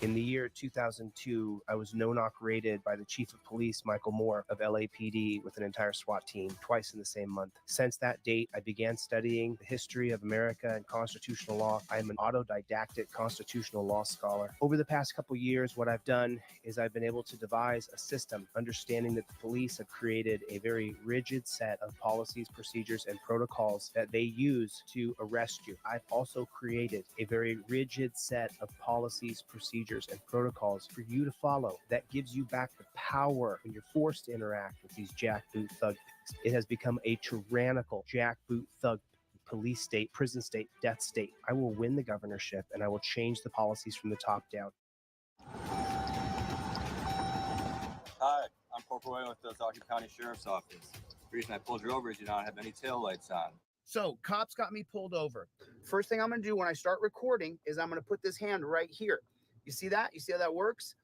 In the year 2002, I was no-knock raided by the Chief of Police, Michael Moore, of LAPD with an entire SWAT team twice in the same month. Since that date, I began studying the history of America and constitutional law. I am an autodidactic constitutional law scholar. Over the past couple years, what I've done is I've been able to devise a system, understanding that the police have created a very rigid set of policies, procedures, and protocols that they use to arrest you. I've also created a very rigid set of policies, procedures, and protocols for you to follow that gives you back the power when you're forced to interact with these jackboot thug pigs. It has become a tyrannical jackboot thug police state, prison state, death state. I will win the governorship and I will change the policies from the top down. Hi, I'm Corporal Wayne with the Zaaki County Sheriff's Office. The reason I pulled you over is you don't have any tail lights on. So cops got me pulled over. First thing I'm going to do when I start recording is I'm going to put this hand right here. You see that? You see how that works?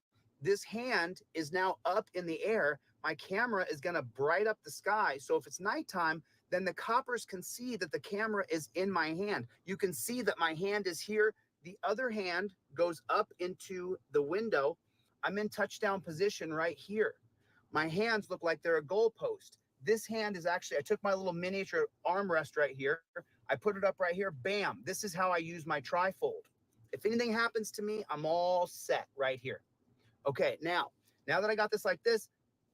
This hand is now up in the air. My camera is going to bright up the sky. So if it's nighttime, then the coppers can see that the camera is in my hand. You can see that my hand is here. The other hand goes up into the window. I'm in touchdown position right here. My hands look like they're a goalpost. This hand is actually, I took my little miniature armrest right here. I put it up right here. Bam. This is how I use my trifold. If anything happens to me, I'm all set right here. Okay, now that I got this like this,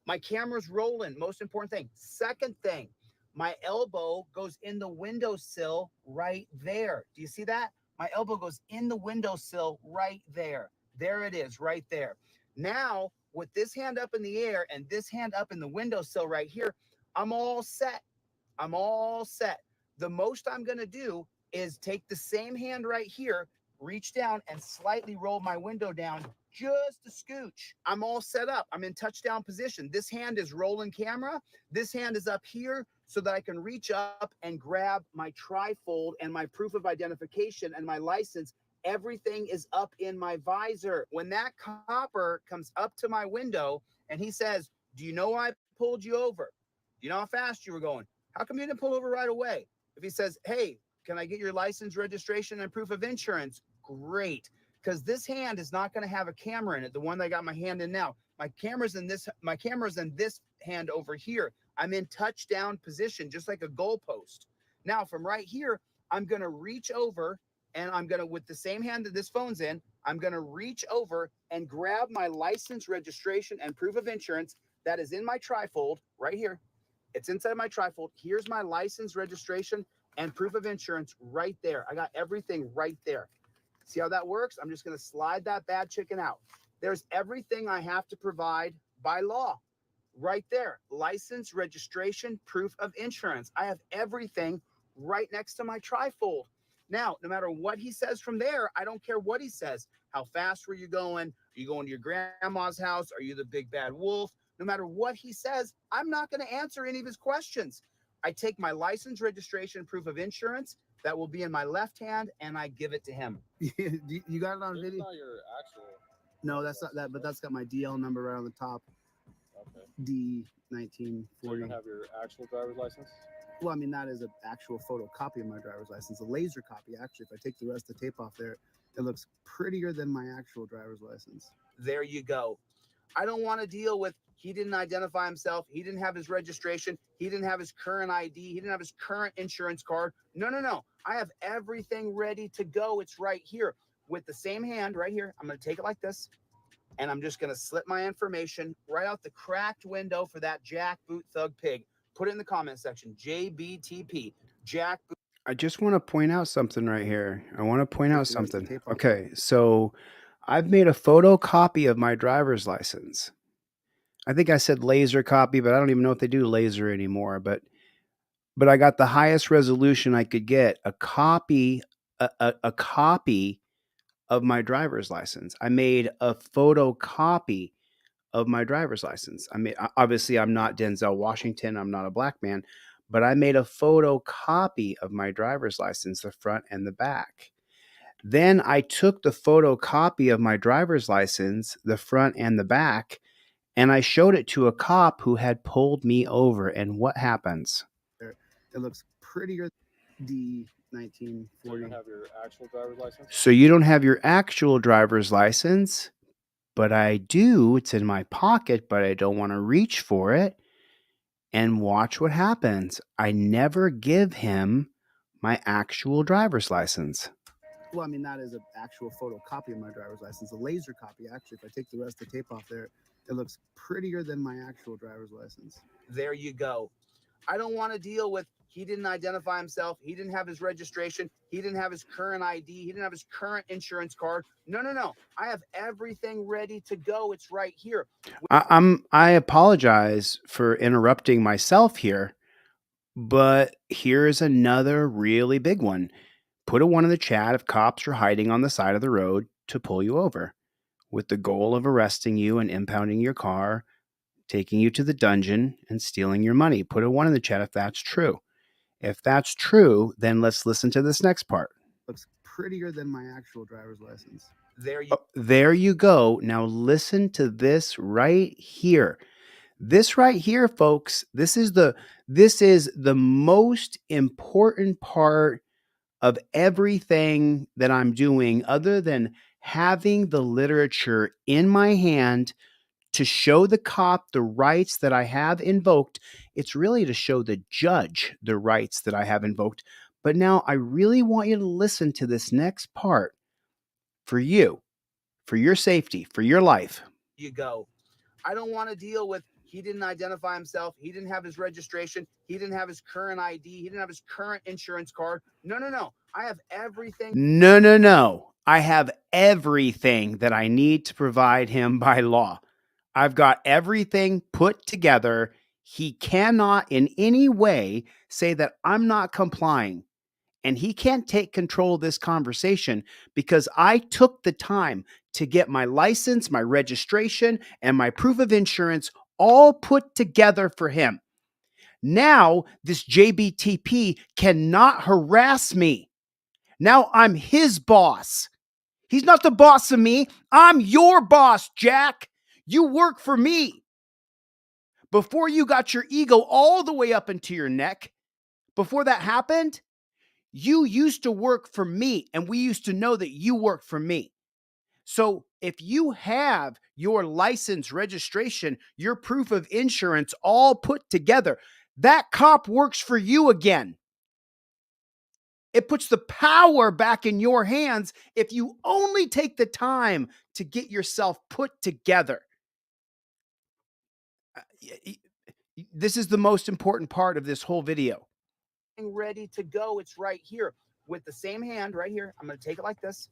my camera's rolling. Most important thing. Second thing, my elbow goes in the windowsill right there. Do you see that? My elbow goes in the windowsill right there. There it is, right there. Now, with this hand up in the air and this hand up in the windowsill right here, I'm all set. I'm all set. The most I'm going to do is take the same hand right here, reach down and slightly roll my window down just a scooch. I'm all set up. I'm in touchdown position. This hand is rolling camera. This hand is up here so that I can reach up and grab my trifold and my proof of identification and my license. Everything is up in my visor. When that copper comes up to my window and he says, "Do you know why I pulled you over? Do you know how fast you were going? How come you didn't pull over right away?" If he says, "Hey, can I get your license, registration, and proof of insurance?" Great, because this hand is not going to have a camera in it. The one that I got my hand in now, my camera's in this hand over here. I'm in touchdown position, just like a goalpost. Now, from right here, I'm going to reach over and I'm going to, with the same hand that this phone's in, I'm going to reach over and grab my license, registration, and proof of insurance that is in my trifold right here. It's inside my trifold. Here's my license, registration, and proof of insurance right there. I got everything right there. See how that works? I'm just going to slide that bad chicken out. There's everything I have to provide by law right there. License, registration, proof of insurance. I have everything right next to my trifold. Now, no matter what he says from there, I don't care what he says. How fast were you going? Are you going to your grandma's house? Are you the big bad wolf? No matter what he says, I'm not going to answer any of his questions. I take my license, registration, proof of insurance that will be in my left hand, and I give it to him. You got it on video? Not your actual. No, that's not that, but that's got my DL number right on the top. Okay. D1940. So you have your actual driver's license? Well, I mean, that is an actual photocopy of my driver's license, a laser copy. Actually, if I take the rest of the tape off there, it looks prettier than my actual driver's license. There you go. I don't want to deal with, he didn't identify himself. He didn't have his registration. He didn't have his current ID. He didn't have his current insurance card. No. I have everything ready to go. It's right here with the same hand right here. I'm going to take it like this, and I'm just going to slip my information right out the cracked window for that jackboot thug pig. Put it in the comment section, JBTP, jackboot. I just want to point out something right here. Okay, so I've made a photocopy of my driver's license. I think I said laser copy, but I don't even know if they do laser anymore. But I got the highest resolution I could get, a copy of my driver's license. I made a photocopy of my driver's license. I mean, obviously, I'm not Denzel Washington. I'm not a black man, but I made a photocopy of my driver's license, the front and the back. Then I took the photocopy of my driver's license, the front and the back, and I showed it to a cop who had pulled me over. And what happens? It looks prettier. 1940. have your actual driver's license? So you don't have your actual driver's license, but I do. It's in my pocket, but I don't want to reach for it. And watch what happens. I never give him my actual driver's license. Well, I mean, that is an actual photocopy of my driver's license, a laser copy. Actually, if I take the rest of the tape off there, it looks prettier than my actual driver's license. There you go. I don't want to deal with he didn't identify himself. He didn't have his registration. He didn't have his current ID. He didn't have his current insurance card. No, no, no. I have everything ready to go. It's right here. I apologize for interrupting myself here, but here's another really big one. Put a one in the chat if cops are hiding on the side of the road to pull you over with the goal of arresting you and impounding your car, taking you to the dungeon, and stealing your money. Put a one in the chat if that's true. If that's true, then let's listen to this next part. Looks prettier than my actual driver's license. There you go. Now listen to this right here. This right here, folks, this is the most important part of everything that I'm doing, other than having the literature in my hand to show the cop the rights that I have invoked. It's really to show the judge the rights that I have invoked. But now I really want you to listen to this next part for you, for your safety, for your life. You go. I don't want to deal with he didn't identify himself. He didn't have his registration. He didn't have his current ID. He didn't have his current insurance card. No, no, no. I have everything. No, no, no. I have everything that I need to provide him by law. I've got everything put together. He cannot in any way say that I'm not complying. And he can't take control of this conversation because I took the time to get my license, my registration, and my proof of insurance all put together for him. Now, this JBTP cannot harass me. Now I'm his boss. He's not the boss of me. I'm your boss, Jack. You work for me. Before you got your ego all the way up into your neck, before that happened, you used to work for me, and we used to know that you work for me. So if you have your license, registration, your proof of insurance all put together, that cop works for you again. It puts the power back in your hands if you only take the time to get yourself put together. This is the most important part of this whole video. Ready to go. It's right here with the same hand right here. I'm going to take it like this,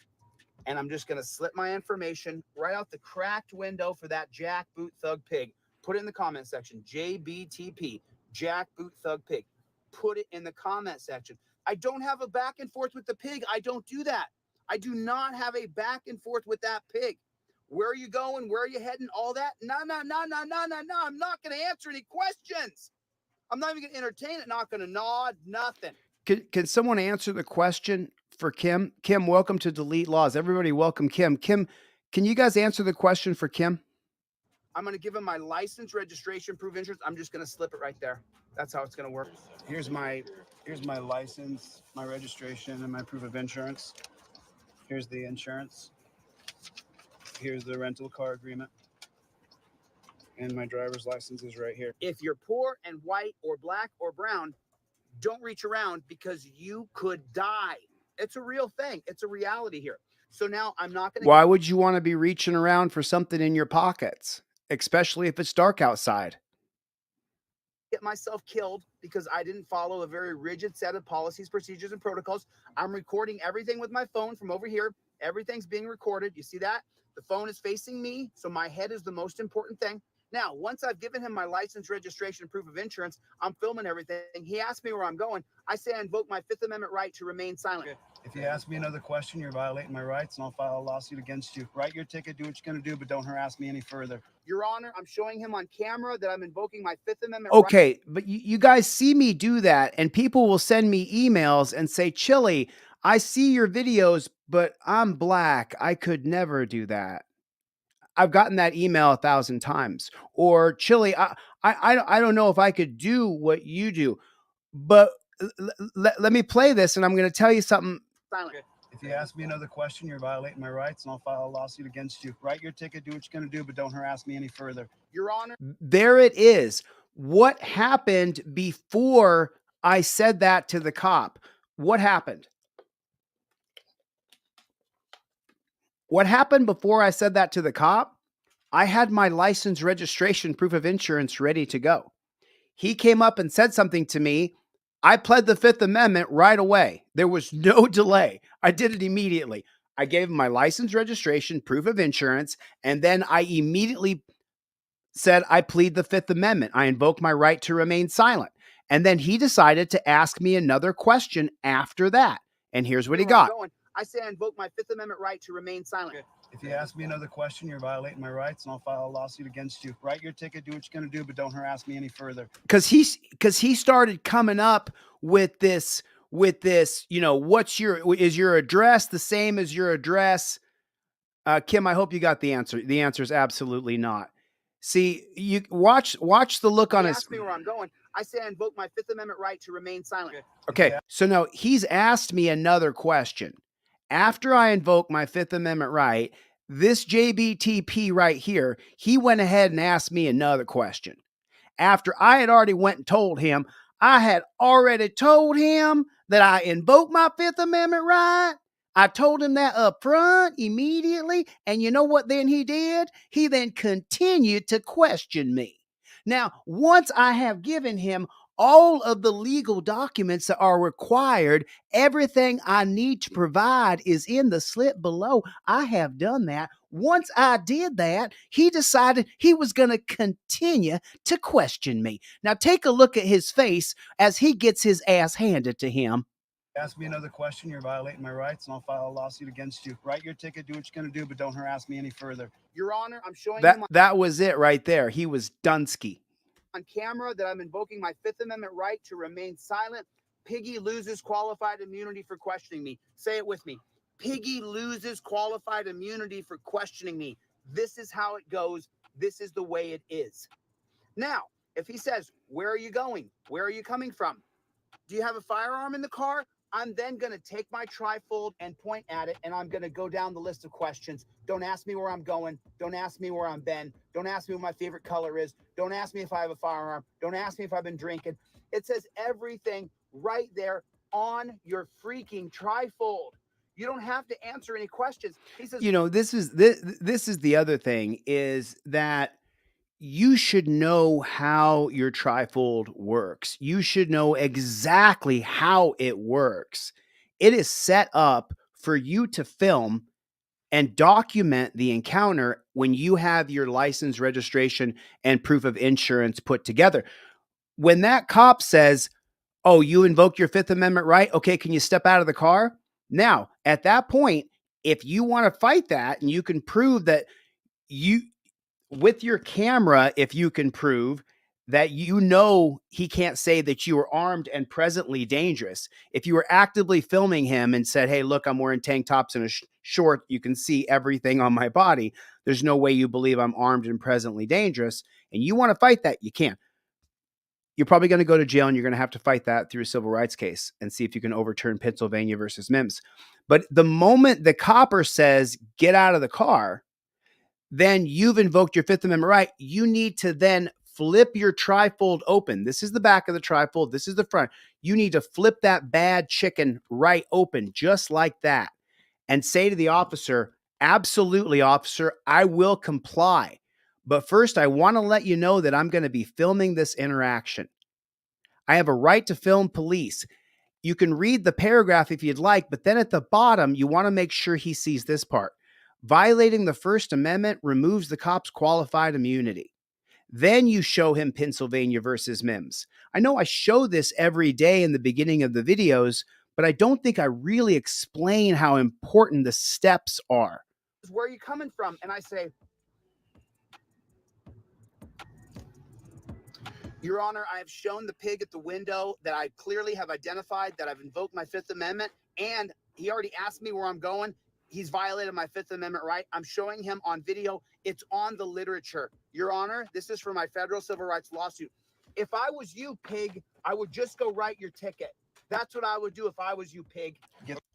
and I'm just going to slip my information right out the cracked window for that Jack Boot Thug Pig. Put it in the comment section. JBTP, Jack Boot Thug Pig. Put it in the comment section. I don't have a back and forth with the pig. I don't do that. I do not have a back and forth with that pig. Where are you going? Where are you heading? All that? No. I'm not going to answer any questions. I'm not even going to entertain it. Not going to nod, nothing. Can someone answer the question for Kim? Kim, welcome to Delete Laws. Everybody welcome Kim. Kim, can you guys answer the question for Kim? I'm going to give him my license, registration, proof of insurance. I'm just going to slip it right there. That's how it's going to work. Here's my license, my registration, and my proof of insurance. Here's the insurance. Here's the rental car agreement. And my driver's license is right here. If you're poor and white or black or brown, don't reach around because you could die. It's a real thing. It's a reality here. So now I'm not going to. Why would you want to be reaching around for something in your pockets, especially if it's dark outside? Get myself killed because I didn't follow a very rigid set of policies, procedures, and protocols. I'm recording everything with my phone from over here. Everything's being recorded. You see that? The phone is facing me, so my head is the most important thing. Now, once I've given him my license, registration, proof of insurance, I'm filming everything. He asked me where I'm going. I say I invoke my Fifth Amendment right to remain silent. Okay. If you ask me another question, you're violating my rights, and I'll file a lawsuit against you. Write your ticket, do what you're going to do, but don't harass me any further. Your Honor, I'm showing him on camera that I'm invoking my Fifth Amendment right. Okay, but you guys see me do that, and people will send me emails and say, Chili, I see your videos, but I'm black. I could never do that. I've gotten that email 1,000 times. Or Chili, I don't know if I could do what you do, but let me play this, and I'm going to tell you something. Silent. If you ask me another question, you're violating my rights, and I'll file a lawsuit against you. Write your ticket, do what you're going to do, but don't harass me any further. Your Honor. There it is. What happened before I said that to the cop? What happened? What happened before I said that to the cop? I had my license, registration, proof of insurance ready to go. He came up and said something to me. I pled the Fifth Amendment right away. There was no delay. I did it immediately. I gave him my license, registration, proof of insurance, and then I immediately said I plead the Fifth Amendment. I invoke my right to remain silent. And then he decided to ask me another question after that. And here's what he got. I say I invoke my Fifth Amendment right to remain silent. If you ask me another question, you're violating my rights, and I'll file a lawsuit against you. Write your ticket, do what you're going to do, but don't harass me any further. Because he started coming up with this, you know, is your address the same as your address? Kim, I hope you got the answer. The answer is absolutely not. See, you watch the look on his. Ask me where I'm going. I say I invoke my Fifth Amendment right to remain silent. Okay, so now he's asked me another question. After I invoke my Fifth Amendment right, this JBTP right here, he went ahead and asked me another question. After I had already went and told him, that I invoked my Fifth Amendment right. I told him that up front immediately. And you know what then he did? He then continued to question me. Now, once I have given him all of the legal documents that are required, everything I need to provide is in the slip below. I have done that. Once I did that, he decided he was going to continue to question me. Now, take a look at his face as he gets his ass handed to him. Ask me another question, you're violating my rights, and I'll file a lawsuit against you. Write your ticket, do what you're going to do, but don't harass me any further. Your Honor, I'm showing that was it right there. He was Dunsky. On camera that I'm invoking my Fifth Amendment right to remain silent. Piggy loses qualified immunity for questioning me. Say it with me. Piggy loses qualified immunity for questioning me. This is how it goes. This is the way it is. Now, if he says, where are you going? Where are you coming from? Do you have a firearm in the car? I'm then going to take my trifold and point at it, and I'm going to go down the list of questions. Don't ask me where I'm going. Don't ask me where I'm been. Don't ask me what my favorite color is. Don't ask me if I have a firearm. Don't ask me if I've been drinking. It says everything right there on your freaking trifold. You don't have to answer any questions. He says, you know, this is the other thing is that you should know how your trifold works. You should know exactly how it works. It is set up for you to film and document the encounter when you have your license, registration, and proof of insurance put together. When that cop says, oh, you invoke your Fifth Amendment right? Okay, can you step out of the car? Now, at that point, if you want to fight that and you can prove that with your camera, if you can prove that he can't say that you were armed and presently dangerous. If you were actively filming him and said, hey, look, I'm wearing tank tops and a short, you can see everything on my body. There's no way you believe I'm armed and presently dangerous. And you want to fight that, you can. You're probably going to go to jail and you're going to have to fight that through a civil rights case and see if you can overturn Pennsylvania versus Mims. But the moment the copper says, get out of the car, then you've invoked your Fifth Amendment right. You need to then flip your trifold open. This is the back of the trifold. This is the front. You need to flip that bad chicken right open, just like that, and say to the officer, absolutely, officer, I will comply. But first, I want to let you know that I'm going to be filming this interaction. I have a right to film police. You can read the paragraph if you'd like, but then at the bottom, you want to make sure he sees this part. Violating the First Amendment removes the cop's qualified immunity. Then you show him Pennsylvania versus Mims. I know I show this every day in the beginning of the videos, but I don't think I really explain how important the steps are. Where are you coming from? And I say, Your Honor, I have shown the pig at the window that I clearly have identified that I've invoked my Fifth Amendment, and he already asked me where I'm going. He's violated my Fifth Amendment right. I'm showing him on video. It's on the literature. Your Honor, this is for my federal civil rights lawsuit. If I was you, pig, I would just go write your ticket. That's what I would do if I was you, pig.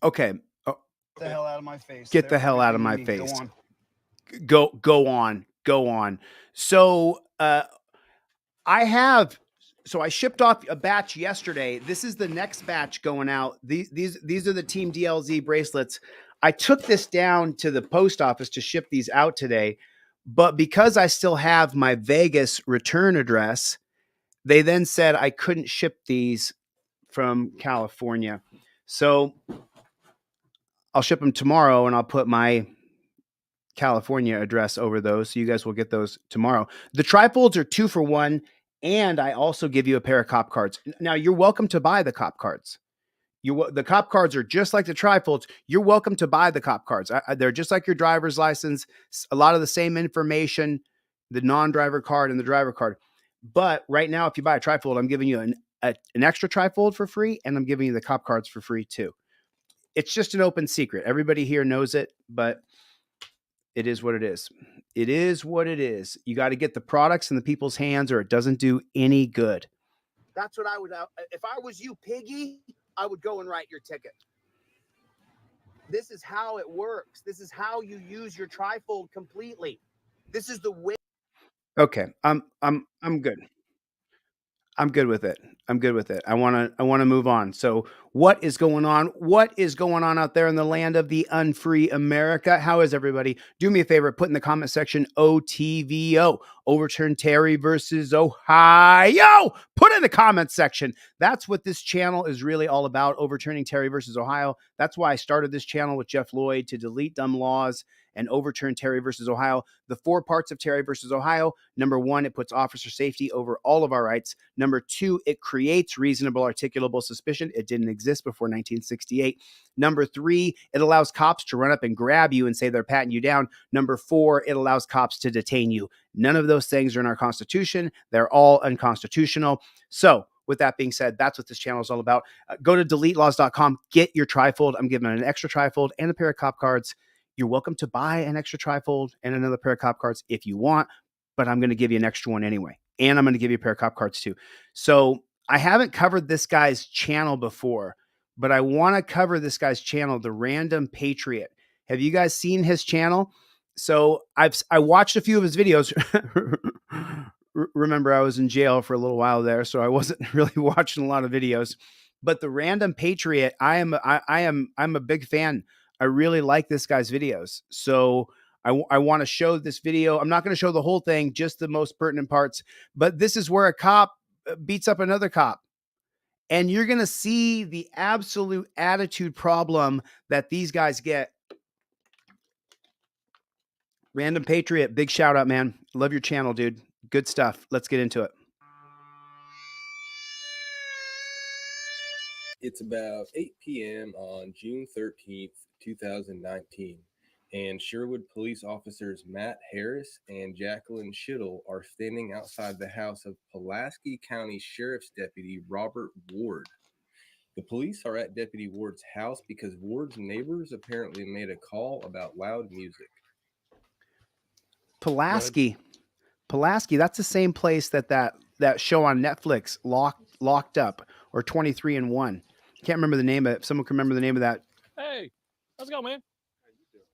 Okay. Oh, Get the hell out of my face. Get the They're hell out of my everything to me. face. Go on. Go on. So I shipped off a batch yesterday. This is the next batch going out. These are the Team DLZ bracelets. I took this down to the post office to ship these out today, but because I still have my Vegas return address, they then said I couldn't ship these from California. So I'll ship them tomorrow, and I'll put my California address over those, so you guys will get those tomorrow. The trifolds are 2 for 1, and I also give you a pair of cop cards. Now, you're welcome to buy the cop cards. The cop cards are just like the trifolds. You're welcome to buy the cop cards. They're just like your driver's license. A lot of the same information, the non-driver card and the driver card. But right now, if you buy a trifold, I'm giving you an extra trifold for free, and I'm giving you the cop cards for free too. It's just an open secret. Everybody here knows it, but it is what it is. It is what it is. You got to get the products in the people's hands, or it doesn't do any good. That's what I would. If I was you, piggy, I would go and write your ticket. This is how it works. This is how you use your trifold completely. This is the way. Okay, I'm good. I'm good with it. I'm good with it. I want to move on. So, what is going on? What is going on out there in the land of the unfree America? How is everybody? Do me a favor, put in the comment section OTVO, overturn Terry versus Ohio. Put in the comment section. That's what this channel is really all about, overturning Terry versus Ohio. That's why I started this channel with Jeff Lloyd, to delete dumb laws and overturn Terry versus Ohio. The 4 parts of Terry versus Ohio: number 1, it puts officer safety over all of our rights. Number 2, it creates reasonable articulable suspicion. It didn't exist before 1968. Number 3, it allows cops to run up and grab you and say they're patting you down. Number 4, it allows cops to detain you. None of those things are in our Constitution. They're all unconstitutional. So, with that being said, that's what this channel is all about. Go to deletelaws.com, get your trifold. I'm giving an extra trifold and a pair of cop cards. You're welcome to buy an extra trifold and another pair of cop cards if you want, but I'm going to give you an extra one anyway. And I'm going to give you a pair of cop cards too. So I haven't covered this guy's channel before, but I want to cover this guy's channel, The Random Patriot. Have you guys seen his channel? So I watched a few of his videos. Remember, I was in jail for a little while there, so I wasn't really watching a lot of videos. But The Random Patriot, I'm a big fan. I really like this guy's videos. So I want to show this video. I'm not going to show the whole thing, just the most pertinent parts. But this is where a cop beats up another cop. And you're going to see the absolute attitude problem that these guys get. Random Patriot, big shout out, man. Love your channel, dude. Good stuff. Let's get into it. It's about 8 p.m. on June 13th, 2019, and Sherwood police officers Matt Harris and Jacqueline Schittle are standing outside the house of Pulaski County Sheriff's Deputy Robert Ward. The police are at Deputy Ward's house because Ward's neighbors apparently made a call about loud music. Pulaski, that's the same place that show on Netflix, Locked Up, or 23-in-1. Can't remember the name of it. Someone can remember the name of that. Hey, how's it going, man?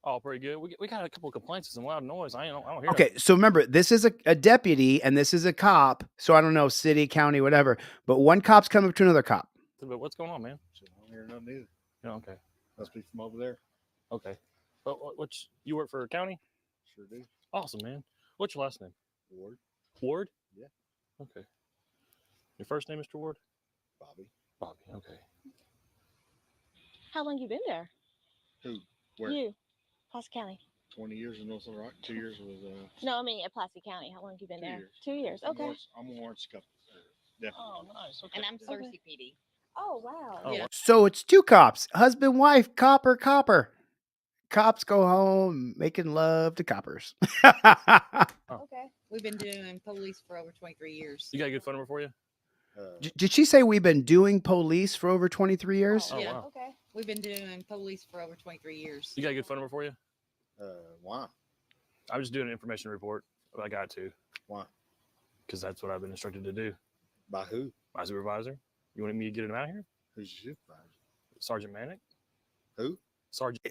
Oh, pretty good. We got a couple of complaints of some loud noise. I don't hear Okay, so remember, this is a deputy and this is a cop. So I don't know, city, county, whatever. But one cop's coming up to another cop. But what's going on, man? I don't hear nothing either. Yeah, okay. Must be from over there. Okay. But what's you work for a county? Sure do. Awesome, man. What's your last name? Ward. Ward? Yeah. Okay. Your first name, Mr. Ward? Bobby. Bobby, okay. How long you been there? Who? Where? You, Pulaski County. 20 years in North Little Rock. 2 years was No, I mean at Pulaski County. How long you been 2 there? years. 2 years. Okay. I'm on Orange Cup. Definitely. Oh, nice. Okay. And I'm Cersei PD. Oh wow. Oh, Yeah. So it's 2 cops, husband, wife, copper. Cops go home making love to coppers. Okay. We've been doing police for over 23 years. You got a good phone number for you? Did she say we've been doing police for over 23 years? Oh, yeah. wow. Okay. We've been doing police for over 23 years. You got a good phone number for you? Why? I'm just doing an information report. But I got to. Why? Because that's what I've been instructed to do. By who? My supervisor. You wanted me to get him out here? Who's your supervisor? Sergeant Manic. Who? Sergeant.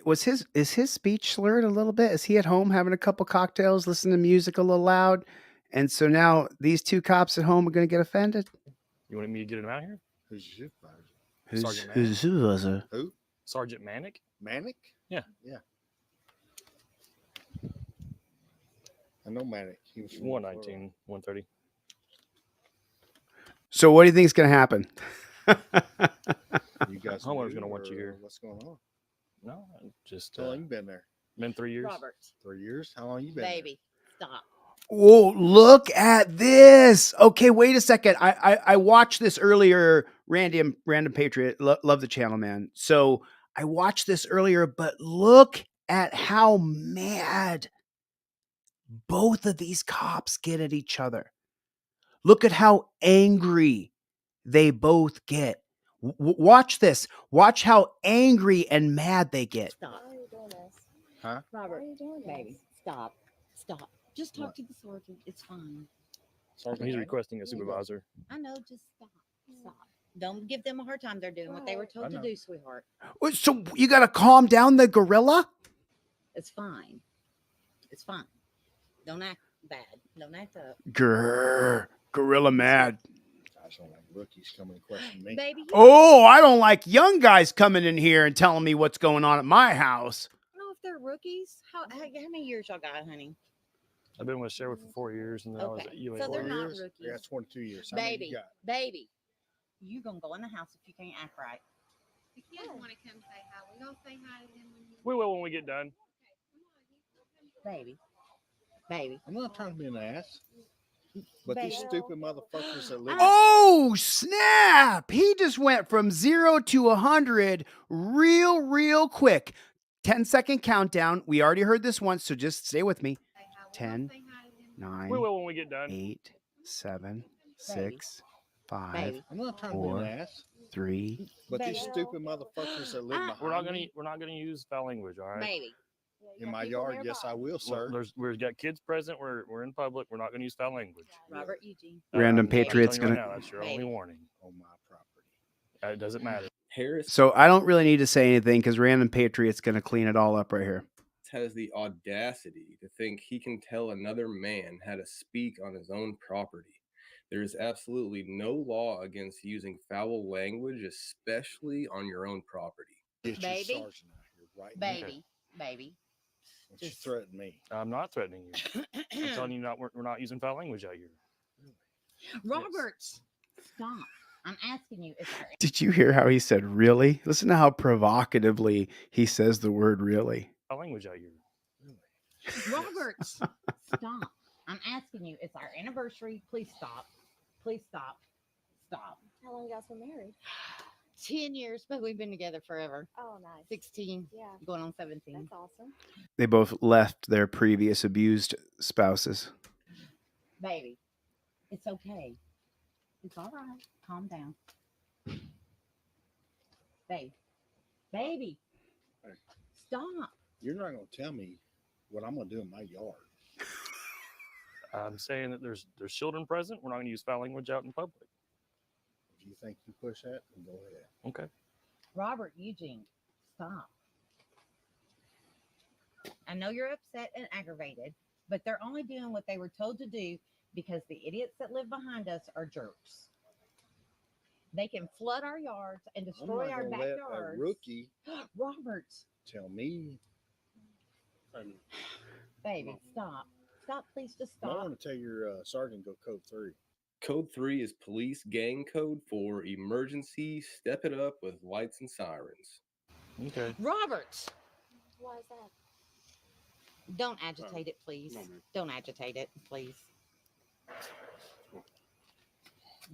Is his speech slurred a little bit? Is he at home having a couple cocktails, listening to music a little loud? And so now these two cops at home are going to get offended? You want me to get him out here? Who's your supervisor? Sergeant Who's Manic. the supervisor? Who? Sergeant Manic. Manic? Yeah. Yeah. I know Manic. He was from 119, 130. So what do you think is going to happen? You guys Homeowner's new, gonna want you or here. What's going on? No, just How long you been there? been 3 years. Robert, 3 years? How long you been baby, stop. Whoa, look at this. Okay, wait a second. I watched this earlier, Random Patriot. Love the channel, man. So I watched this earlier, but look at how mad both of these cops get at each other. Look at how angry they both get. Watch this. Watch how angry and mad they get. Why Stop. are you doing this? Huh? Why Robert, are you doing this? baby, stop. Stop. Just talk What? to the sergeant. It's fine. Sergeant He's Manic? requesting a supervisor. I know, just stop. Stop. Don't give them a hard time. They're doing what they were Right. told I to know. do, sweetheart. So you got to calm down the gorilla? It's fine. It's fine. Don't act bad. Don't act up. Grrr, gorilla mad. I don't like rookies coming to question me. Baby, you Oh, I don't like young guys coming in here and telling me what's going on at my house. don't know if they're rookies. How many years y'all got, honey? I've been with Sherwood for 4 years, and then I was Okay, at UA. so for they're 4 not years? rookies. Yeah, 22 years. How many Baby, you got? baby, you gonna go in the house if you can't act right. The kids want to come say hi. We gonna say hi to them when you. We will when we get done. Baby, baby, I'm not trying to be an ass. But these baby. stupid motherfuckers that live Oh, snap. He just went from 0 to 100 real quick. 10-second countdown. We already heard this once, so just stay with me. Say hi. We 10, gonna say hi to them. 9, We will when we get done. 8, 7, 6, 5, Baby. I'm not trying to be 4, an ass. 3. But these Baby. stupid motherfuckers that live behind We're not gonna me use foul language, all right? Baby. Yeah, you in got my people yard, yes, I nearby. will, sir. We've got kids present. We're in public. We're not gonna use foul language. Robert Eugene. Random I'm Patriot's telling you gonna- right now, that's your only Baby. warning. On my property. It doesn't matter. Harris So I don't really need to say anything because Random Patriot's going to clean it all up right here. has the audacity to think he can tell another man how to speak on his own property. There is absolutely no law against using foul language, especially on your own property. Get Baby. your sergeant out here right now. Baby. Baby. Don't you Just- threaten me. I'm not threatening you. I'm telling you, we're not using foul language out here. Robert, stop. I'm asking you. Is there Did you hear how he said really? Listen to how provocatively he says the word really. Foul language out here. Robert, stop. I'm asking you. It's our anniversary. Please stop. Please stop. Stop. How long you guys been married? 10 years, but we've been together forever. Oh, nice. 16, Yeah, going on 17. that's awesome. They both left their previous abused spouses. Baby, it's okay. It's all right. Calm down. Babe. Baby. Hey. Stop. You're not going to tell me what I'm going to do in my yard. I'm saying that there's children present. We're not going to use foul language out in public. If you think you push that, then go ahead. Okay. Robert Eugene, stop. I know you're upset and aggravated, but they're only doing what they were told to do because the idiots that live behind us are jerks. They can flood our yards and I'm destroy not our going to let a backyards. rookie Robert, tell me. baby, stop. Stop, please just I stop. want to tell your sergeant go code 3. Code 3 is police gang code for emergency. Step it up with lights and sirens. Okay. Robert, Why is that? don't agitate it, please. no, man. Don't agitate it, please.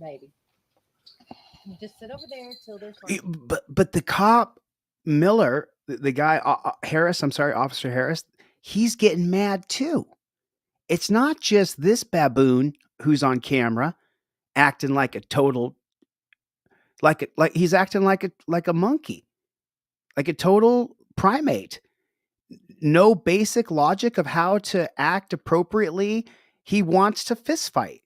Baby. You just sit over there till there's But the cop, Miller, the guy, Harris, I'm sorry, Officer Harris, he's getting mad too. It's not just this baboon who's on camera acting like a total, like he's acting like a monkey, like a total primate. No basic logic of how to act appropriately. He wants to fist fight.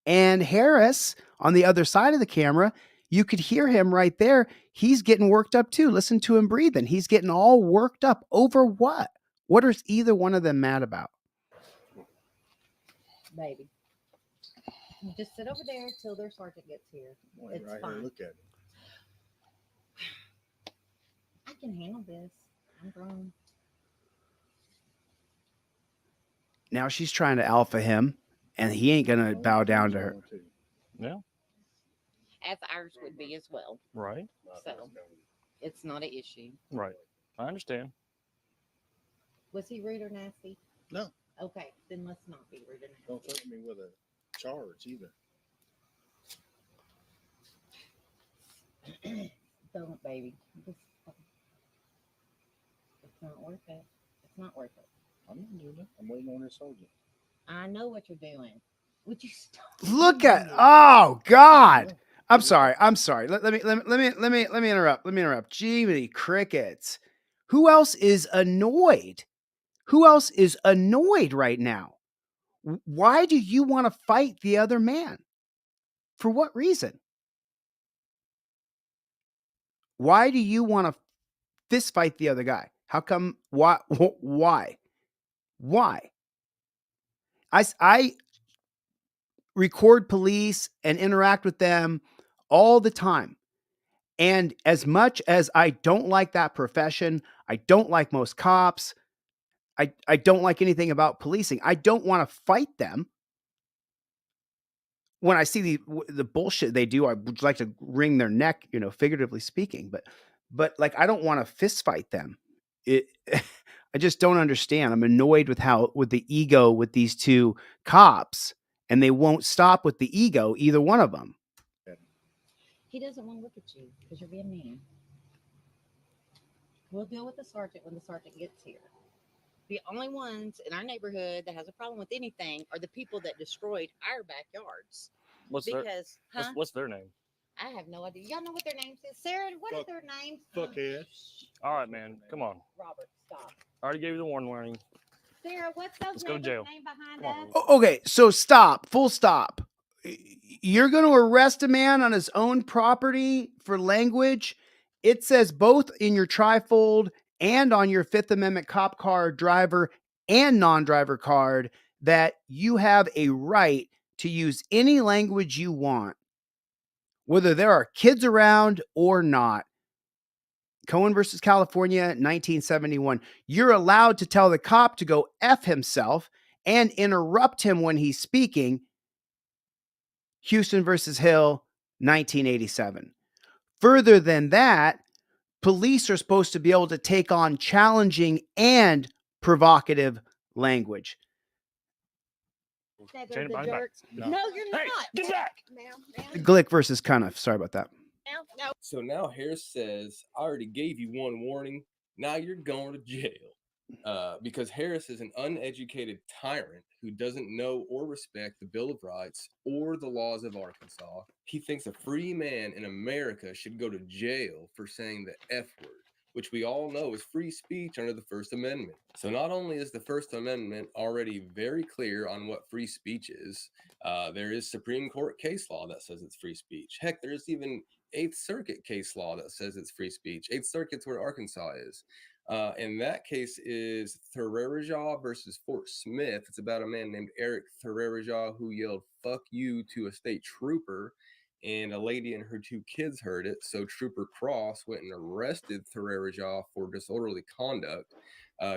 And Harris, on the other side of the camera, You could hear him right there. He's getting worked up too. Listen to him breathing. He's getting all worked up over what? What is either one of them mad about? Baby. You just sit over there till their sergeant gets here. Boy, It's right fine. here, look at it. I can handle this. I'm grown. Now she's trying to alpha him, and he ain't gonna bow down to her. Yeah. As ours would be as well. Right. So it's not an issue. Right. I understand. Was he rude or nasty? No. Okay, then let's not be rude or nasty. Don't threaten me with a charge either. Don't, baby. It's not worth it. It's not worth it. I'm not doing it. I'm waiting on this soldier. I know what you're doing. Would you stop? Look at, oh God. I'm sorry. Let me interrupt. Jiminy crickets. Who else is annoyed? Who else is annoyed right now? Why do you want to fight the other man? For what reason? Why do you want to fist fight the other guy? How come? Why? Why? I record police and interact with them all the time. And as much as I don't like that profession, I don't like most cops, I don't like anything about policing. I don't want to fight them. When I see the bullshit they do, I would like to wring their neck, figuratively speaking. But like, I don't want to fist fight them. I just don't understand. I'm annoyed with the ego with these two cops, and they won't stop with the ego, either one of them. He doesn't want to look at you because you're being mean. We'll deal with the sergeant when the sergeant gets here. The only ones in our neighborhood that has a problem with anything are the people that destroyed our backyards. What's their name? I have no idea. Y'all know what their names is? Sarah, what are their names? Fuckhead. All right, man. Come on. Robert, stop. I already gave you the warning. Sarah, what's those Let's go to neighbors' jail. name behind us? Okay, so stop. Full stop. You're going to arrest a man on his own property for language. It says both in your trifold and on your Fifth Amendment cop car driver and non-driver card that you have a right to use any language you want, whether there are kids around or not. Cohen versus California, 1971. You're allowed to tell the cop to go F himself and interrupt him when he's speaking. Houston versus Hill, 1987. Further than that, police are supposed to be able to take on challenging and provocative language. No, you're not. Get back. Glick versus Cuniff. Sorry about that. No. So now Harris says, I already gave you one warning. Now you're going to jail. Because Harris is an uneducated tyrant who doesn't know or respect the Bill of Rights or the laws of Arkansas. He thinks a free man in America should go to jail for saying the F word, which we all know is free speech under the First Amendment. So not only is the First Amendment already very clear on what free speech is, there is Supreme Court case law that says it's free speech. Heck, there's even Eighth Circuit case law that says it's free speech. Eighth Circuit's where Arkansas is. And that case is Thurerajaw versus Fort Smith. It's about a man named Eric Thurerajaw who yelled, "Fuck you" to a state trooper, and a lady and her two kids heard it. So Trooper Cross went and arrested Thurerajaw for disorderly conduct.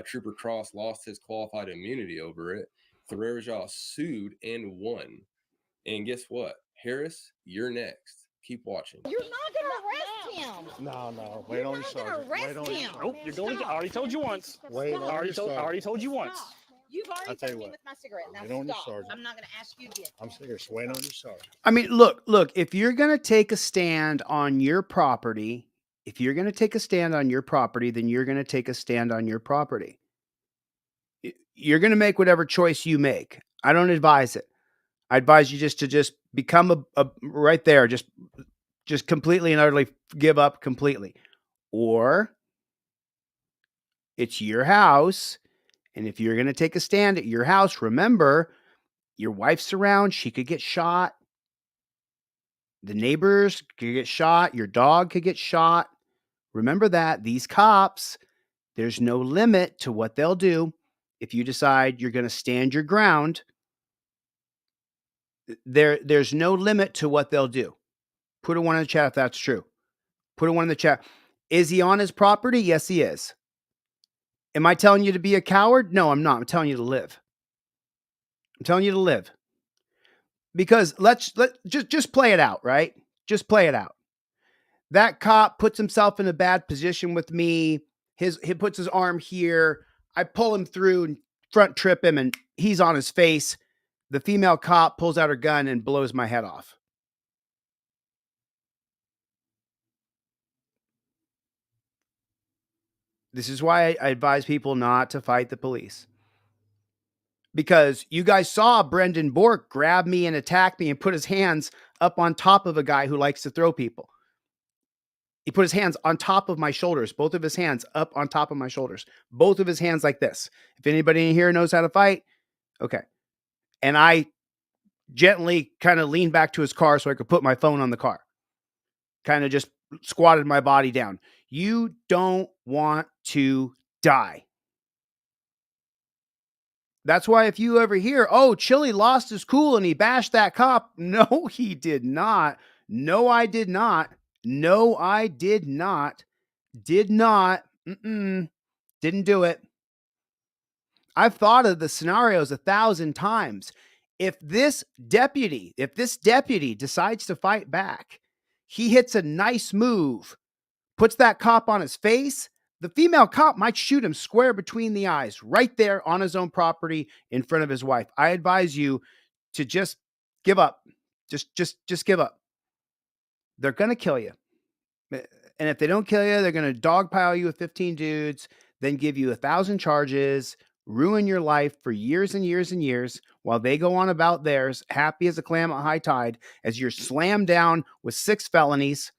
Trooper Cross lost his qualified immunity over it. Thurerajaw sued and won. And guess what? Harris, you're next. Keep watching. You're not going to arrest him. No. Wait on your sergeant. Wait on your sergeant. Nope, you're going to. I already told you once. Wait on your sergeant. I already told you once. Stop. You've already I'll tell you threatened me what. with my cigarette. Now Wait on your stop. sergeant. I'm not going to ask you again. I'm serious. Wait on your sergeant. I mean, look, if you're going to take a stand on your property, then you're going to take a stand on your property. You're going to make whatever choice you make. I don't advise it. I advise you just become a right there, just completely and utterly give up completely. Or it's your house, and if you're going to take a stand at your house, remember, your wife's around, she could get shot. The neighbors could get shot. Your dog could get shot. Remember that. These cops, there's no limit to what they'll do. If you decide you're going to stand your ground, there's no limit to what they'll do. Put a one in the chat if that's true. Put a one in the chat. Is he on his property? Yes, he is. Am I telling you to be a coward? No, I'm not. I'm telling you to live. I'm telling you to live. Because let's just play it out, right? Just play it out. That cop puts himself in a bad position with me. He puts his arm here. I pull him through and front trip him, and he's on his face. The female cop pulls out her gun and blows my head off. This is why I advise people not to fight the police. Because you guys saw Brendan Bork grab me and attack me and put his hands up on top of a guy who likes to throw people. He put his hands on top of my shoulders, both of his hands up on top of my shoulders, both of his hands like this. If anybody in here knows how to fight, okay. And I gently kind of leaned back to his car so I could put my phone on the car. Kind of just squatted my body down. You don't want to die. That's why if you ever hear, oh, Chili lost his cool and he bashed that cop. No, he did not. No, I did not. No, I did not. Did not. Didn't do it. I've thought of the scenarios 1,000 times. If this deputy decides to fight back, he hits a nice move, puts that cop on his face, the female cop might shoot him square between the eyes right there on his own property in front of his wife. I advise you to just give up. Just give up. They're going to kill you. And if they don't kill you, they're going to dogpile you with 15 dudes, then give you 1,000 charges, ruin your life for years and years and years while they go on about theirs, happy as a clam at high tide, as you're slammed down with 6 felonies,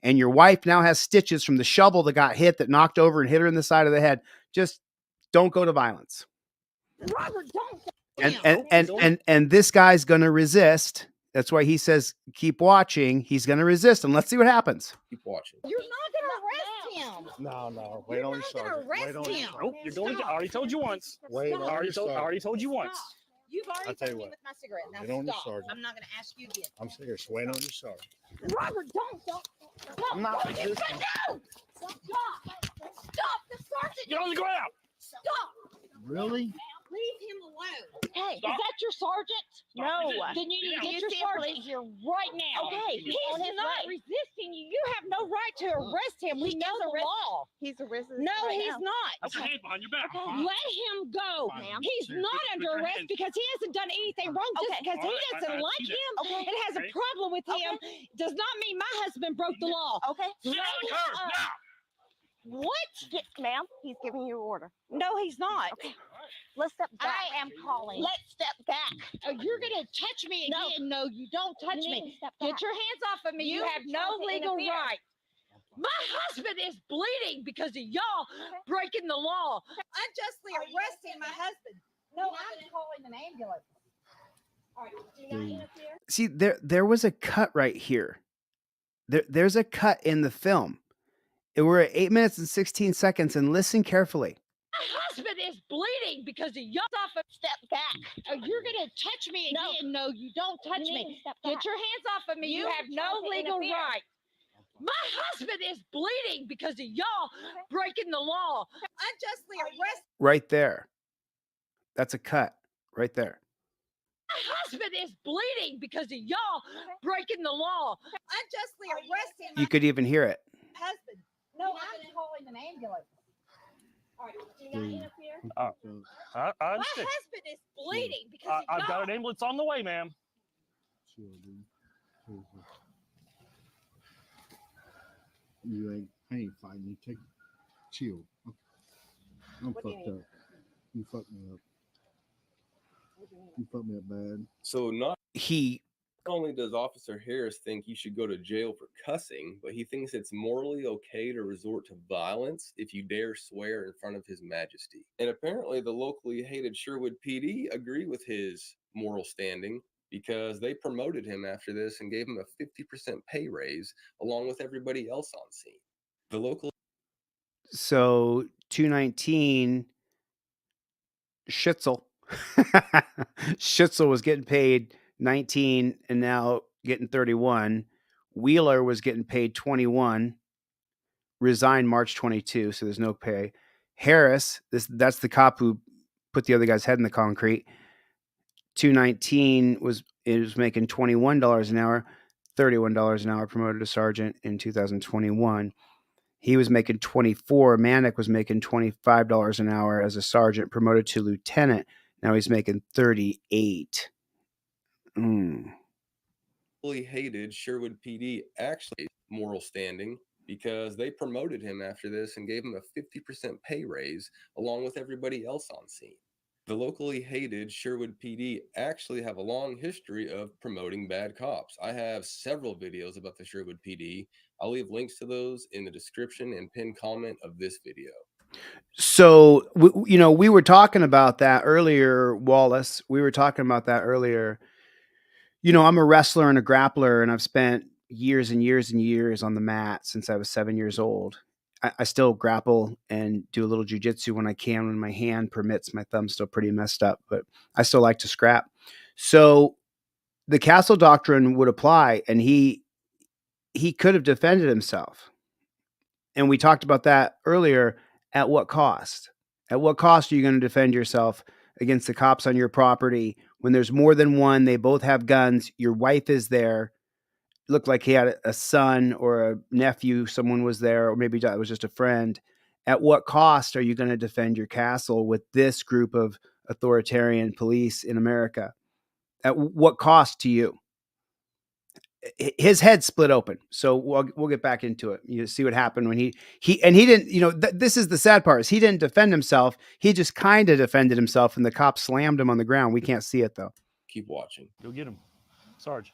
and your wife now has stitches from the shovel that got hit, that knocked over and hit her in the side of the head. Just don't go to violence. Robert, don't. And this guy's going to resist. That's why he says, keep watching. He's going to resist, and let's see what happens. Keep watching. You're not going to arrest him. No. Wait on your sergeant. Wait on your him. sergeant. Nope, you're going to. I already told you once. Wait on your sergeant. I already told you once. You've already I'll tell you told me what. with my cigarette. Now Wait on your stop. sergeant. I'm not going to ask you again. I'm serious. Wait on your sergeant. Robert, don't. I'm not What are you resisting. gonna do? Stop the sergeant. Get on the ground. Stop. Really? Leave him alone. Hey, Stop. is that your sergeant? No. Then you need to Yeah. get your sergeant here right now. Okay, He's on his not way. resisting you. You have no right to arrest him. We know the law. He's arrested. No, he's not. Put your hands behind your back. Let him go. Ma'am. He's Sure. not Put under your arrest hands- because he hasn't done anything wrong. Just Okay. because he All right, doesn't I like see that. him Okay. and has a Okay. problem with him does not mean my husband broke the law. Okay. Sit on the curb now. What? Ma'am, he's giving you an order. No, he's not. Let's step back. I am calling. Let's step back. You're going to touch me No. again. No, you don't touch You need me. to step back. Get your hands off of me. You You have no tried to legal interfere. right. My husband is bleeding because of y'all breaking the law. Unjustly arresting my husband. No, I'm calling an ambulance. All right, do not interfere. See, there was a cut right here. There's a cut in the film. We're at 8 minutes and 16 seconds, and listen carefully. My husband is bleeding because of y'all. Step back. You're going to touch me No. again. No, you don't touch You need me. to step back. Get your hands off of me. You You have no tried to legal interfere. right. My husband is bleeding because of y'all breaking the law. Unjustly arresting Right there. That's a cut right there. My husband is bleeding because of y'all breaking the law. unjustly arresting You my could even hear it. husband. No, I'm calling an ambulance. All right, do not interfere. I My understand. husband is bleeding because of I've got y'all. an ambulance on the way, ma'am. I ain't fighting you. Take chill. I'm What do you fucked up. You fucked me up. You fucked me up bad. So not He only does Officer Harris think you should go to jail for cussing, but he thinks it's morally okay to resort to violence if you dare swear in front of His Majesty. And apparently the locally hated Sherwood PD agree with his moral standing, because they promoted him after this and gave him a 50% pay raise along with everybody else on scene. The local So 219 Schitzel. Schitzel was getting paid 19 and now getting 31. Wheeler was getting paid 21. Resigned March 22, so there's no pay. Harris, that's the cop who put the other guy's head in the concrete. 219 was making $21 an hour, $31 an hour, promoted to sergeant in 2021. He was making 24. Manic was making $25 an hour as a sergeant, promoted to lieutenant. Now he's making 38. Hated Sherwood PD actually moral standing because they promoted him after this and gave him a 50% pay raise along with everybody else on scene. The locally hated Sherwood PD actually have a long history of promoting bad cops. I have several videos about the Sherwood PD. I'll leave links to those in the description and pinned comment of this video. So, we were talking about that earlier, Wallace. We were talking about that earlier. I'm a wrestler and a grappler, and I've spent years and years and years on the mat since I was 7 years old. I still grapple and do a little jujitsu when I can, when my hand permits. My thumb's still pretty messed up, but I still like to scrap. So the castle doctrine would apply, and he could have defended himself. And we talked about that earlier. At what cost? At what cost are you going to defend yourself against the cops on your property when there's more than one? They both have guns. Your wife is there. Looked like he had a son or a nephew. Someone was there, or maybe it was just a friend. At what cost are you going to defend your castle with this group of authoritarian police in America? At what cost to you? His head split open. So we'll get back into it. You see what happened when he didn't, this is the sad part, is he didn't defend himself. He just kind of defended himself and the cop slammed him on the ground. We can't see it though. Keep watching. Go get him, Sarge.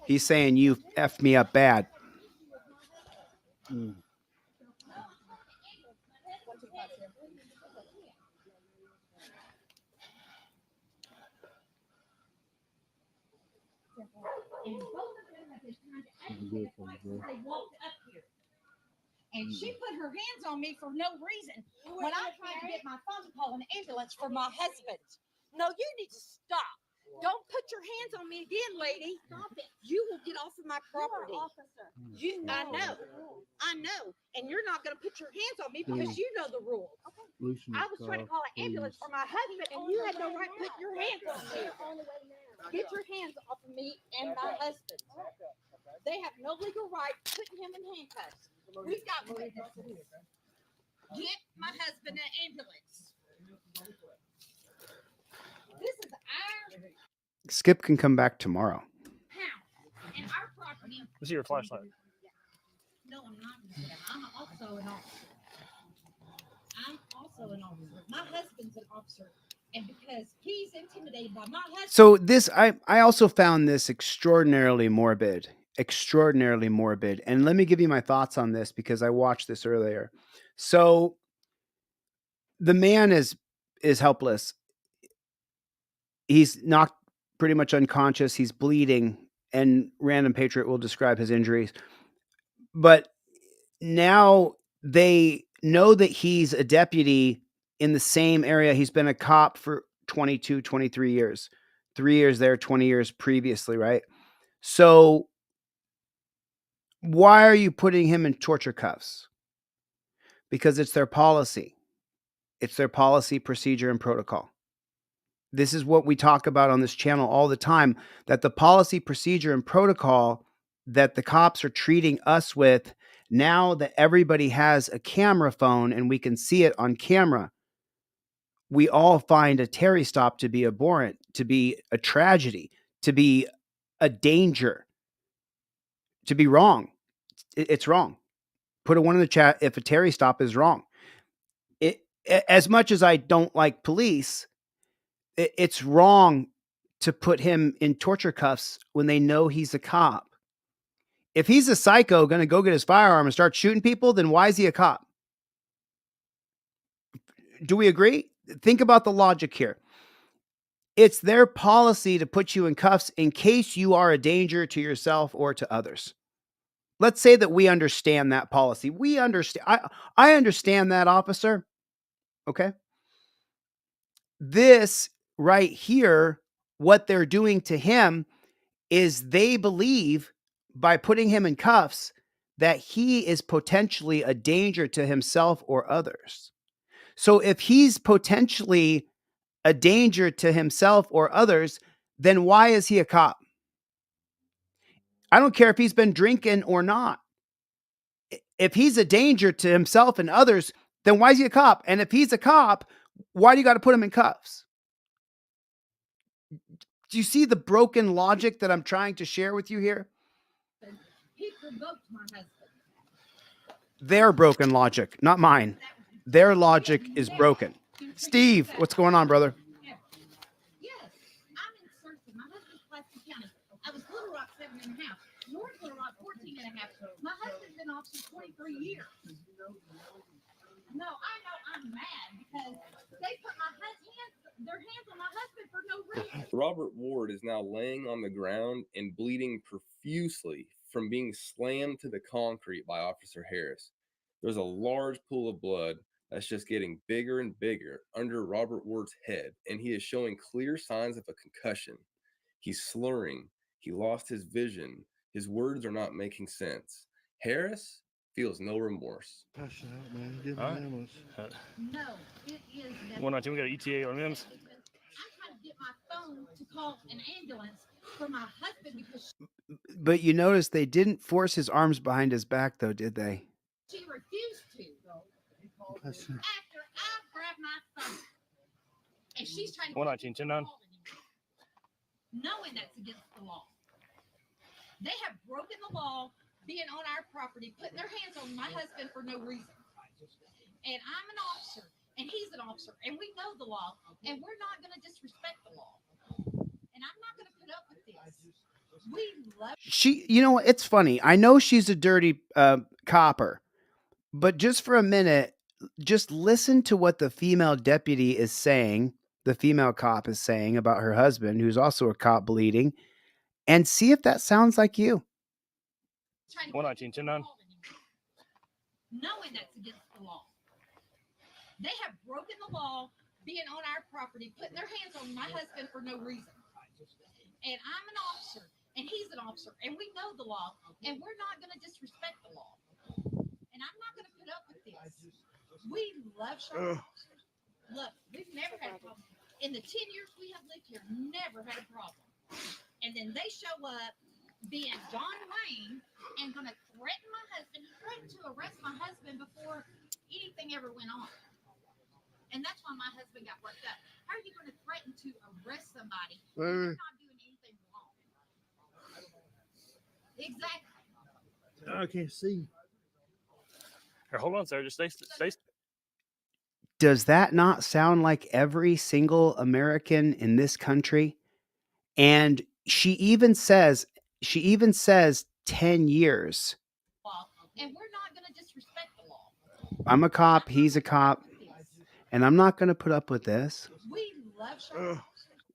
He's saying you effed me up bad. They walked up here. And she put her hands on me for no reason. When I tried to get my phone to call an ambulance for my husband. No, you need to stop. Don't put your hands on me again, lady. Stop it. You will get off of my property. I know. And you're not going to put your hands on me because you know the rules. I was trying to call an ambulance for my husband, and you had no right to put your hands on me. Get your hands off of me and my husband. They have no legal right putting him in handcuffs. We've got witnesses. Get my husband an ambulance. This is our Skip can come back tomorrow. house and our property. Let's see your flashlight. No, I'm not. I'm also an officer. My husband's an officer. And because he's intimidated by my husband. So this, I also found this extraordinarily morbid. And let me give you my thoughts on this because I watched this earlier. So the man is helpless. He's knocked pretty much unconscious. He's bleeding, and Random Patriot will describe his injuries. But now they know that he's a deputy in the same area. He's been a cop for 22, 23 years, 3 years there, 20 years previously, right? So why are you putting him in torture cuffs? Because it's their policy. It's their policy, procedure, and protocol. This is what we talk about on this channel all the time, that the policy, procedure, and protocol that the cops are treating us with, now that everybody has a camera phone and we can see it on camera, we all find a Terry stop to be abhorrent, to be a tragedy, to be a danger, to be wrong. It's wrong. Put a 1 in the chat if a Terry stop is wrong. As much as I don't like police, it's wrong to put him in torture cuffs when they know he's a cop. If he's a psycho going to go get his firearm and start shooting people, then why is he a cop? Do we agree? think about the logic here. It's their policy to put you in cuffs in case you are a danger to yourself or to others. Let's say that we understand that policy. We understand. I understand that, officer. Okay. This right here, what they're doing to him is they believe by putting him in cuffs that he is potentially a danger to himself or others. So if he's potentially a danger to himself or others, then why is he a cop? I don't care if he's been drinking or not. If he's a danger to himself and others, then why is he a cop? And if he's a cop, why do you got to put him in cuffs? Do you see the broken logic that I'm trying to share with you here? He provoked my husband. Their broken logic, not mine. Their logic is broken. Steve, what's going on, brother? Yes, I'm in Searcy. My husband's Pulaski County. I was Little Rock 7.5. North Little Rock 14.5. My husband's been officer 23 years. No, I know I'm mad because they put their hands on my husband for no reason. Robert Ward is now laying on the ground and bleeding profusely from being slammed to the concrete by Officer Harris. There's a large pool of blood that's just getting bigger and bigger under Robert Ward's head, and he is showing clear signs of a concussion. He's slurring. He lost his vision. His words are not making sense. Harris feels no remorse. Pass it out, man. Give All right. them No, it is. 119, we got an ETA on MIMS. I'm trying to get my phone to call an ambulance for my husband because But you notice they didn't force his arms behind his back, though, did they? she refused to. Pass it. After I grabbed my phone, and she's trying to 119, 10-9. knowing that's against the law. They have broken the law, being on our property, putting their hands on my husband for no reason. And I'm an officer, and he's an officer, and we know the law, and we're not going to disrespect the law. And I'm not going to put up with this. We love. She, you know, it's funny. I know she's a dirty copper, but just for a minute, just listen to what the female deputy is saying. The female cop is saying about her husband, who's also a cop, bleeding, and see if that sounds like you. 119, 10-9. Knowing that's against the law. They have broken the law, being on our property, putting their hands on my husband for no reason. And I'm an officer, and he's an officer, and we know the law, and we're not going to disrespect the law. And I'm not going to put up with this. We love Charlotte. Look, we've never had a problem. In the 10 years we have lived here, never had a problem. And then they show up being John Wayne and going to threaten my husband. He threatened to arrest my husband before anything ever went on. And that's why my husband got worked up. How are you going to threaten to arrest somebody when you're not doing anything wrong? Exactly. I can't see. Here, hold on, sir. Just stay. Does that not sound like every single American in this country? And she even says 10 years. And we're not going to disrespect the law. I'm a cop, he's a cop, and I'm not going to put up with this. We love Charlotte.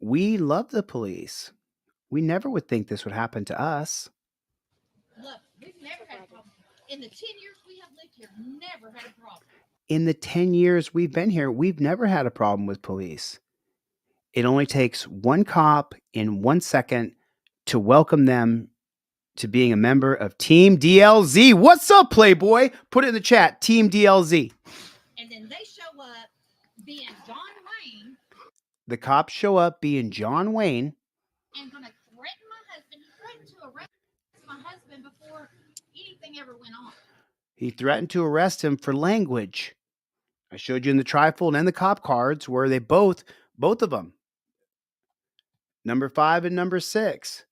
We love the police. We never would think this would happen to us. Look, we've never had a problem. In the 10 years we have lived here, never had a problem. In the 10 years we've been here, we've never had a problem with police. It only takes one cop in 1 second to welcome them to being a member of Team DLZ. What's up, Playboy? Put it in the chat, Team DLZ. And then they show up being John Wayne. The cops show up being John Wayne. And going to threaten my husband. He threatened to arrest my husband before anything ever went on. He threatened to arrest him for language. I showed you in the trifold and the cop cards where they both of them. Number 5 and number 6.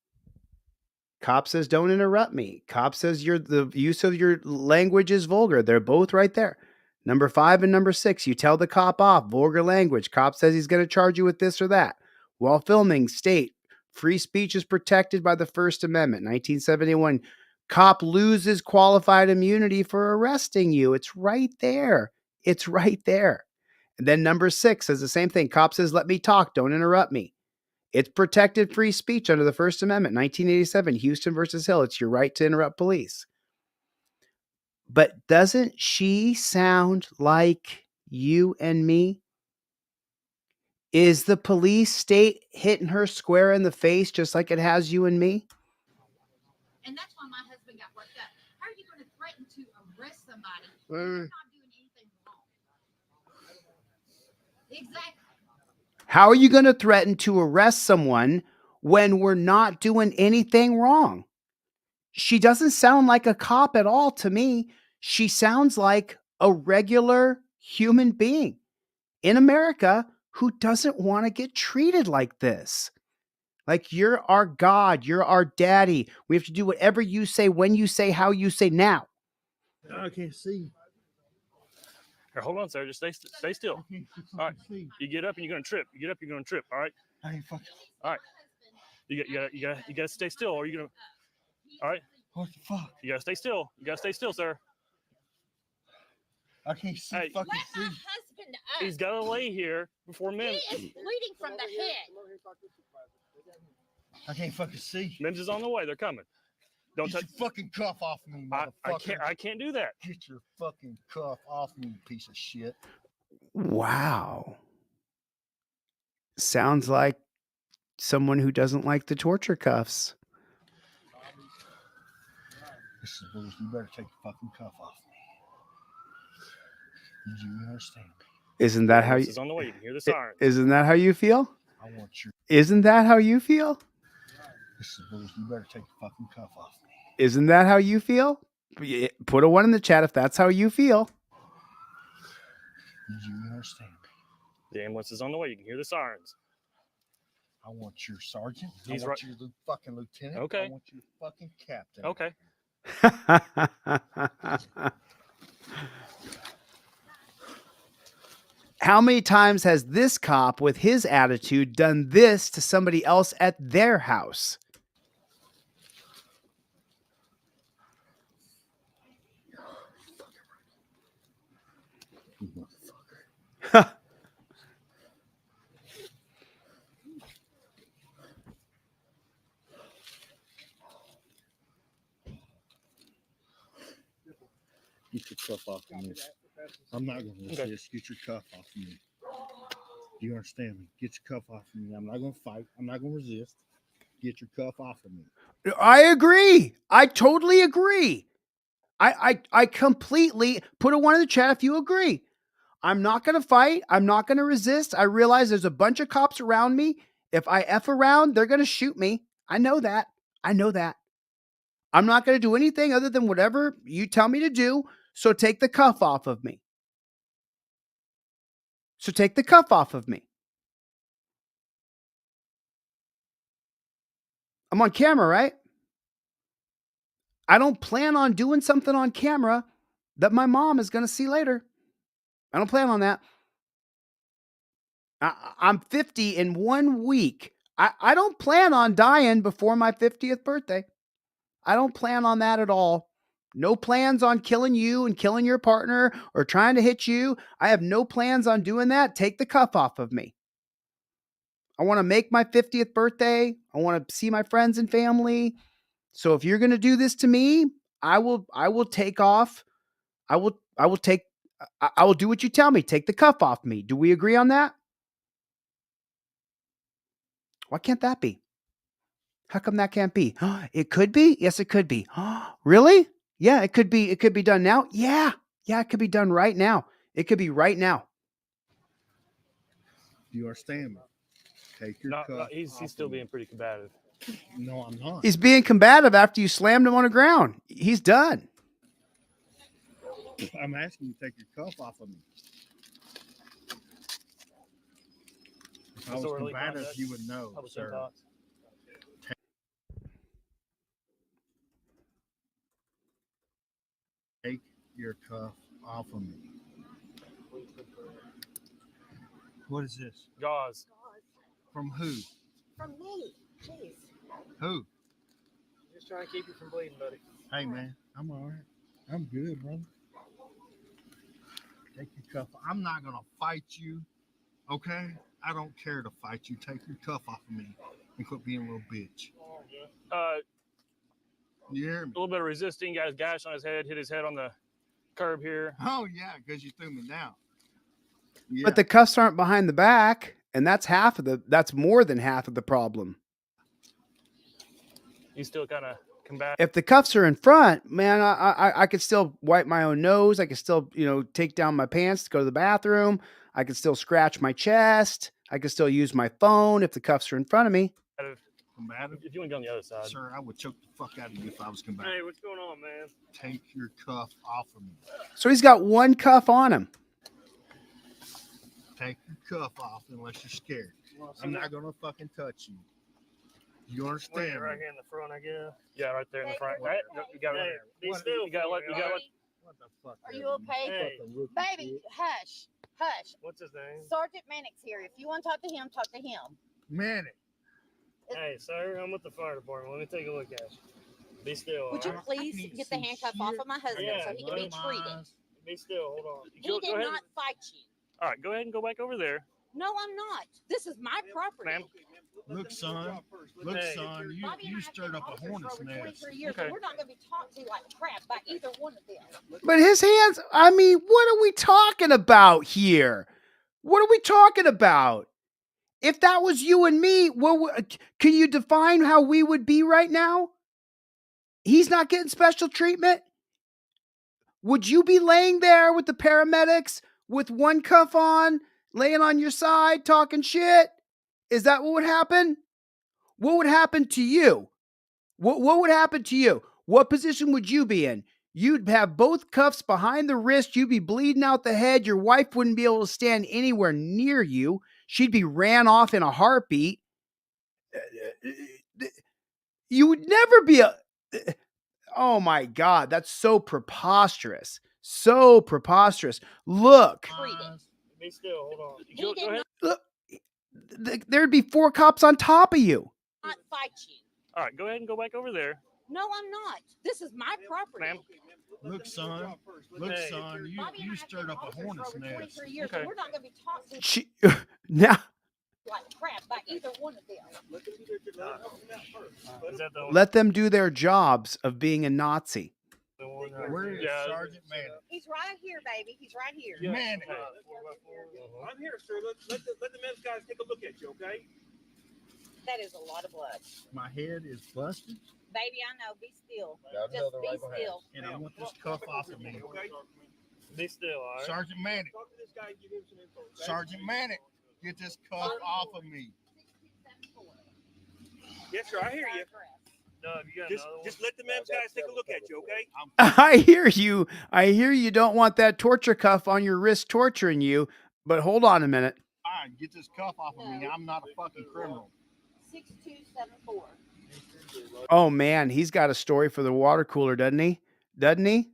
Cop says, don't interrupt me. Cop says the use of your language is vulgar. They're both right there. Number 5 and number 6, you tell the cop off, vulgar language. Cop says he's going to charge you with this or that. While filming, state, free speech is protected by the First Amendment. 1971, cop loses qualified immunity for arresting you. It's right there. It's right there. And then number 6 says the same thing. Cop says, let me talk. Don't interrupt me. It's protected free speech under the First Amendment, 1987, Houston versus Hill. It's your right to interrupt police. But doesn't she sound like you and me? Is the police state hitting her square in the face just like it has you and me? And that's why my husband got worked up. How are you going to threaten to arrest somebody when you're not doing anything wrong? Exactly. How are you going to threaten to arrest someone when we're not doing anything wrong? She doesn't sound like a cop at all to me. She sounds like a regular human being in America who doesn't want to get treated like this. Like, you're our God, you're our daddy. We have to do whatever you say, when you say, how you say now. I can't see. Here, hold on, sir. Just stay still. All right. You get up and you're gonna trip. You get up, you're gonna trip. All right. I ain't fucking. All right. You gotta stay still, or you're gonna. All right. What the fuck? You gotta stay still. You gotta stay still, sir. I can't see. Hey, Fucking Let see. my husband up. He's gotta lay here before He Mims. is bleeding from the head. I can't fucking see. Mims is on the way. They're coming. Don't Get touch. your fucking cuff off me, I motherfucker. can't do that. Get your fucking cuff off me, you piece of shit. Wow. Sounds like someone who doesn't like the torture cuffs. This is bullshit. You better take the fucking cuff off me. Did you understand me? Isn't that how This you? is on the way. You can hear the siren. Isn't that how you feel? I want your. Isn't that how you feel? This is bullshit. You better take the fucking cuff off me. Isn't that how you feel? Put a 1 in the chat if that's how you feel. Did you understand me? The ambulance is on the way. You can hear the sirens. I want your sergeant. He's I want your fucking lieutenant. Okay. I want your fucking captain. Okay. How many times has this cop with his attitude done this to somebody else at their house? You motherfucker. Get your cuff off of me. I'm not going to resist. Get your cuff off of me. Do you understand me? Get your cuff off of me. I'm not going to fight. I'm not going to resist. Get your cuff off of me. I agree. I totally agree. I completely put a 1 in the chat if you agree. I'm not going to fight. I'm not going to resist. I realize there's a bunch of cops around me. If I F around, they're going to shoot me. I know that. I know that. I'm not going to do anything other than whatever you tell me to do. So take the cuff off of me. So take the cuff off of me. I'm on camera, right? I don't plan on doing something on camera that my mom is going to see later. I don't plan on that. I'm 50 in 1 week. I don't plan on dying before my 50th birthday. I don't plan on that at all. No plans on killing you and killing your partner or trying to hit you. I have no plans on doing that. Take the cuff off of me. I want to make my 50th birthday. I want to see my friends and family. So if you're going to do this to me, I will take off. I will do what you tell me. Take the cuff off me. Do we agree on that? Why can't that be? How come that can't be? It could be. Yes, it could be. Really? Yeah, it could be. It could be done now. Yeah, it could be done right now. It could be right now. Do you understand me? Take your cuff. He's still being pretty combative. No, I'm not. He's being combative after you slammed him on the ground. He's done. I'm asking you to take your cuff off of me. If I was combative, you would know, sir. Take your cuff off of me. What is this? Gauze. From who? From me. Jeez. Who? Just trying to keep you from bleeding, buddy. Hey, man. I'm all right. I'm good, brother. Take your cuff. I'm not gonna fight you. Okay? I don't care to fight you. Take your cuff off of me and quit being a little bitch. You hear me? A little bit of resisting. Got his gash on his head. Hit his head on the curb here. Oh yeah, because you threw me down. Yeah. But the cuffs aren't behind the back, and that's more than half of the problem. He's still kind of combative. If the cuffs are in front, man, I could still wipe my own nose. I could still, take down my pants to go to the bathroom. I could still scratch my chest. I could still use my phone if the cuffs are in front of me. Combative? If you want to go on the other side. Sir, I would choke the fuck out of you if I was combative. Hey, what's going on, man? Take your cuff off of me. So he's got one cuff on him. Take your cuff off unless you're scared. I'm not gonna fucking touch you. You understand? Right here in the front, I guess. Yeah, right there in the front. Right? You got it. Be still. You got what? You got what? What the fuck? Are you okay? Hey. Baby, hush. Hush. What's his name? Sergeant Mannix here. If you want to talk to him, talk to him. Man, Hey, sir, I'm with the fire department. Let me take a look at you. Be still. Would you all right? please get the handcuff off of my husband so he can be treated? Be still. Hold on. He Go did ahead. not fight you. All right, go ahead and go back over there. No, I'm not. This is my property. Ma'am. look, son. Look, Hey. son. You stirred up a hornet's nest. 23 years, Okay. and we're not going to be talked to like crap by either one of them. But his hands, I mean, what are we talking about here? What are we talking about? If that was you and me, can you define how we would be right now? He's not getting special treatment. Would you be laying there with the paramedics with one cuff on, laying on your side, talking shit? Is that what would happen? What would happen to you? What would happen to you? What position would you be in? You'd have both cuffs behind the wrist. You'd be bleeding out the head. Your wife wouldn't be able to stand anywhere near you. She'd be ran off in a heartbeat. You would never be oh my God, that's so preposterous. So preposterous. Look. Be still. Hold on. Go ahead. Look. There'd be 4 cops on top of you. Not fight you. All right, go ahead and go back over there. No, I'm not. This is my property. Ma'am. Look, son. Look, Hey. son. You stirred up a hornet's nest. 23 years, Okay. and we're not going to be talked to Now, like crap by either one of them. Is that the let them do their jobs of being a Nazi. one? Where is Yeah. Sergeant Manning? He's right here, baby. He's right here. Manning. I'm here, sir. Let the men's guys take a look at you, okay? That is a lot of blood. My head is busted, Baby, I know. Be still. Yeah, I know Just they're be right behind still. and I want this cuff off of me. Okay? Be still. All right. Sergeant Manning. Talk to this guy and give him some info. Okay? Sergeant Manning. Get this cuff off of me. Yes, sir. I hear you. Dub, you got another one? Just let the men's guys take a look at you, okay? I hear you. I hear you don't want that torture cuff on your wrist torturing you, but hold on a minute. Fine, get this cuff off of me. I'm not a fucking criminal. 6274. Oh man, he's got a story for the water cooler, doesn't he? Doesn't he?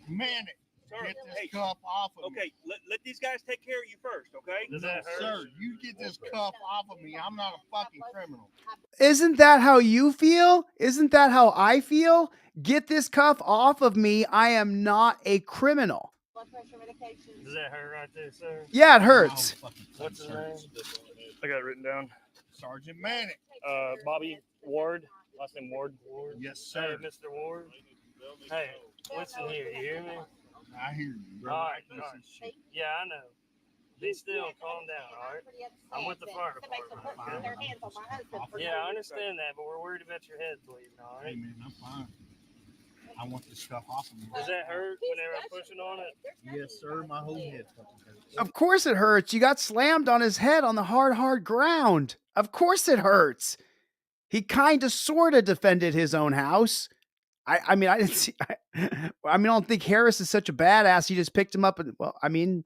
Manning. Sir, Get this hey, cuff off of me. okay, let these guys take care of you first, okay? Does that hurt? Sir, you get this cuff off of me. I'm not a fucking criminal. Isn't that how you feel? Isn't that how I feel? Get this cuff off of me. I am not a criminal. Blood pressure medication. Does that hurt right there, sir? Yeah, it hurts. What's his name? I got it written down. Sergeant Manning. Bobby Ward. Last name Ward. Yes, Hey, sir. Mr. Ward. Hey, listen here. You hear me? I hear you, bro. All right, all right. Yeah, I know. Be still. Calm down. All right. I'm with the fire department. Putting their hands on my husband for Yeah, no I reason. understand that, but we're worried about your head bleeding. All Hey, right. man, I'm fine. I want this stuff off of me. Does that hurt whenever I'm pushing on it? Yes, sir. My whole head fucking hurts. Of course it hurts. You got slammed on his head on the hard ground. Of course it hurts. He kind of sort of defended his own house. I mean, I didn't see. I don't think Harris is such a badass. He just picked him up and, well, I mean,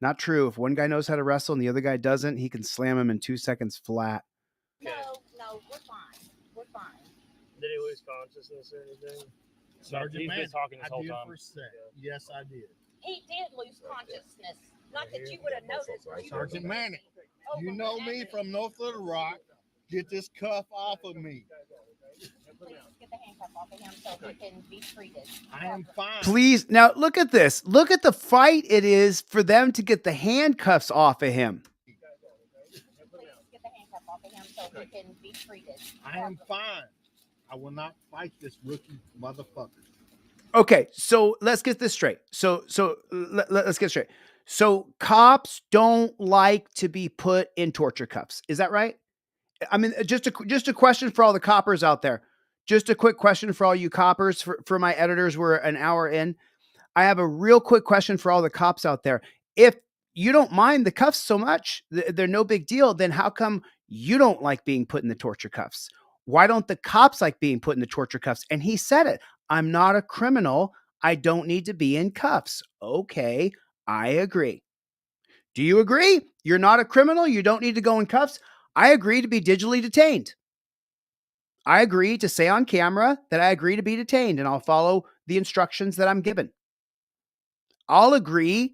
not true. If one guy knows how to wrestle and the other guy doesn't, he can slam him in 2 seconds flat. No, we're fine. We're fine. Did he lose consciousness or anything? Sergeant He's Manning. been talking this I whole did time. for a sec. Yes, I did. He did lose consciousness. Not that you would have noticed. You Sergeant were- Manning. You know me from North Little Rock. Get this cuff off of me. Please get the handcuff off of him so he can be treated. I am fine. Please. Now, look at this. Look at the fight it is for them to get the handcuffs off of him. Please get the handcuff off of him so he can be treated. I am fine. I will not fight this rookie motherfucker. Okay, so let's get this straight. Let's get straight. So cops don't like to be put in torture cuffs. Is that right? I mean, just a question for all the coppers out there. Just a quick question for all you coppers. For my editors, we're an hour in. I have a real quick question for all the cops out there. If you don't mind the cuffs so much, they're no big deal, then how come you don't like being put in the torture cuffs? Why don't the cops like being put in the torture cuffs? And he said it. I'm not a criminal. I don't need to be in cuffs. Okay, I agree. Do you agree? You're not a criminal. You don't need to go in cuffs. I agree to be digitally detained. I agree to say on camera that I agree to be detained, and I'll follow the instructions that I'm given. I'll agree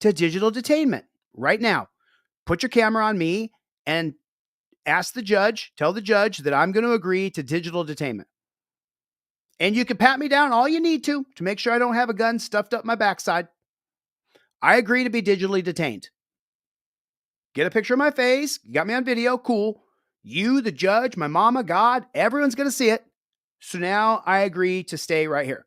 to digital detainment right now. Put your camera on me and ask the judge, tell the judge that I'm going to agree to digital detainment. And you can pat me down all you need to make sure I don't have a gun stuffed up my backside. I agree to be digitally detained. Get a picture of my face. You got me on video. Cool. You, the judge, my mama, God, everyone's going to see it. So now I agree to stay right here.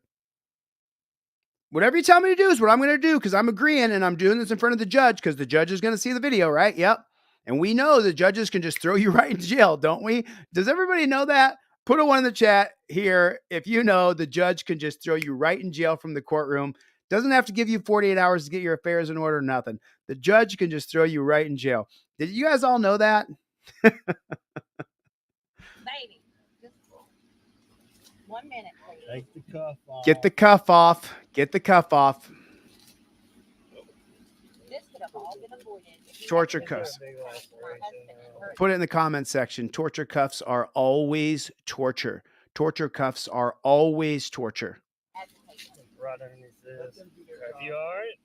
Whatever you tell me to do is what I'm going to do because I'm agreeing and I'm doing this in front of the judge because the judge is going to see the video, right? Yep. And we know the judges can just throw you right in jail, don't we? Does everybody know that? Put a one in the chat here if you know the judge can just throw you right in jail from the courtroom. Doesn't have to give you 48 hours to get your affairs in order, nothing. The judge can just throw you right in jail. Did you guys all know that? Baby, just 1 minute, please. Take the cuff off. Get the cuff off. Get the cuff off. This could have all been avoided. if you Torture had cuffs. my husband hurt. Put it in the comment section. Torture cuffs are always torture. Torture cuffs are always torture. Agitation. Right underneath this. Are you all right?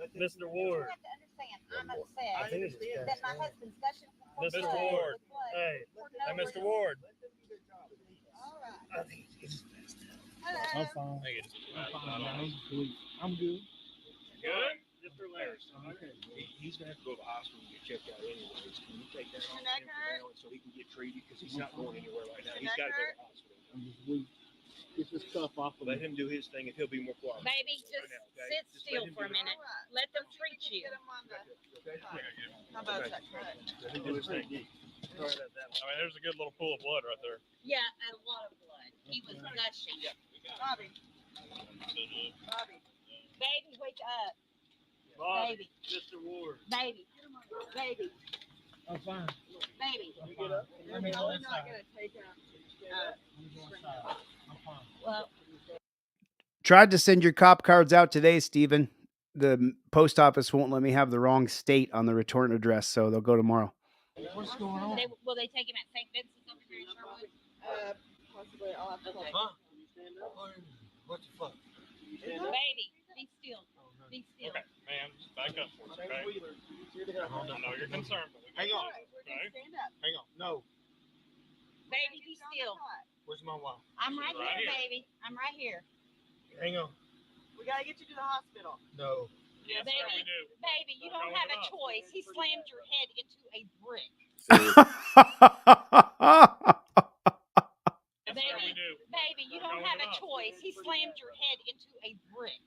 Okay. Mr. You Ward. have to understand, I'm upset think it's just- that my husband's gushing for Mr. blood Ward. with blood Hey, for hey, no Mr. reason. Ward. All right. I think it's best. Hello. I'm fine. I'm good. Good? Just relax. Okay. He's gonna have to go to the hospital and get checked out anyways. Can you take that off neck him hurt? for now so he can get treated? Because he's not going anywhere right now. Your He's neck got to go to hurt? the hospital. I'm just weak. Get this cuff off of Let him do his thing and he'll be more quiet. Baby, just sit still for a minute. Let them treat you. How about that? Let him do his thing. I mean, there's a good little pool of blood right there. Yeah, a lot of blood. He was gushing. Bobby. Bobby. Baby, wake up. Bob, Baby. Mr. Ward. Baby. Baby. I'm fine. Baby. I'm fine. You're probably not going to take him. I'm fine. Well, Tried to send your cop cards out today, Stephen. The post office won't let me have the wrong state on the return address, so they'll go tomorrow. What's going on? will they take him at St. Vincent's over here in Sherwood? Possibly, I'll have to look. Huh? What the fuck? Baby, be still. Be still. Okay, man, just back up for us, okay? I know you're concerned, but we Hang on. Okay? Stand up. Hang on. No. Baby, be still. Where's my wife? I'm right Right here, here. baby. I'm right here. Hang on. We gotta get you to the hospital. No. Yes, sir, we do. Baby, you don't Going have a up. choice. He slammed your head into a brick. Yes, sir, we do. Baby, you don't Going have a up. choice. He slammed your head into a brick.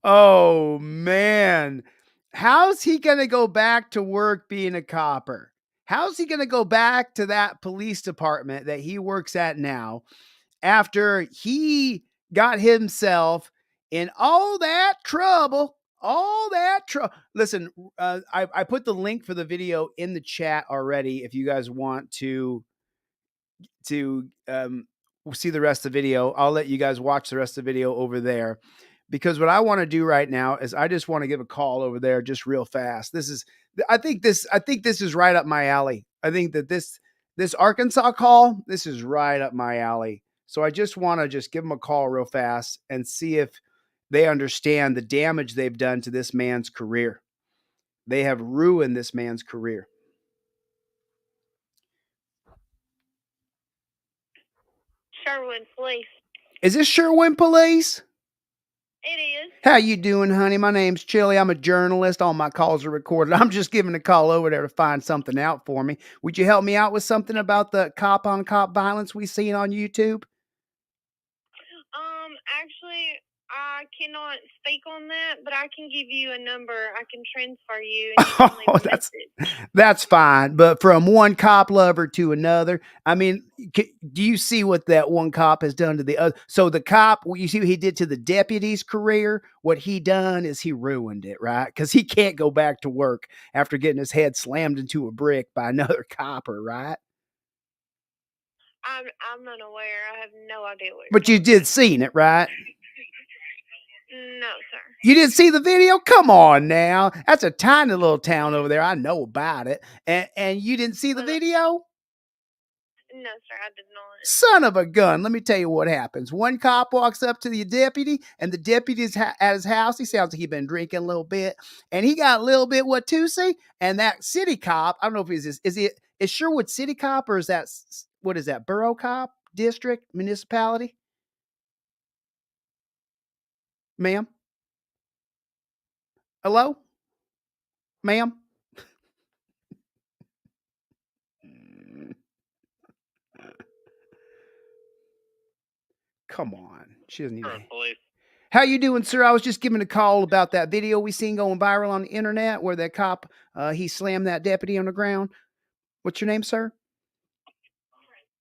Oh, man. How's he going to go back to work being a copper? How's he going to go back to that police department that he works at now after he got himself in all that trouble? All that trouble. Listen, I put the link for the video in the chat already if you guys want to see the rest of the video. I'll let you guys watch the rest of the video over there, because what I want to do right now is I just want to give a call over there just real fast. I think this is right up my alley. I think that this Arkansas call, this is right up my alley. So I just want to just give them a call real fast and see if they understand the damage they've done to this man's career. They have ruined this man's career. Sherwood Police. Is this Sherwin Police? It is. How you doing, honey? My name's Chili. I'm a journalist. All my calls are recorded. I'm just giving a call over there to find something out for me. Would you help me out with something about the cop-on-cop violence we seen on YouTube? Actually, I cannot speak on that, but I can give you a number. I can transfer you. And you can leave a message. That's fine. But from one cop lover to another, I mean, do you see what that one cop has done to the other? So the cop, you see what he did to the deputy's career? What he done is he ruined it, right? Because he can't go back to work after getting his head slammed into a brick by another copper, right? I'm unaware. I have no idea what. But you did seen it, right? No, sir. You didn't see the video? Come on now. That's a tiny little town over there. I know about it. And you didn't see the video? No, sir, I did not. Son of a gun. Let me tell you what happens. One cop walks up to the deputy, and the deputy's at his house. He sounds like he's been drinking a little bit, and he got a little bit what to say. And that city cop, I don't know if he's is Sherwood City cop, or is that, what is that, borough cop, district, municipality? Ma'am? Hello? Ma'am? Come on. She doesn't even. How you doing, sir? I was just giving a call about that video we seen going viral on the internet where that cop, he slammed that deputy on the ground. What's your name, sir?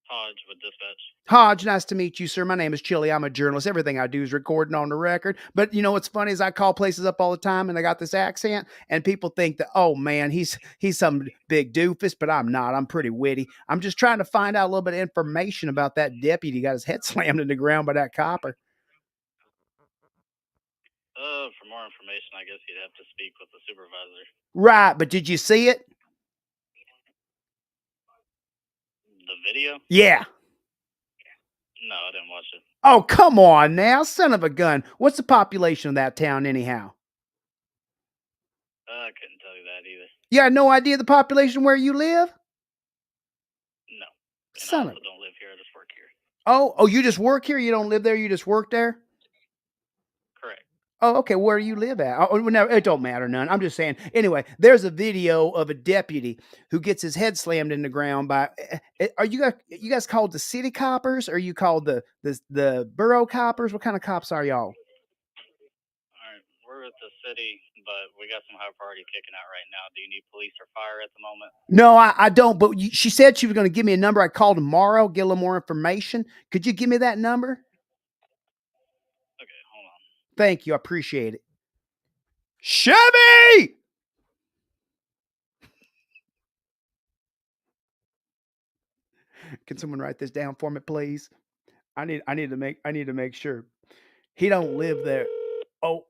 Hodge with dispatch. Hodge, nice to meet you, sir. My name is Chili. I'm a journalist. Everything I do is recording on the record. But you know what's funny is I call places up all the time and I got this accent and people think that, oh man, he's some big doofus, but I'm not. I'm pretty witty. I'm just trying to find out a little bit of information about that deputy who got his head slammed in the ground by that copper. For more information, I guess you'd have to speak with the supervisor. Right, but did you see it? The video? Yeah. No, I didn't watch it. Oh, come on now, son of a gun. What's the population of that town anyhow? I couldn't tell you that either. You had no idea the population where you live? No. And Son I of. also don't live here. I just work here. Oh, you just work here? You don't live there? You just work there? Correct. Oh, okay. Where do you live at? Oh, no, it don't matter none. I'm just saying. Anyway, there's a video of a deputy who gets his head slammed in the ground by. Are you guys called the city coppers? Or are you called the borough coppers? What kind of cops are y'all? All right, we're at the city, but we got some high priority kicking out right now. Do you need police or fire at the moment? No, I don't. But she said she was going to give me a number. I call tomorrow, get a little more information. Could you give me that number? Okay, hold on. Thank you. I appreciate it. Chevy! Can someone write this down for me, please? I need to make sure. He don't live there. Oh.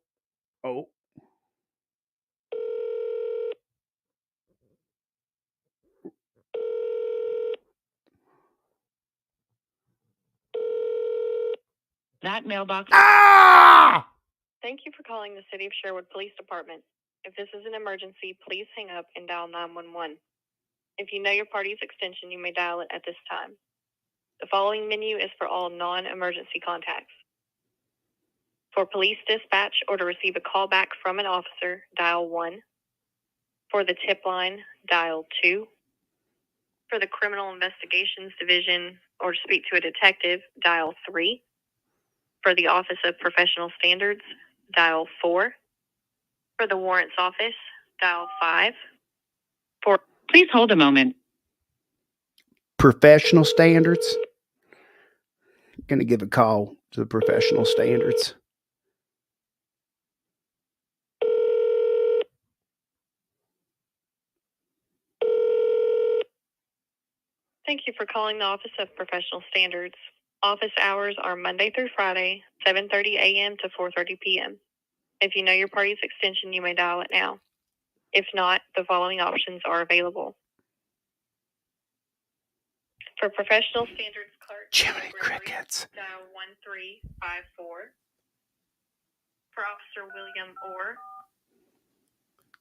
That mailbox. Ah! Thank you for calling the City of Sherwood Police Department. If this is an emergency, please hang up and dial 911. If you know your party's extension, you may dial it at this time. The following menu is for all non-emergency contacts. For police dispatch or to receive a call back from an officer, dial 1. For the tip line, dial 2. For the Criminal Investigations Division or to speak to a detective, dial 3. For the Office of Professional Standards, dial 4. For the Warrants Office, dial 5. Please hold a moment. Professional standards. Gonna give a call to the professional standards. Thank you for calling the Office of Professional Standards. Office hours are Monday through Friday, 7:30 a.m. to 4:30 p.m. If you know your party's extension, you may dial it now. If not, the following options are available. For Professional Standards clerk, Jiminy Crickets. dial 1354. For Officer William Orr.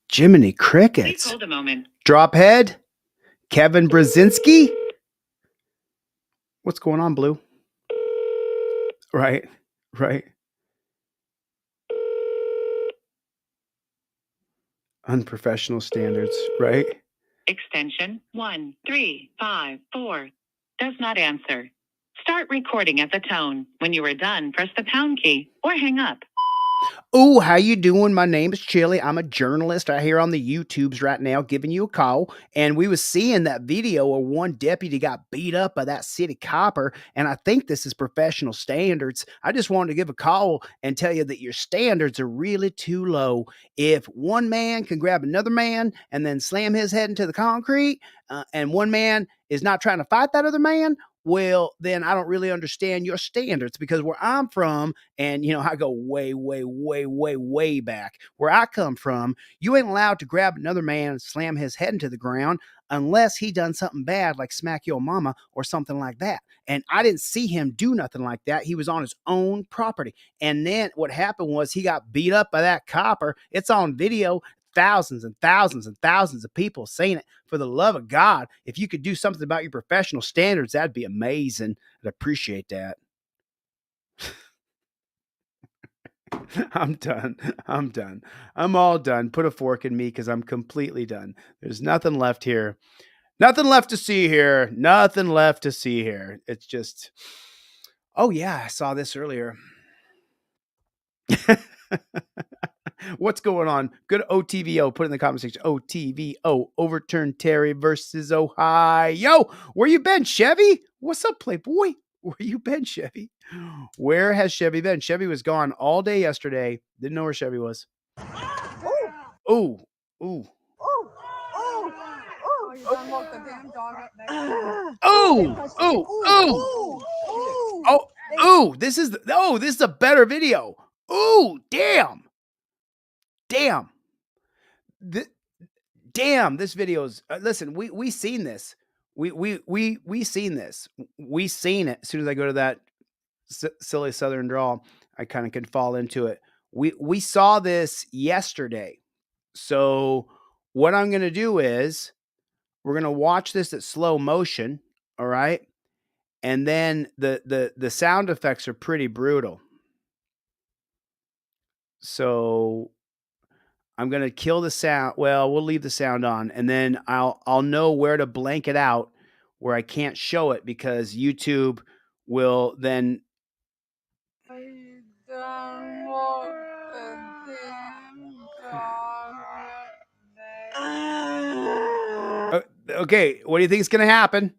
Jiminy Crickets. Please hold a moment. Drophead. Kevin Brzezinski. What's going on, Blue? Right. Right. Unprofessional standards, right? Extension 1354 does not answer. Start recording at the tone. When you are done, press the pound key or hang up. Oh, how you doing? My name is Chili. I'm a journalist right here on the YouTubes right now, giving you a call. And we was seeing that video where one deputy got beat up by that city copper, and I think this is professional standards. I just wanted to give a call and tell you that your standards are really too low. If one man can grab another man and then slam his head into the concrete, and one man is not trying to fight that other man, well, then I don't really understand your standards, because where I'm from, and I go way, way, way, way, way back, where I come from, you ain't allowed to grab another man and slam his head into the ground unless he done something bad, like smack your mama or something like that. And I didn't see him do nothing like that. He was on his own property. And then what happened was he got beat up by that copper. It's on video. Thousands and thousands and thousands of people saying it. For the love of God, if you could do something about your professional standards, that'd be amazing. I'd appreciate that. I'm done. I'm done. I'm all done. Put a fork in me, because I'm completely done. There's nothing left here. Nothing left to see here. Nothing left to see here. It's just, oh yeah, I saw this earlier. What's going on? Good OTVO. Put it in the comment section. OTVO. Overturn Terry versus Ohio. Where you been, Chevy? What's up, Playboy? Where you been, Chevy? Where has Chevy been? Chevy was gone all day yesterday. Didn't know where Chevy was. Ooh. Ooh. Oh, this is a better video. Ooh, damn. Damn, this video's listen, we seen this. We seen this. We seen it. As soon as I go to that silly Southern drawl, I kind of can fall into it. We saw this yesterday. So what I'm going to do is we're going to watch this at slow motion, all right? And then the sound effects are pretty brutal. So I'm going to kill the sound. Well, we'll leave the sound on, and then I'll know where to blank it out where I can't show it, because YouTube will then okay, what do you think is going to happen?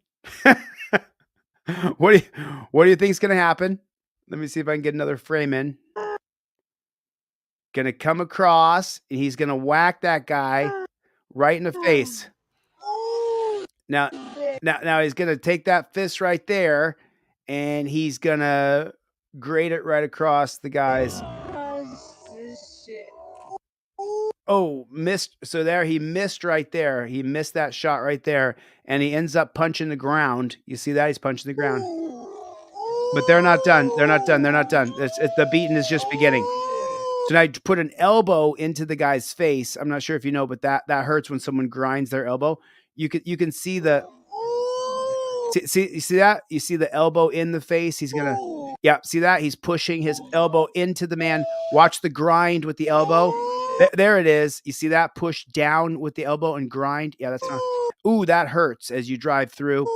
What do you think is going to happen? Let me see if I can get another frame in. Going to come across, and he's going to whack that guy right in the face. Now he's going to take that fist right there, and he's going to grate it right across the guy's. Oh, missed. So there, he missed right there. He missed that shot right there, and he ends up punching the ground. You see that? He's punching the ground. But they're not done. They're not done. They're not done. The beating is just beginning. So now you put an elbow into the guy's face. I'm not sure if you know, but that hurts when someone grinds their elbow. You can see the you see that? You see the elbow in the face. He's gonna see that? He's pushing his elbow into the man. Watch the grind with the elbow. There it is. You see that? Push down with the elbow and grind. Yeah, that's not. Ooh, that hurts as you drive through.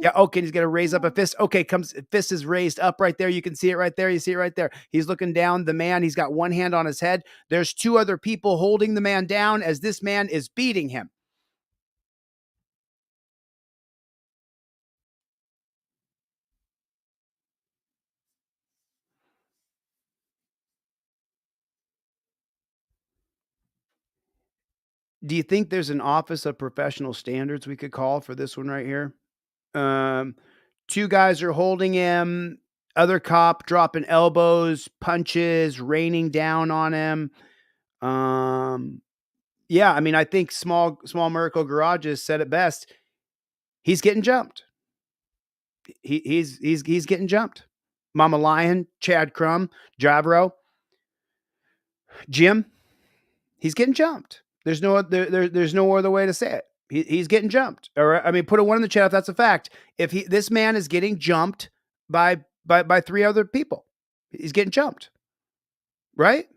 Yeah, okay, he's going to raise up a fist. Okay, fist is raised up right there. You can see it right there. You see it right there. He's looking down. The man, he's got one hand on his head. There's two other people holding the man down as this man is beating him. Do you think there's an office of professional standards we could call for this one right here? Two guys are holding him. Other cop dropping elbows, punches, raining down on him. Yeah, I mean, I think Small Miracle Garages said it best. He's getting jumped. He's getting jumped. Mama Lion, Chad Crumb, Javro, Jim. He's getting jumped. There's no other way to say it. He's getting jumped. Or I mean, put a 1 in the chat if that's a fact. If this man is getting jumped by 3 other people. He's getting jumped, right?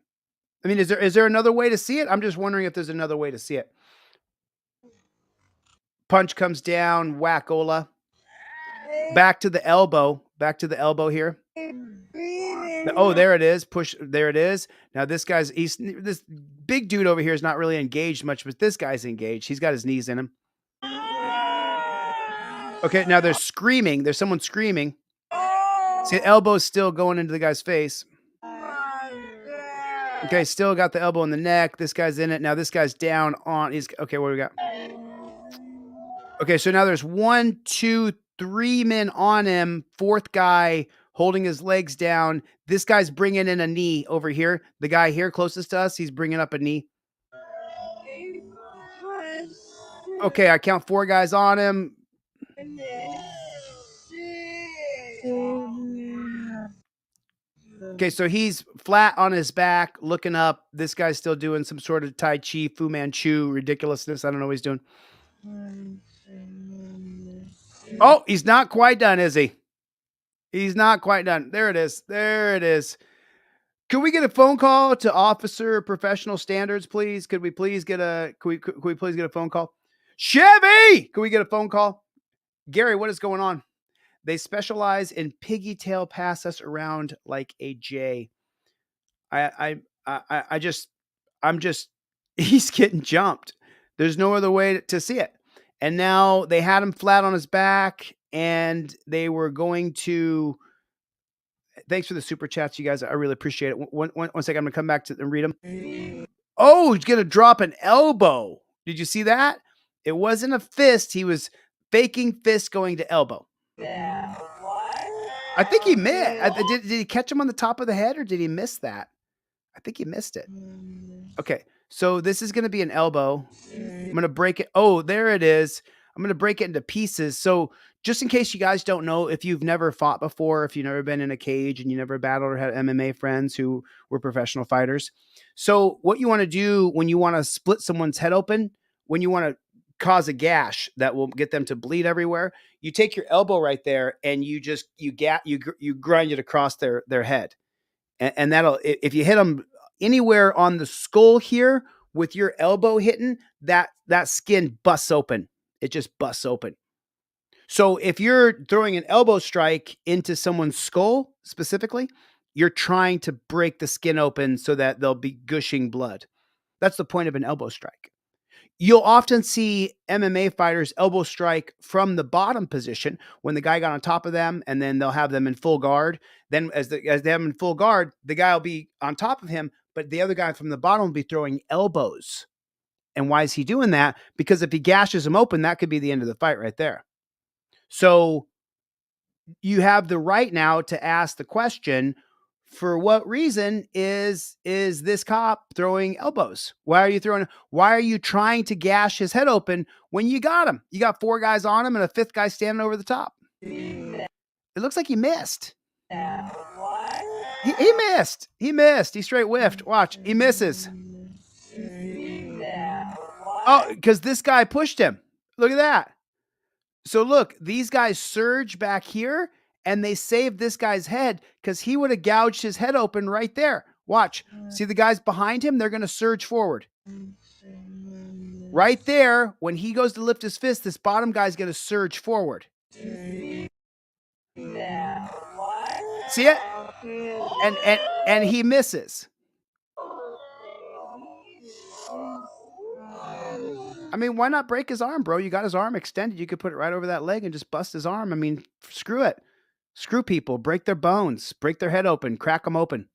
I mean, is there another way to see it? I'm just wondering if there's another way to see it. Punch comes down, whack-ola. Back to the elbow. Back to the elbow here. Oh, there it is. Push. There it is. Now this this big dude over here is not really engaged much, but this guy's engaged. He's got his knees in him. Okay, now there's screaming. There's someone screaming. See, the elbow's still going into the guy's face. Okay, still got the elbow in the neck. This guy's in it. Now this guy's down on. He's okay. What do we got? Okay, so now there's 1, 2, 3 men on him. Fourth guy holding his legs down. This guy's bringing in a knee over here. The guy here closest to us, he's bringing up a knee. Okay, I count 4 guys on him. Okay, so he's flat on his back, looking up. This guy's still doing some sort of Tai Chi, Fu Manchu ridiculousness. I don't know what he's doing. Oh, he's not quite done, is he? He's not quite done. There it is. There it is. Could we get a phone call to Officer Professional Standards, please? Could we please get a could we please get a phone call? Chevy! Could we get a phone call? Gary, what is going on? They specialize in piggy tail pass us around like a J. I'm just he's getting jumped. There's no other way to see it. And now they had him flat on his back and they were going to. Thanks for the super chats, you guys. I really appreciate it. One second, I'm gonna come back to and read them. Oh, he's gonna drop an elbow. Did you see that? It wasn't a fist. He was faking fist going to elbow. I think he missed. Did he catch him on the top of the head or did he miss that? I think he missed it. Okay, so this is gonna be an elbow. I'm gonna break it. Oh, there it is. I'm gonna break it into pieces. So just in case you guys don't know, if you've never fought before, if you've never been in a cage and you never battled or had MMA friends who were professional fighters. So what you want to do when you want to split someone's head open, when you want to cause a gash that will get them to bleed everywhere, you take your elbow right there and you grind it across their head. And that'll, if you hit them anywhere on the skull here with your elbow hitting, that skin busts open. It just busts open. So if you're throwing an elbow strike into someone's skull specifically, you're trying to break the skin open so that they'll be gushing blood. That's the point of an elbow strike. You'll often see MMA fighters elbow strike from the bottom position when the guy got on top of them, and then they'll have them in full guard. Then as they have them in full guard, the guy will be on top of him, but the other guy from the bottom will be throwing elbows. And why is he doing that? Because if he gashes him open, that could be the end of the fight right there. So you have the right now to ask the question, for what reason is this cop throwing elbows? Why are you trying to gash his head open when you got him? You got 4 guys on him and a 5th guy standing over the top. It looks like he missed. He missed. He missed. He straight whiffed. Watch. He misses. Oh, because this guy pushed him. Look at that. So look, these guys surge back here and they saved this guy's head because he would have gouged his head open right there. Watch. See the guys behind him? They're going to surge forward. Right there, when he goes to lift his fist, this bottom guy's going to surge forward. See it? And he misses. I mean, why not break his arm, bro? You got his arm extended. You could put it right over that leg and just bust his arm. I mean, screw it. Screw people. Break their bones. Break their head open. Crack them open.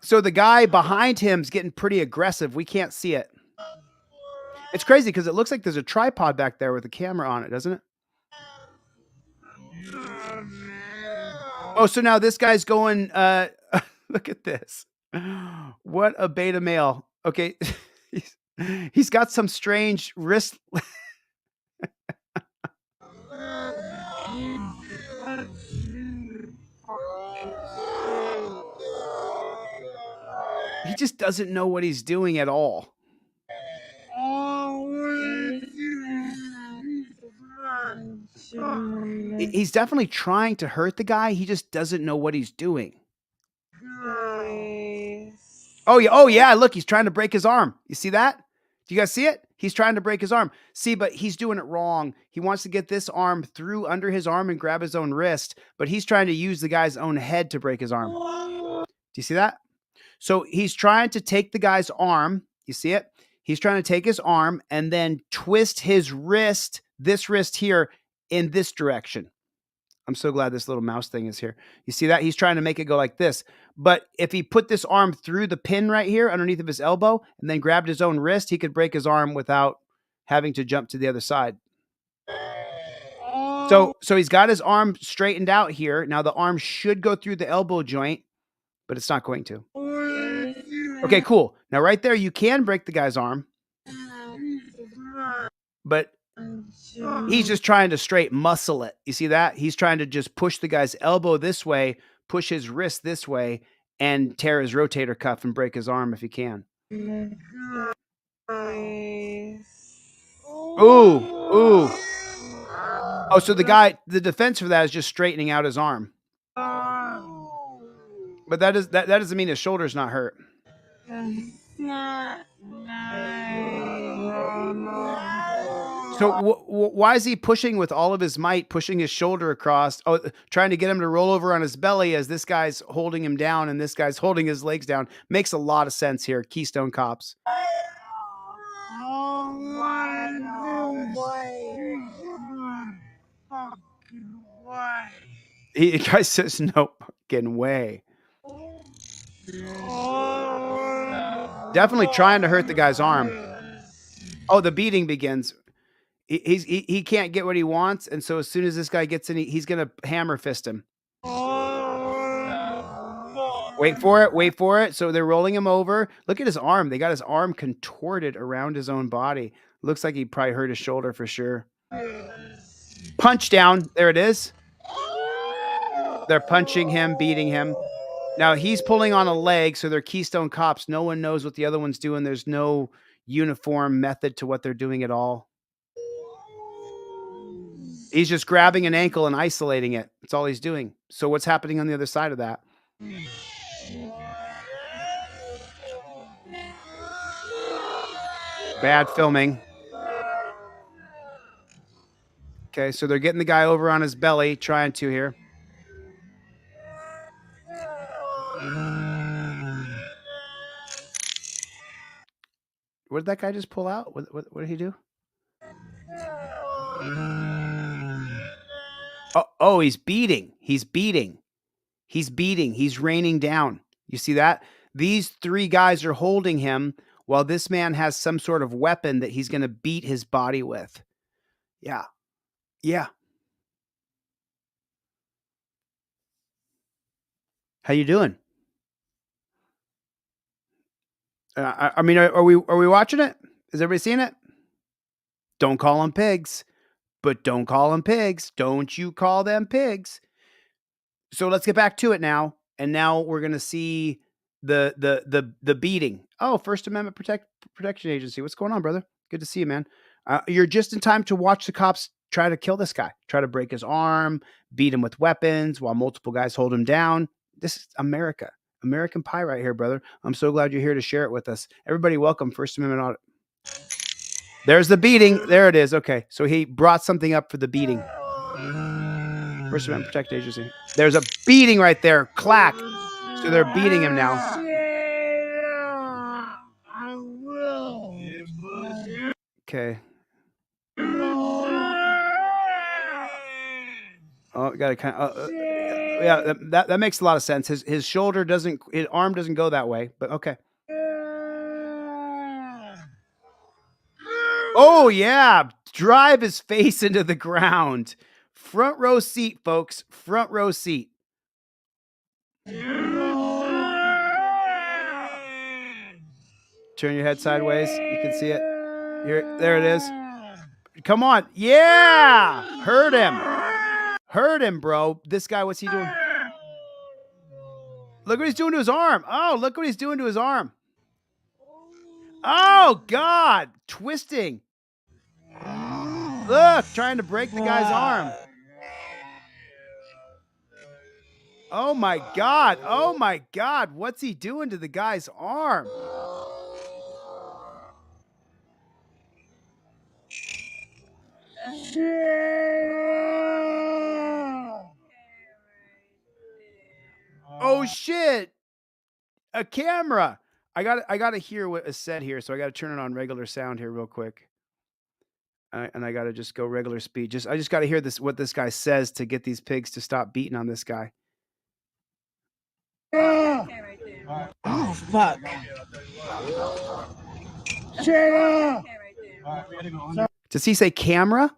So the guy behind him's getting pretty aggressive. We can't see it. It's crazy because it looks like there's a tripod back there with a camera on it, doesn't it? Oh, so now this guy's going, look at this. What a beta male. Okay. He's got some strange wrist. He just doesn't know what he's doing at all. He's definitely trying to hurt the guy. He just doesn't know what he's doing. Oh yeah, look, he's trying to break his arm. You see that? Do you guys see it? He's trying to break his arm. See, but he's doing it wrong. He wants to get this arm through under his arm and grab his own wrist, but he's trying to use the guy's own head to break his arm. Do you see that? So he's trying to take the guy's arm. You see it? He's trying to take his arm and then twist his wrist, this wrist here, in this direction. I'm so glad this little mouse thing is here. You see that? He's trying to make it go like this. But if he put this arm through the pin right here underneath of his elbow and then grabbed his own wrist, he could break his arm without having to jump to the other side. So he's got his arm straightened out here. Now the arm should go through the elbow joint, but it's not going to. Okay, cool. Now right there, you can break the guy's arm, but he's just trying to straight muscle it. You see that? He's trying to just push the guy's elbow this way, push his wrist this way, and tear his rotator cuff and break his arm if he can. Ooh. Oh, so the defense for that is just straightening out his arm. But that doesn't mean his shoulder's not hurt. So why is he pushing with all of his might, pushing his shoulder across, trying to get him to roll over on his belly as this guy's holding him down and this guy's holding his legs down? Makes a lot of sense here, Keystone Cops. The guy says no fucking way. Definitely trying to hurt the guy's arm. Oh, the beating begins. He can't get what he wants, and so as soon as this guy gets in, he's gonna hammer fist him. Wait for it. So they're rolling him over. Look at his arm. They got his arm contorted around his own body. Looks like he probably hurt his shoulder for sure. Punch down. There it is. They're punching him, beating him. Now he's pulling on a leg, so they're Keystone Cops. No one knows what the other one's doing. There's no uniform method to what they're doing at all. He's just grabbing an ankle and isolating it. That's all he's doing. So what's happening on the other side of that? Bad filming. Okay, so they're getting the guy over on his belly, trying to here. What did that guy just pull out? What did he do? Oh, he's beating. He's beating. He's beating. He's raining down. You see that? These three guys are holding him while this man has some sort of weapon that he's going to beat his body with. Yeah. Yeah. How you doing? I mean, are we watching it? Is everybody seeing it? Don't call them pigs, but don't call them pigs. Don't you call them pigs. So let's get back to it now. And now we're going to see the beating. Oh, First Amendment Protection Agency. What's going on, brother? Good to see you, man. You're just in time to watch the cops try to kill this guy, try to break his arm, beat him with weapons while multiple guys hold him down. This is America. American pie right here, brother. I'm so glad you're here to share it with us. Everybody welcome First Amendment Audit. There's the beating. There it is. Okay. So he brought something up for the beating. First Amendment Protection Agency. There's a beating right there. Clack. So they're beating him now. Okay. Oh, got to kind of... yeah, that makes a lot of sense. His shoulder doesn't... His arm doesn't go that way, but okay. Oh, yeah. Drive his face into the ground. Front row seat, folks. Front row seat. Turn your head sideways. You can see it. Here, there it is. Come on. Yeah. Hurt him. Hurt him, bro. This guy, what's he doing? Look what he's doing to his arm. Oh, look what he's doing to his arm. Oh, God. Twisting. Look, trying to break the guy's arm. Oh my God. Oh my God. What's he doing to the guy's arm? Oh shit. A camera. I got to hear what is said here, so I got to turn it on regular sound here real quick. And I got to just go regular speed. I just got to hear what this guy says to get these pigs to stop beating on this guy. Oh, fuck. Does he say camera?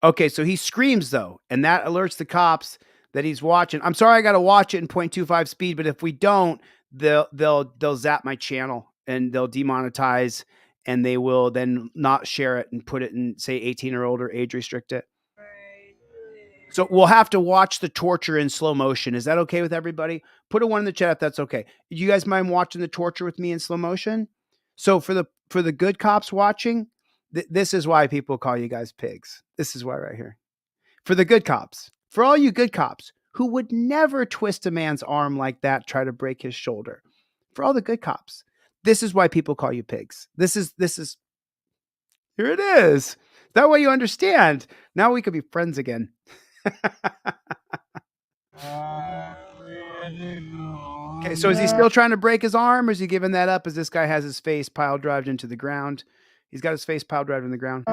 Okay, so he screams though, and that alerts the cops that he's watching. I'm sorry, I got to watch it in 0.25 speed, but if we don't, they'll zap my channel and they'll demonetize, and they will then not share it and put it in, say, 18 or older, age restrict it. So we'll have to watch the torture in slow motion. Is that okay with everybody? Put a 1 in the chat if that's okay. Do you guys mind watching the torture with me in slow motion? So for the good cops watching, this is why people call you guys pigs. This is why right here. For the good cops, for all you good cops who would never twist a man's arm like that, try to break his shoulder. For all the good cops, this is why people call you pigs. This is here it is. That way you understand. Now we could be friends again. Okay, so is he still trying to break his arm, or is he giving that up as this guy has his face pile drived into the ground? He's got his face pile drived in the ground.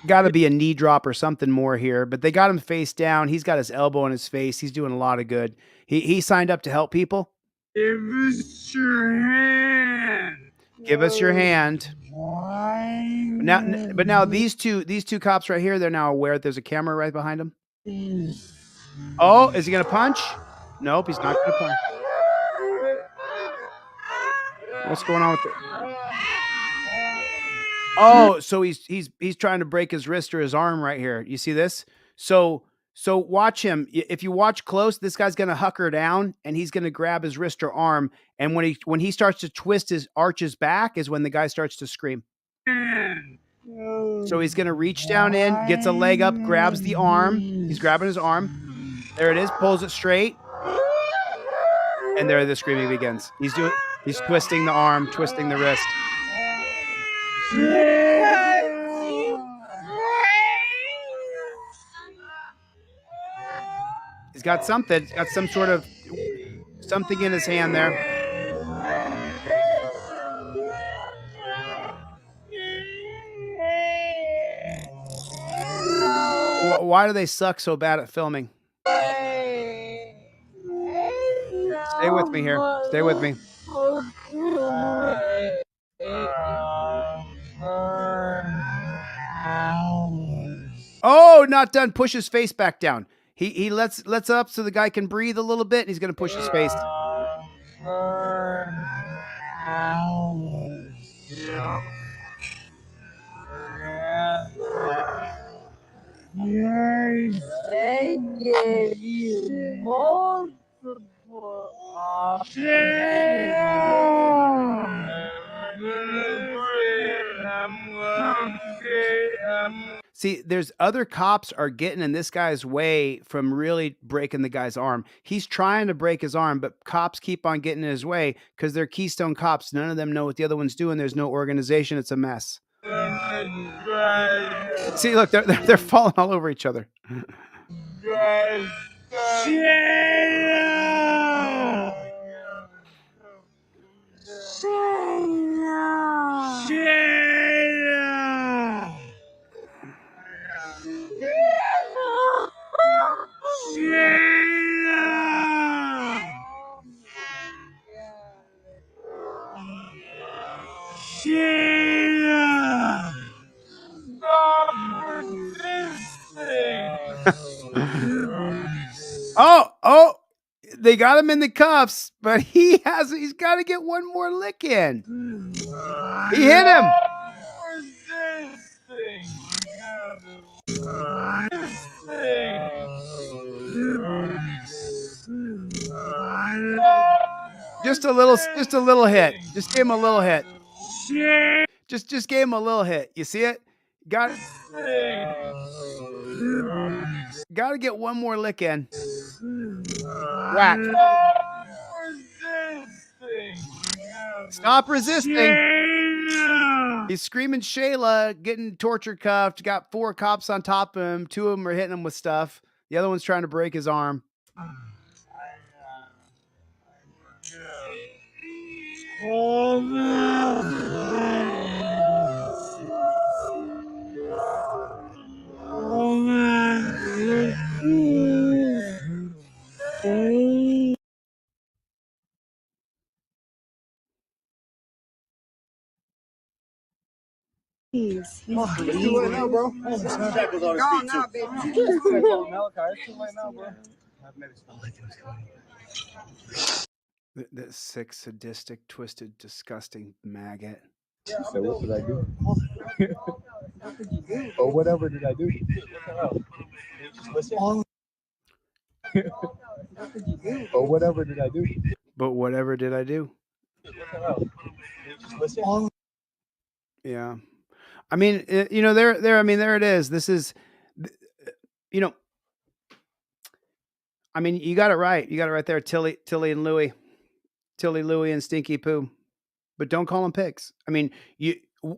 Got to be a knee drop or something more here, but they got him face down. He's got his elbow in his face. He's doing a lot of good. He signed up to help people. Give us your hand. Give us your hand. Now these two cops right here, they're now aware that there's a camera right behind them. Oh, is he gonna punch? Nope, he's not gonna punch. What's going on with it? Oh, so he's trying to break his wrist or his arm right here. You see this? So watch him. If you watch close, this guy's gonna hucker down and he's gonna grab his wrist or arm. And when he starts to twist his arches back is when the guy starts to scream. So he's gonna reach down in, gets a leg up, grabs the arm. He's grabbing his arm. There it is. Pulls it straight. And there the screaming begins. He's twisting the arm, twisting the wrist. He's got something. He's got some sort of something in his hand there. Why do they suck so bad at filming? Stay with me here. Stay with me. Oh, not done. Push his face back down. He lets up so the guy can breathe a little bit, and he's going to push his face. Yes, I give you multiple options. See, there's other cops are getting in this guy's way from really breaking the guy's arm. He's trying to break his arm, but cops keep on getting in his way because they're Keystone cops. None of them know what the other one's doing. There's no organization. It's a mess. See, look, they're falling all over each other. Oh, they got him in the cuffs, but he's got to get one more lick in. He hit him. Just a little hit. Just gave him a little hit. Just gave him a little hit. You see it? Got to get one more lick in. Whack. Stop resisting. He's screaming Shayla, getting torture cuffed. Got 4 cops on top of him. 2 of them are hitting him with stuff. The other one's trying to break his arm. It's too late now, bro. Shackles on his feet, too. It's too late now, bro. That sick, sadistic, twisted, disgusting maggot. She said, what did I do? Or whatever did I do? Or whatever did I do? But whatever did I do? Yeah. I mean, you know, there it is. This is, you know, I mean, you got it right. You got it right there. Tilly and Louie. Tilly, Louie, and Stinky Poo. But don't call them pigs. I mean,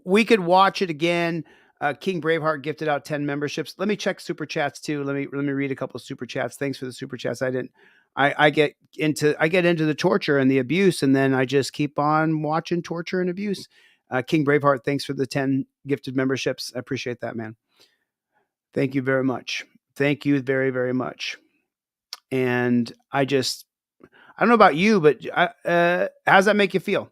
we could watch it again. King Braveheart gifted out 10 memberships. Let me check super chats too. Let me read a couple of super chats. Thanks for the super chats. I get into the torture and the abuse, and then I just keep on watching torture and abuse. King Braveheart, thanks for the 10 gifted memberships. I appreciate that, man. Thank you very much. Thank you very, very much. And I don't know about you, but how's that make you feel?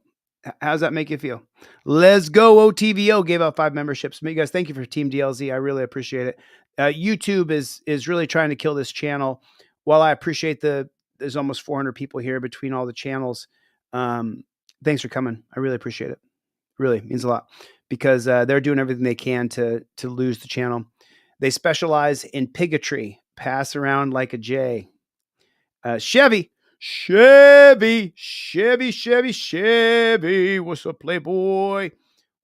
How's that make you feel? Let's go. OTVO gave out 5 memberships. You guys, thank you for Team DLZ. I really appreciate it. YouTube is really trying to kill this channel. While I appreciate there's almost 400 people here between all the channels. Thanks for coming. I really appreciate it. Really means a lot because they're doing everything they can to lose the channel. They specialize in pigotry. Pass around like a J. Chevy. What's up, Playboy?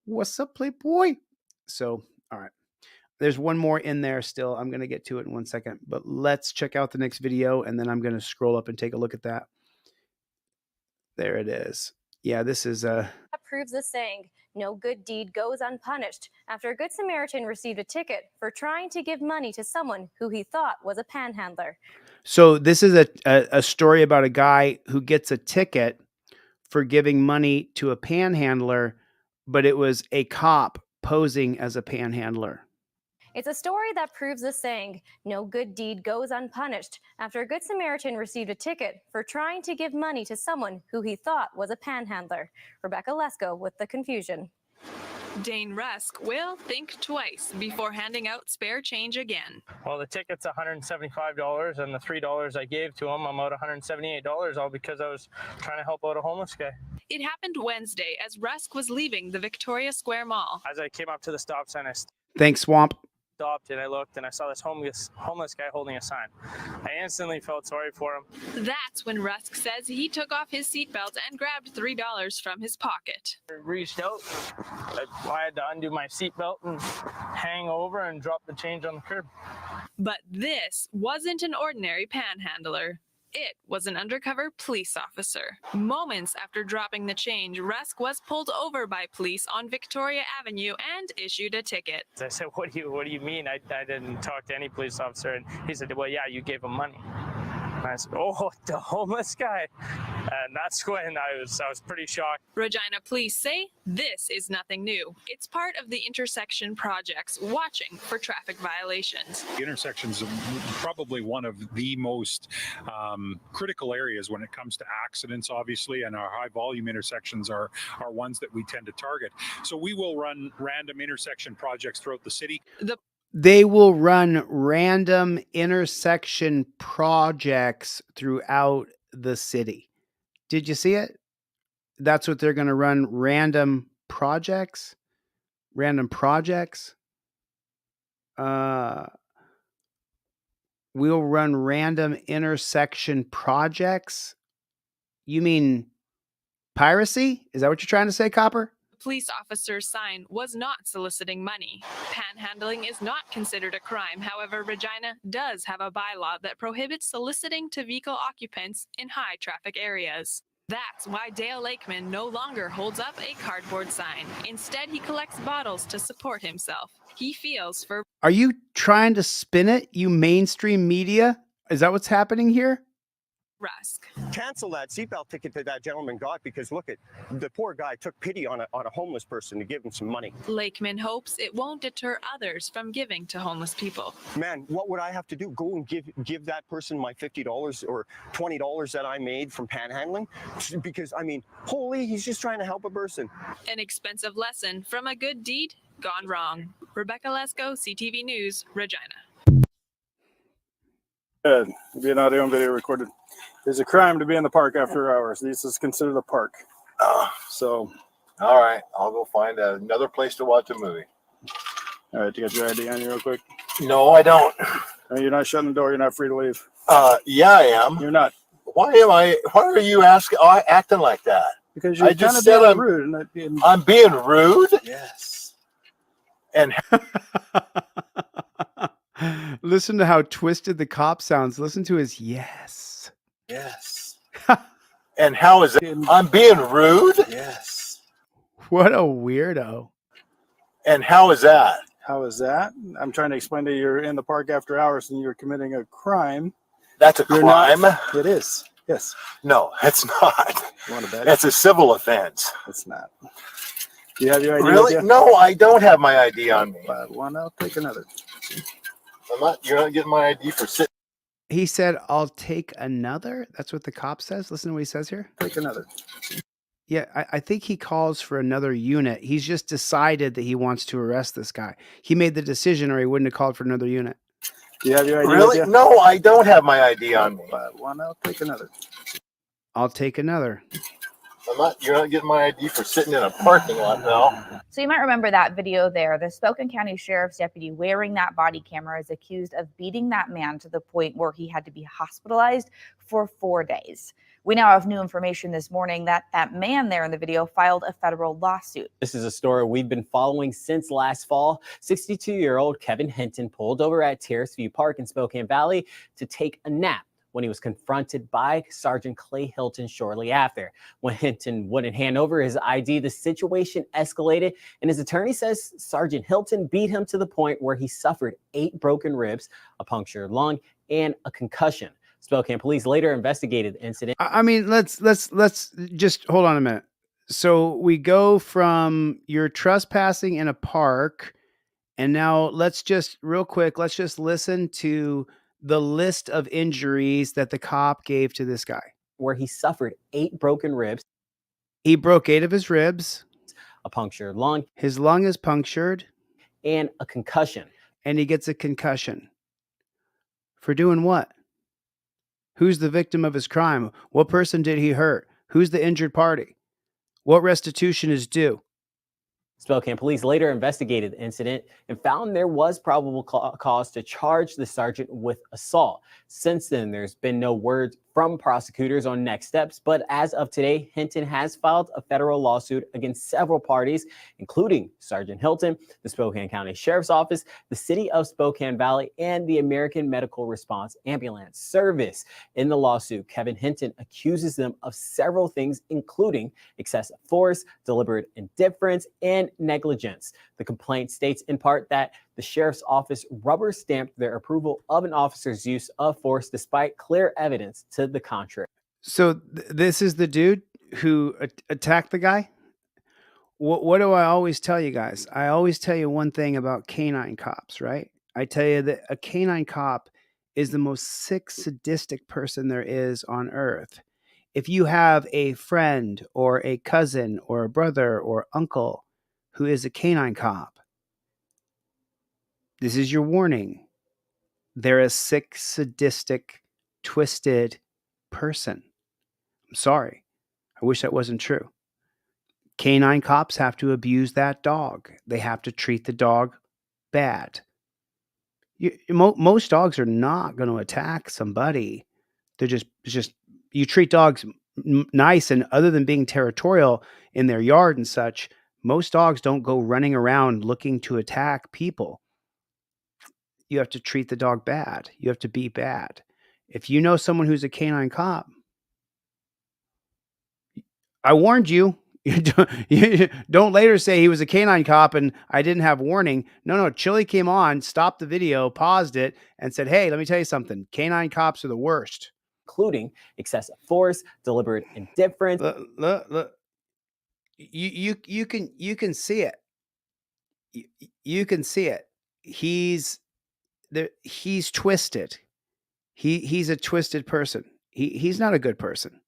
What's up, Playboy? So, all right. There's one more in there still. I'm going to get to it in 1 second, but let's check out the next video, and then I'm going to scroll up and take a look at that. There it is. Yeah, this is That proves the saying, no good deed goes unpunished, after a Good Samaritan received a ticket for trying to give money to someone who he thought was a panhandler. So this is a story about a guy who gets a ticket for giving money to a panhandler, but it was a cop posing as a panhandler. It's a story that proves the saying, no good deed goes unpunished, after a Good Samaritan received a ticket for trying to give money to someone who he thought was a panhandler. Rebecca Lesko with the confusion. Dane Rusk will think twice before handing out spare change again. Well, the ticket's $175, and the $3 I gave to him, I'm out $178, all because I was trying to help out a homeless guy. It happened Wednesday as Rusk was leaving the Victoria Square Mall. As I came up to the stop sign, I Thanks, Swamp. stopped and I looked and I saw this homeless guy holding a sign. I instantly felt sorry for him. That's when Rusk says he took off his seatbelt and grabbed $3 from his pocket. I reached out. I had to undo my seatbelt and hang over and drop the change on the curb. But this wasn't an ordinary panhandler. It was an undercover police officer. Moments after dropping the change, Rusk was pulled over by police on Victoria Avenue and issued a ticket. I said, what do you mean? I didn't talk to any police officer. And he said, well, yeah, you gave him money. And I said, oh, the homeless guy. And that's when I was pretty shocked. Regina police say this is nothing new. It's part of the intersection projects, watching for traffic violations. The intersections are probably one of the most critical areas when it comes to accidents, obviously, and our high volume intersections are ones that we tend to target. So we will run random intersection projects throughout the city. They will run random intersection projects throughout the city. Did you see it? That's what they're going to run, random projects. Random projects. We'll run random intersection projects. You mean Piracy? Is that what you're trying to say, Copper? Police officer's sign was not soliciting money. Panhandling is not considered a crime. However, Regina does have a bylaw that prohibits soliciting to vehicle occupants in high traffic areas. That's why Dale Lakeman no longer holds up a cardboard sign. Instead, he collects bottles to support himself. He feels for Are you trying to spin it, you mainstream media? Is that what's happening here? Rusk. Cancel that seatbelt ticket that that gentleman got because look at the poor guy took pity on a homeless person to give him some money. Lakeman hopes it won't deter others from giving to homeless people. Man, what would I have to do? Go and give that person my $50 or $20 that I made from panhandling? Because I mean, holy, he's just trying to help a person. An expensive lesson from a good deed gone wrong. Rebecca Lesko, CTV News, Regina. Good. Being audio and video recorded. It's a crime to be in the park after hours. This is considered a park. So. All right. I'll go find another place to watch a movie. All right. You got your ID on you real quick? No, I don't. You're not shutting the door. You're not free to leave. Yeah, I am. You're not. Why are you acting like that? Because you're just kind of said being rude. I'm being rude? Yes. And Listen to how twisted the cop sounds. Listen to his yes. yes. And how is it? I'm being rude? Yes. What a weirdo. And how is that? How is that? I'm trying to explain to you, you're in the park after hours and you're committing a crime. That's a crime? It is. Yes. No, it's not. You want to bet? That's a civil offense. It's not. Do you have your ID? Really? No, I don't have my ID on me. One, I'll take another. You're not getting my ID for sitting. He said, I'll take another. That's what the cop says. Listen to what he says here. Take another. Yeah, I think he calls for another unit. He's just decided that he wants to arrest this guy. He made the decision or he wouldn't have called for another unit. Do you have your ID? Really? No, I don't have my ID on me. One, I'll take another. I'll take another. You're not getting my ID for sitting in a parking lot now. So you might remember that video there. The Spokane County Sheriff's deputy wearing that body camera is accused of beating that man to the point where he had to be hospitalized for 4 days. We now have new information this morning that that man there in the video filed a federal lawsuit. This is a story we've been following since last fall. 62-year-old Kevin Hinton pulled over at Terrace View Park in Spokane Valley to take a nap when he was confronted by Sergeant Clay Hilton shortly after. When Hinton wouldn't hand over his ID, the situation escalated, and his attorney says Sergeant Hilton beat him to the point where he suffered 8 broken ribs, a punctured lung, and a concussion. Spokane police later investigated the incident. I mean, let's just hold on a minute. So we go from you're trespassing in a park, and now let's just real quick, let's just listen to the list of injuries that the cop gave to this guy. Where he suffered 8 broken ribs. He broke 8 of his ribs. A punctured lung. His lung is punctured. And a concussion. And he gets a concussion. For doing what? Who's the victim of his crime? What person did he hurt? Who's the injured party? What restitution is due? Spokane police later investigated the incident and found there was probable cause to charge the sergeant with assault. Since then, there's been no word from prosecutors on next steps, but as of today, Hinton has filed a federal lawsuit against several parties, including Sergeant Hilton, the Spokane County Sheriff's Office, the City of Spokane Valley, and the American Medical Response Ambulance Service. In the lawsuit, Kevin Hinton accuses them of several things, including excessive force, deliberate indifference, and negligence. The complaint states in part that the sheriff's office rubber stamped their approval of an officer's use of force despite clear evidence to the contrary. So this is the dude who attacked the guy? What do I always tell you guys? I always tell you one thing about canine cops, right? I tell you that a canine cop is the most sick, sadistic person there is on earth. If you have a friend or a cousin or a brother or uncle who is a canine cop, this is your warning. They're a sick, sadistic, twisted person. I'm sorry. I wish that wasn't true. Canine cops have to abuse that dog. They have to treat the dog bad. Most dogs are not going to attack somebody. They're just you treat dogs nice, and other than being territorial in their yard and such, most dogs don't go running around looking to attack people. You have to treat the dog bad. You have to be bad. If you know someone who's a canine cop, I warned you. You don't later say he was a canine cop and I didn't have warning. No, Chili came on, stopped the video, paused it, and said, "Hey, let me tell you something. Canine cops are the worst." Including excessive force, deliberate indifference. Look. You can see it. You can see it. He's twisted. He's a twisted person. He's not a good person.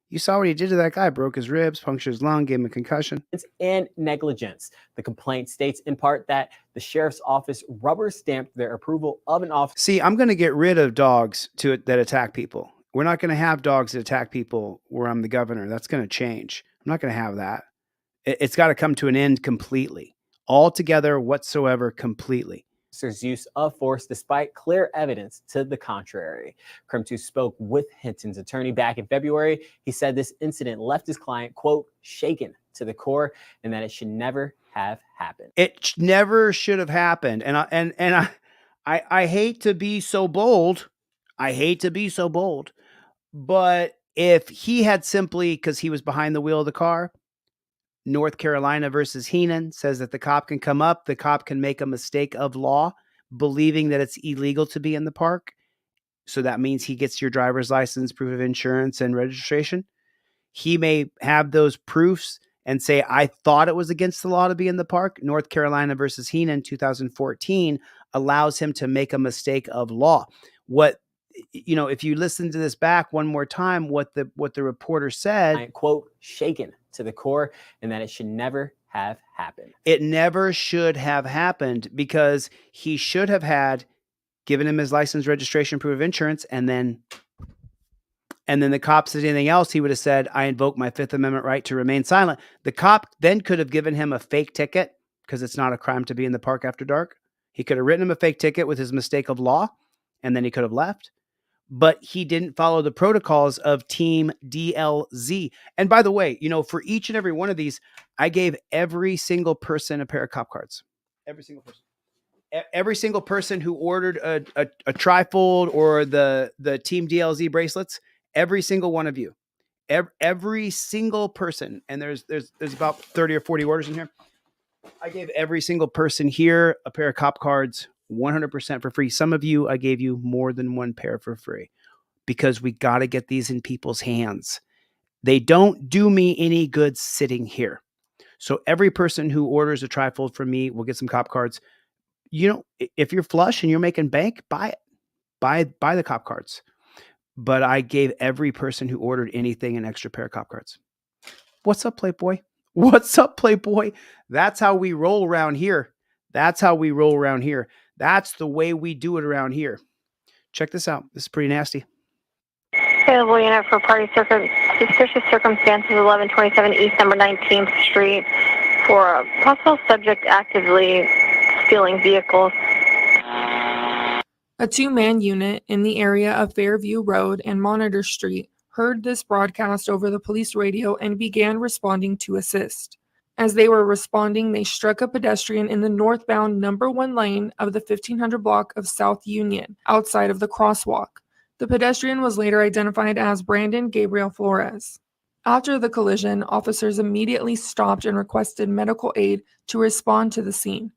You saw what he did to that guy, broke his ribs, punctured his lung, gave him a concussion. And negligence. The complaint states in part that the sheriff's office rubber stamped their approval of an officer. See, I'm going to get rid of dogs that attack people. We're not going to have dogs that attack people where I'm the governor. That's going to change. I'm not going to have that. It's got to come to an end completely, altogether, whatsoever, completely. Officer's use of force despite clear evidence to the contrary. Crim 2 spoke with Hinton's attorney back in February. He said this incident left his client, quote, shaken to the core, and that it should never have happened. It never should have happened. And I hate to be so bold. But if he had simply, because he was behind the wheel of the car, North Carolina versus Heenan says that the cop can come up, the cop can make a mistake of law, believing that it's illegal to be in the park. So that means he gets your driver's license, proof of insurance, and registration. He may have those proofs and say, I thought it was against the law to be in the park. North Carolina versus Heenan, 2014, allows him to make a mistake of law. If you listen to this back one more time, what the reporter said, quote, shaken to the core, and that it should never have happened. It never should have happened because he should have had given him his license, registration, proof of insurance, and then the cop said anything else, he would have said, I invoke my Fifth Amendment right to remain silent. The cop then could have given him a fake ticket because it's not a crime to be in the park after dark. He could have written him a fake ticket with his mistake of law, and then he could have left. But he didn't follow the protocols of Team DLZ. And by the way, for each and every one of these, I gave every single person a pair of cop cards. Every single person. Every single person who ordered a trifold or the Team DLZ bracelets, every single one of you. Every single person. And there's about 30 or 40 orders in here. I gave every single person here a pair of cop cards, 100% for free. Some of you, I gave you more than one pair for free because we got to get these in people's hands. They don't do me any good sitting here. So every person who orders a trifold from me will get some cop cards. If you're flush and you're making bank, buy it. Buy the cop cards. But I gave every person who ordered anything an extra pair of cop cards. What's up, Playboy? What's up, Playboy? That's how we roll around here. That's the way we do it around here. Check this out. This is pretty nasty. Available unit for party suspicious circumstances, 1127 East number 19th Street, for a possible subject actively stealing vehicles. A two-man unit in the area of Fairview Road and Monitor Street heard this broadcast over the police radio and began responding to assist. As they were responding, they struck a pedestrian in the northbound number 1 lane of the 1500 block of South Union, outside of the crosswalk. The pedestrian was later identified as Brandon Gabriel Flores. After the collision, officers immediately stopped and requested medical aid to respond to the scene.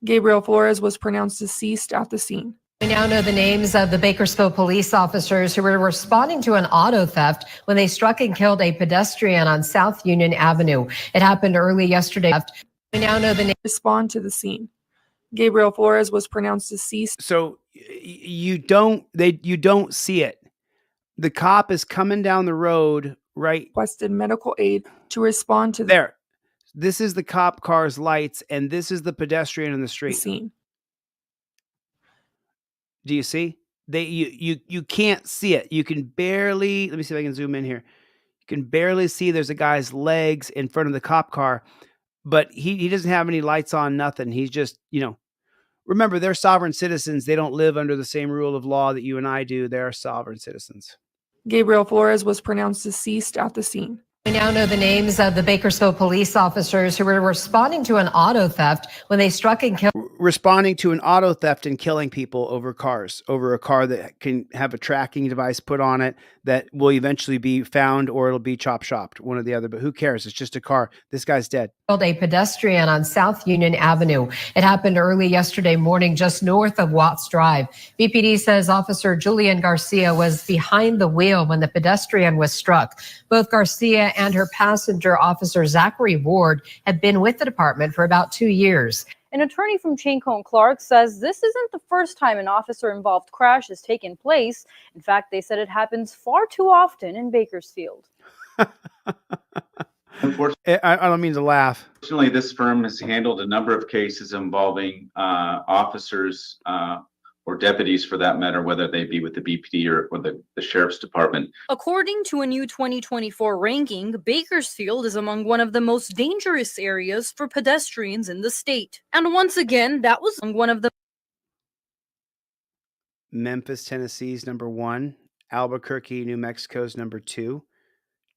Gabriel Flores was pronounced deceased at the scene. We now know the names of the Bakersfield police officers who were responding to an auto theft when they struck and killed a pedestrian on South Union Avenue. It happened early yesterday. We now know the name. Respond to the scene. Gabriel Flores was pronounced deceased. So you don't see it. The cop is coming down the road, right? Requested medical aid to respond to there. This is the cop car's lights, and this is the pedestrian in the street. Scene. Do you see? You can't see it. You can barely, let me see if I can zoom in here. You can barely see there's a guy's legs in front of the cop car, but he doesn't have any lights on, nothing. He's just, remember, they're sovereign citizens. They don't live under the same rule of law that you and I do. They're sovereign citizens. Gabriel Flores was pronounced deceased at the scene. We now know the names of the Bakersfield police officers who were responding to an auto theft when they struck and killed. Responding to an auto theft and killing people over cars, over a car that can have a tracking device put on it that will eventually be found, or it'll be chopped, one or the other. But who cares? It's just a car. This guy's dead. A pedestrian on South Union Avenue. It happened early yesterday morning just north of Watts Drive. BPD says Officer Julian Garcia was behind the wheel when the pedestrian was struck. Both Garcia and her passenger, Officer Zachary Ward, had been with the department for about 2 years. An attorney from Chancone Clark says this isn't the first time an officer-involved crash has taken place. In fact, they said it happens far too often in Bakersfield. I don't mean to laugh. Fortunately, this firm has handled a number of cases involving officers or deputies, for that matter, whether they be with the BPD or the Sheriff's Department. According to a new 2024 ranking, Bakersfield is among one of the most dangerous areas for pedestrians in the state. And once again, that was one of the... Memphis, Tennessee's number 1. Albuquerque, New Mexico's number 2.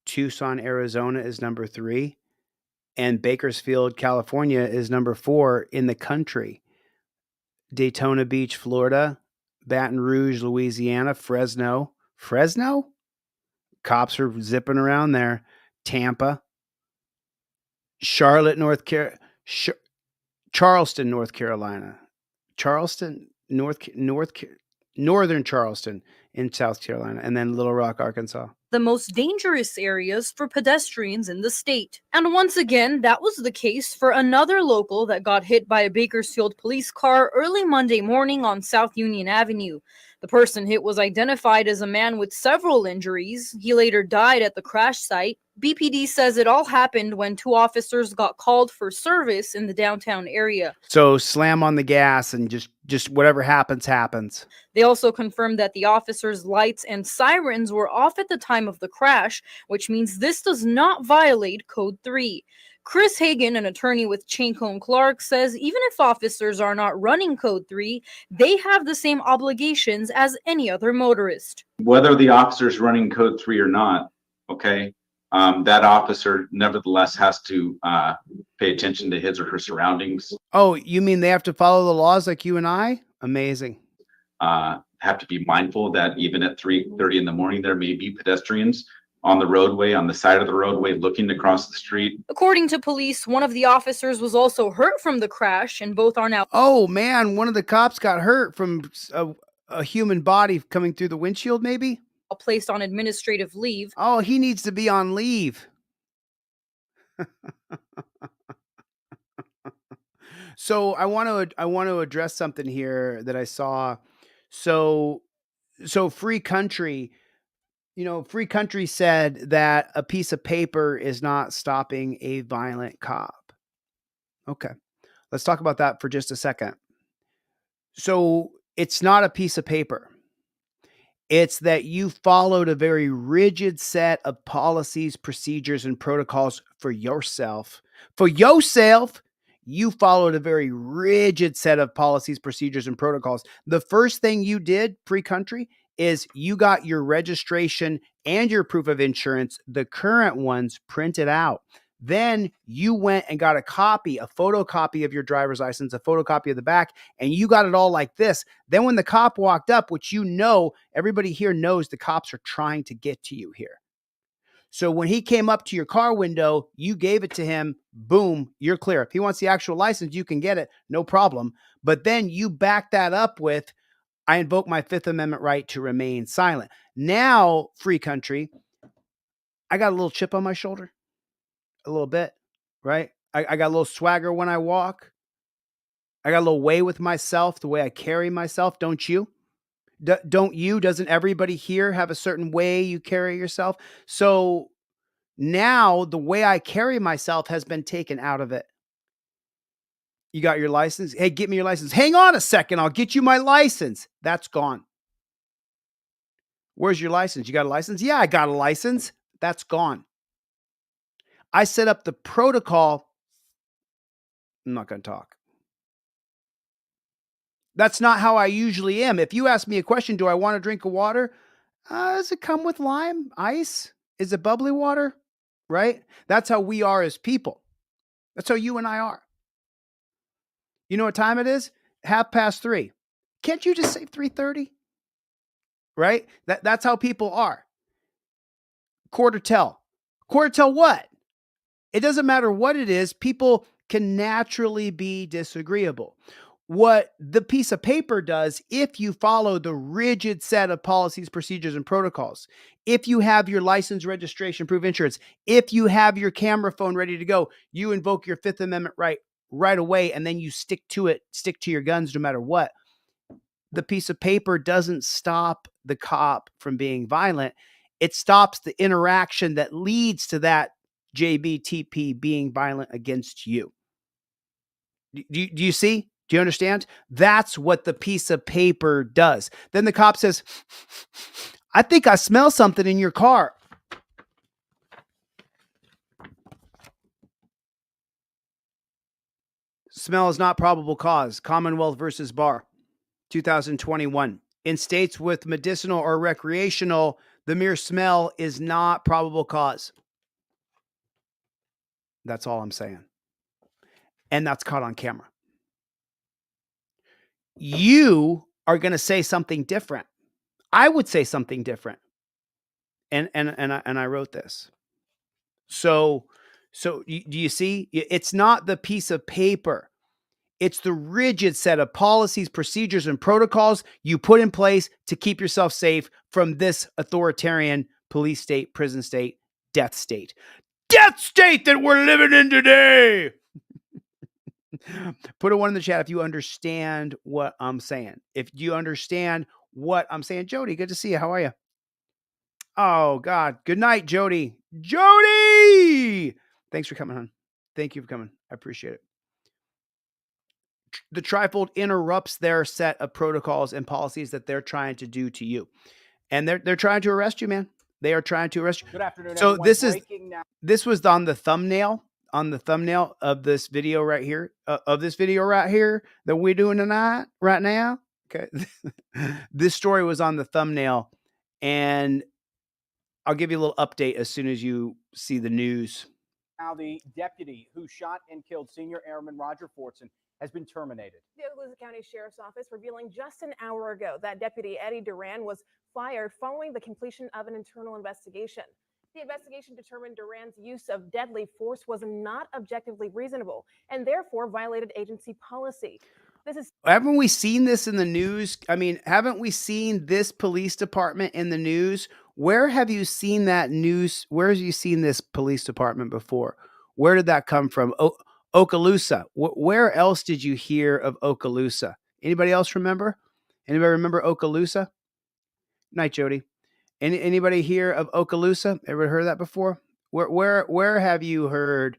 Tucson, Arizona is number 3. And Bakersfield, California is number 4 in the country. Daytona Beach, Florida. Baton Rouge, Louisiana. Fresno. Cops are zipping around there. Tampa. Charlotte, Charleston, North Carolina. Northern Charleston in South Carolina. And then Little Rock, Arkansas. The most dangerous areas for pedestrians in the state. And once again, that was the case for another local that got hit by a Bakersfield police car early Monday morning on South Union Avenue. The person hit was identified as a man with several injuries. He later died at the crash site. BPD says it all happened when 2 officers got called for service in the downtown area. So slam on the gas and just whatever happens. They also confirmed that the officers' lights and sirens were off at the time of the crash, which means this does not violate Code 3. Chris Hagan, an attorney with Chancone Clark, says even if officers are not running Code 3, they have the same obligations as any other motorist. Whether the officer's running Code 3 or not, okay, that officer nevertheless has to pay attention to his or her surroundings. Oh, you mean they have to follow the laws like you and I? Amazing. Have to be mindful that even at 3:30 in the morning, there may be pedestrians on the roadway, on the side of the roadway, looking to cross the street. According to police, one of the officers was also hurt from the crash, and both are now... Oh, man, one of the cops got hurt from a human body coming through the windshield, maybe? Placed on administrative leave. Oh, he needs to be on leave. So I want to address something here that I saw. So Free Country, Free Country said that a piece of paper is not stopping a violent cop. Okay. Let's talk about that for just a second. So it's not a piece of paper. It's that you followed a very rigid set of policies, procedures, and protocols for yourself. For yourself, you followed a very rigid set of policies, procedures, and protocols. The first thing you did, Free Country, is you got your registration and your proof of insurance, the current ones, printed out. Then you went and got a photocopy of your driver's license, a photocopy of the back, and you got it all like this. Then when the cop walked up, which everybody here knows the cops are trying to get to you here. So when he came up to your car window, you gave it to him, boom, you're clear. If he wants the actual license, you can get it, no problem. But then you back that up with, I invoke my Fifth Amendment right to remain silent. Now, Free Country, I got a little chip on my shoulder. A little bit, right? I got a little swagger when I walk. I got a little way with myself, the way I carry myself. Don't you? Don't you? Doesn't everybody here have a certain way you carry yourself? So now the way I carry myself has been taken out of it. You got your license? Hey, get me your license. Hang on a second. I'll get you my license. That's gone. Where's your license? You got a license? Yeah, I got a license. That's gone. I set up the protocol. I'm not going to talk. That's not how I usually am. If you ask me a question, do I want a drink of water? Does it come with lime, ice? Is it bubbly water? Right? That's how we are as people. That's how you and I are. You know what time it is? 3:30. Can't you just say 3:30? Right? That's how people are. Quarter till. Quarter till what? It doesn't matter what it is. People can naturally be disagreeable. What the piece of paper does, if you follow the rigid set of policies, procedures, and protocols, if you have your license, registration, proof insurance, if you have your camera phone ready to go, you invoke your Fifth Amendment right away, and then you stick to it, stick to your guns no matter what. The piece of paper doesn't stop the cop from being violent. It stops the interaction that leads to that JBTP being violent against you. Do you see? Do you understand? That's what the piece of paper does. Then the cop says, I think I smell something in your car. Smell is not probable cause. Commonwealth versus Barr, 2021. In states with medicinal or recreational, the mere smell is not probable cause. That's all I'm saying. And that's caught on camera. You are going to say something different. I would say something different. And I wrote this. So do you see? It's not the piece of paper. It's the rigid set of policies, procedures, and protocols you put in place to keep yourself safe from this authoritarian police state, prison state, death state. Death state that we're living in today. Put a 1 in the chat if you understand what I'm saying. If you understand what I'm saying. Jody, good to see you. How are you? Oh, God. Good night, Jody. Jody! Thanks for coming, hon. Thank you for coming. I appreciate it. The trifold interrupts their set of protocols and policies that they're trying to do to you. And they're trying to arrest you, man. They are trying to arrest you. Good afternoon, so everyone. This was on the thumbnail of this video right here, that we're doing tonight, right now. Okay. This story was on the thumbnail, and I'll give you a little update as soon as you see the news. Now, the deputy who shot and killed Senior Airman Roger Fortson has been terminated. The Okaloosa County Sheriff's Office revealing just an hour ago that Deputy Eddie Duran was fired following the completion of an internal investigation. The investigation determined Duran's use of deadly force was not objectively reasonable and therefore violated agency policy. Haven't we seen this in the news? I mean, haven't we seen this police department in the news? Where have you seen that news? Where have you seen this police department before? Where did that come from? Okaloosa. Where else did you hear of Okaloosa? Anybody else remember? Anybody remember Okaloosa? Night, Jody. Anybody hear of Okaloosa? Ever heard that before? Where have you heard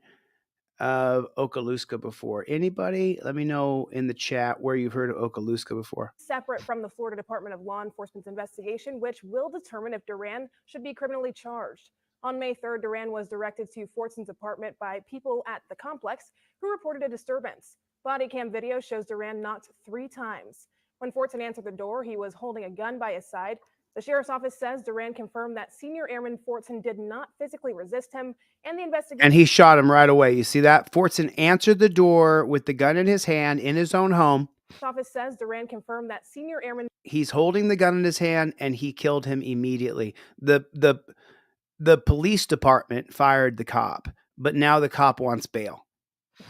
of Okaloosa before? Anybody? Let me know in the chat where you've heard of Okaloosa before. Separate from the Florida Department of Law Enforcement's investigation, which will determine if Duran should be criminally charged. On May 3rd, Duran was directed to Fortson's apartment by people at the complex who reported a disturbance. Body cam video shows Duran knocked 3 times. When Fortson answered the door, he was holding a gun by his side. The sheriff's office says Duran confirmed that Senior Airman Fortson did not physically resist him, and the investigation. And he shot him right away. You see that? Fortson answered the door with the gun in his hand in his own home. The office says Duran confirmed that Senior Airman. He's holding the gun in his hand, and he killed him immediately. The police department fired the cop, but now the cop wants bail.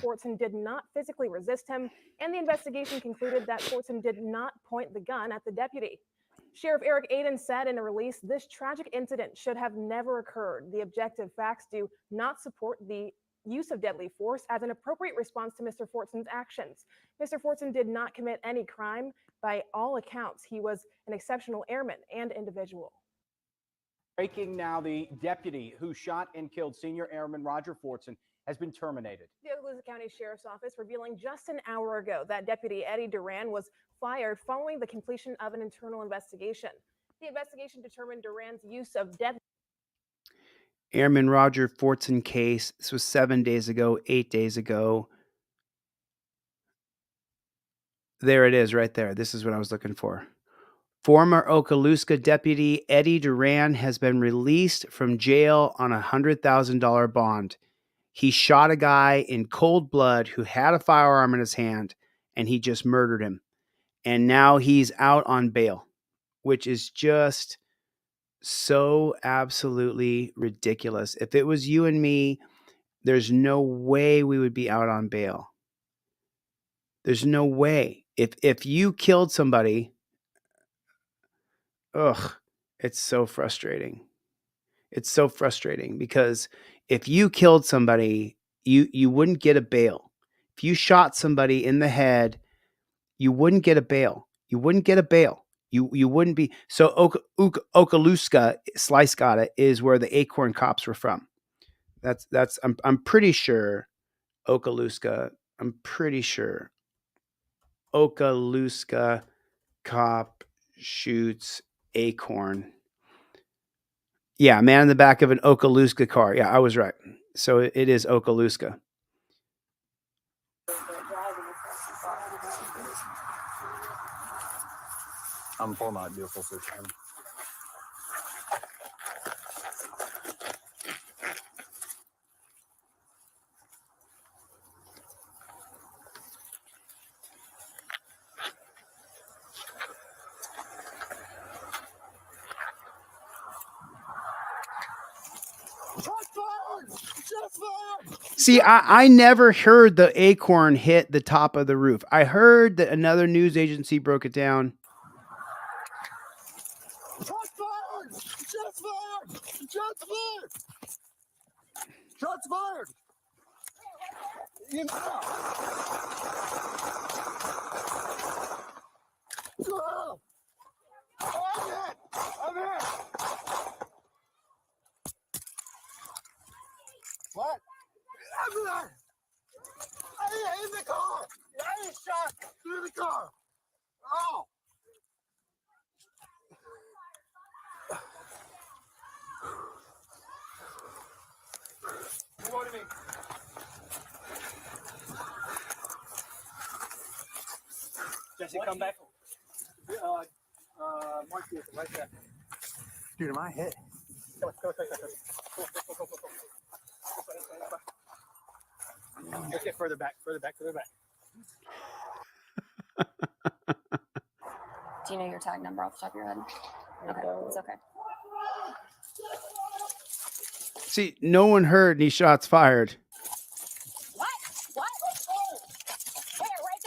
Fortson did not physically resist him, and the investigation concluded that Fortson did not point the gun at the deputy. Sheriff Eric Aiden said in a release, this tragic incident should have never occurred. The objective facts do not support the use of deadly force as an appropriate response to Mr. Fortson's actions. Mr. Fortson did not commit any crime. By all accounts, he was an exceptional airman and individual. Breaking now, the deputy who shot and killed Senior Airman Roger Fortson has been terminated. The Okaloosa County Sheriff's Office revealing just an hour ago that Deputy Eddie Duran was fired following the completion of an internal investigation. The investigation determined Duran's use of deadly. Airman Roger Fortson case. This was 7 days ago, 8 days ago. There it is right there. This is what I was looking for. Former Okaloosa deputy Eddie Duran has been released from jail on a $100,000 bond. He shot a guy in cold blood who had a firearm in his hand, and he just murdered him. And now he's out on bail, which is just so absolutely ridiculous. If it was you and me, there's no way we would be out on bail. There's no way. If you killed somebody, it's so frustrating. It's so frustrating because if you killed somebody, you wouldn't get a bail. If you shot somebody in the head, you wouldn't get a bail. You wouldn't get a bail. You wouldn't be. So Okaloosa, Slicegata, is where the Acorn cops were from. I'm pretty sure Okaloosa. I'm pretty sure Okaloosa cop shoots Acorn. Yeah, man in the back of an Okaloosa car. Yeah, I was right. So it is Okaloosa. I'm for my vehicle search. See, I never heard the Acorn hit the top of the roof. I heard that another news agency broke it down. Shots fired! Shots fired! Shots fired! Shots fired! I'm hit! I'm hit! What? I'm there! I in the car! I shot through the car! Oh! What do you mean? Jesse, come back. Mark vehicle, right there. Dude, am I hit? Go. Let's get further back. Do you know your tag number off the top of your head? Okay, it's okay. See, no one heard any shots fired. What? Oh, hey, right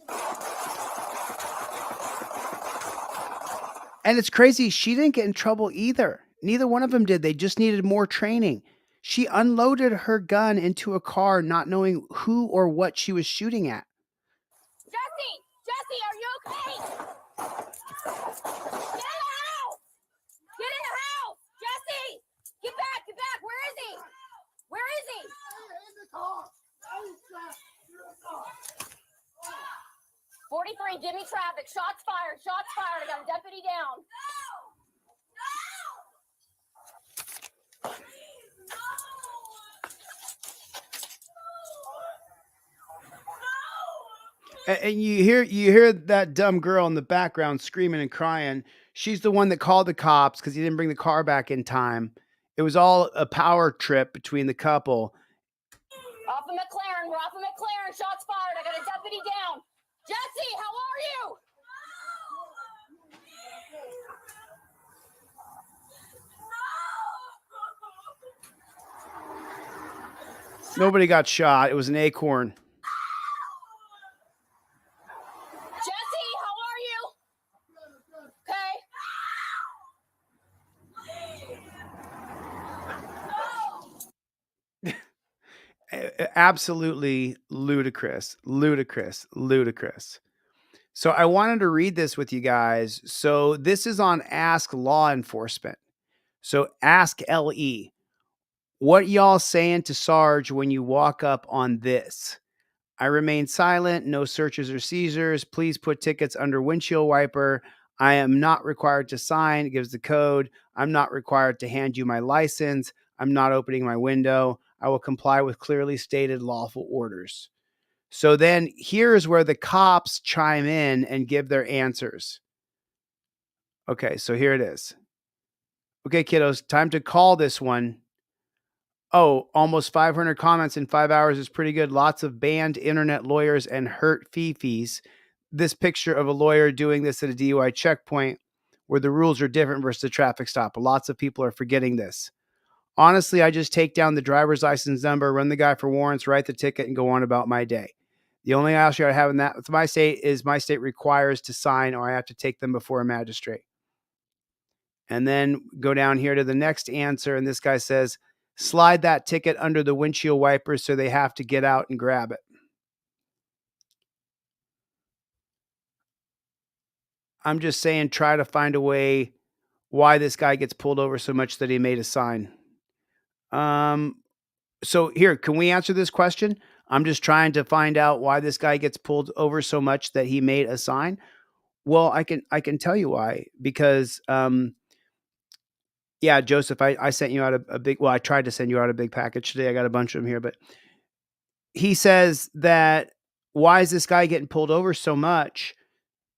there. And it's crazy. She didn't get in trouble either. Neither one of them did. They just needed more training. She unloaded her gun into a car, not knowing who or what she was shooting at. Jesse, are you okay? Get in the house! Get in the house! Jesse! Get back! Where is he? In the car! 43, give me traffic. Shots fired. I got a deputy down. And you hear that dumb girl in the background screaming and crying. She's the one that called the cops because he didn't bring the car back in time. It was all a power trip between the couple. We're off of McLaren. Shots fired. I got a deputy down. Jesse, how are you? Nobody got shot. It was an Acorn. Jesse, how are you? Okay. Absolutely ludicrous. So I wanted to read this with you guys. So this is on Ask Law Enforcement. So Ask LE. What y'all saying to Sarge when you walk up on this? I remain silent. No searches or seizures. Please put tickets under windshield wiper. I am not required to sign. It gives the code. I'm not required to hand you my license. I'm not opening my window. I will comply with clearly stated lawful orders. So then here's where the cops chime in and give their answers. Okay, so here it is. Okay, kiddos, time to call this one. Oh, almost 500 comments in 5 hours is pretty good. Lots of banned internet lawyers and hurt fifis. This picture of a lawyer doing this at a DUI checkpoint where the rules are different versus a traffic stop. Lots of people are forgetting this. Honestly, I just take down the driver's license number, run the guy for warrants, write the ticket, and go on about my day. The only issue I have in that with my state is my state requires to sign, or I have to take them before a magistrate. And then go down here to the next answer, and this guy says, slide that ticket under the windshield wipers so they have to get out and grab it. I'm just saying, try to find a way why this guy gets pulled over so much that he made a sign. So here, can we answer this question? I'm just trying to find out why this guy gets pulled over so much that he made a sign. Well, I can tell you why, because, yeah, Joseph, I sent you out a big, well, I tried to send you out a big package today. I got a bunch of them here, but he says that, why is this guy getting pulled over so much?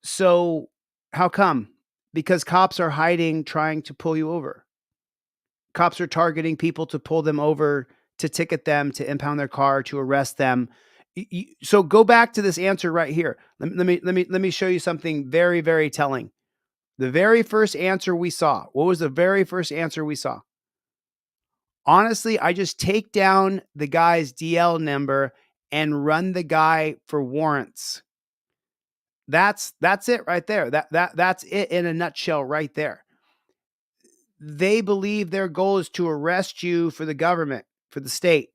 So how come? Because cops are hiding, trying to pull you over. Cops are targeting people to pull them over, to ticket them, to impound their car, to arrest them. So go back to this answer right here. Let me show you something very, very telling. The very first answer we saw. What was the very first answer we saw? Honestly, I just take down the guy's DL number and run the guy for warrants. That's it right there. That's it in a nutshell right there. They believe their goal is to arrest you for the government, for the state,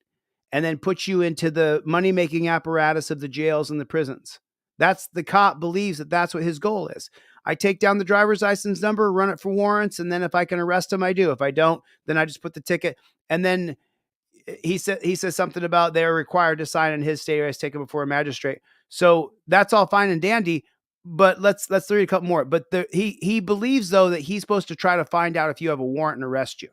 and then put you into the money-making apparatus of the jails and the prisons. The cop believes that that's what his goal is. I take down the driver's license number, run it for warrants, and then if I can arrest him, I do. If I don't, then I just put the ticket. And then he says something about they're required to sign in his state, or I take it before a magistrate. So that's all fine and dandy. But let's read a couple more. But he believes, though, that he's supposed to try to find out if you have a warrant and arrest you.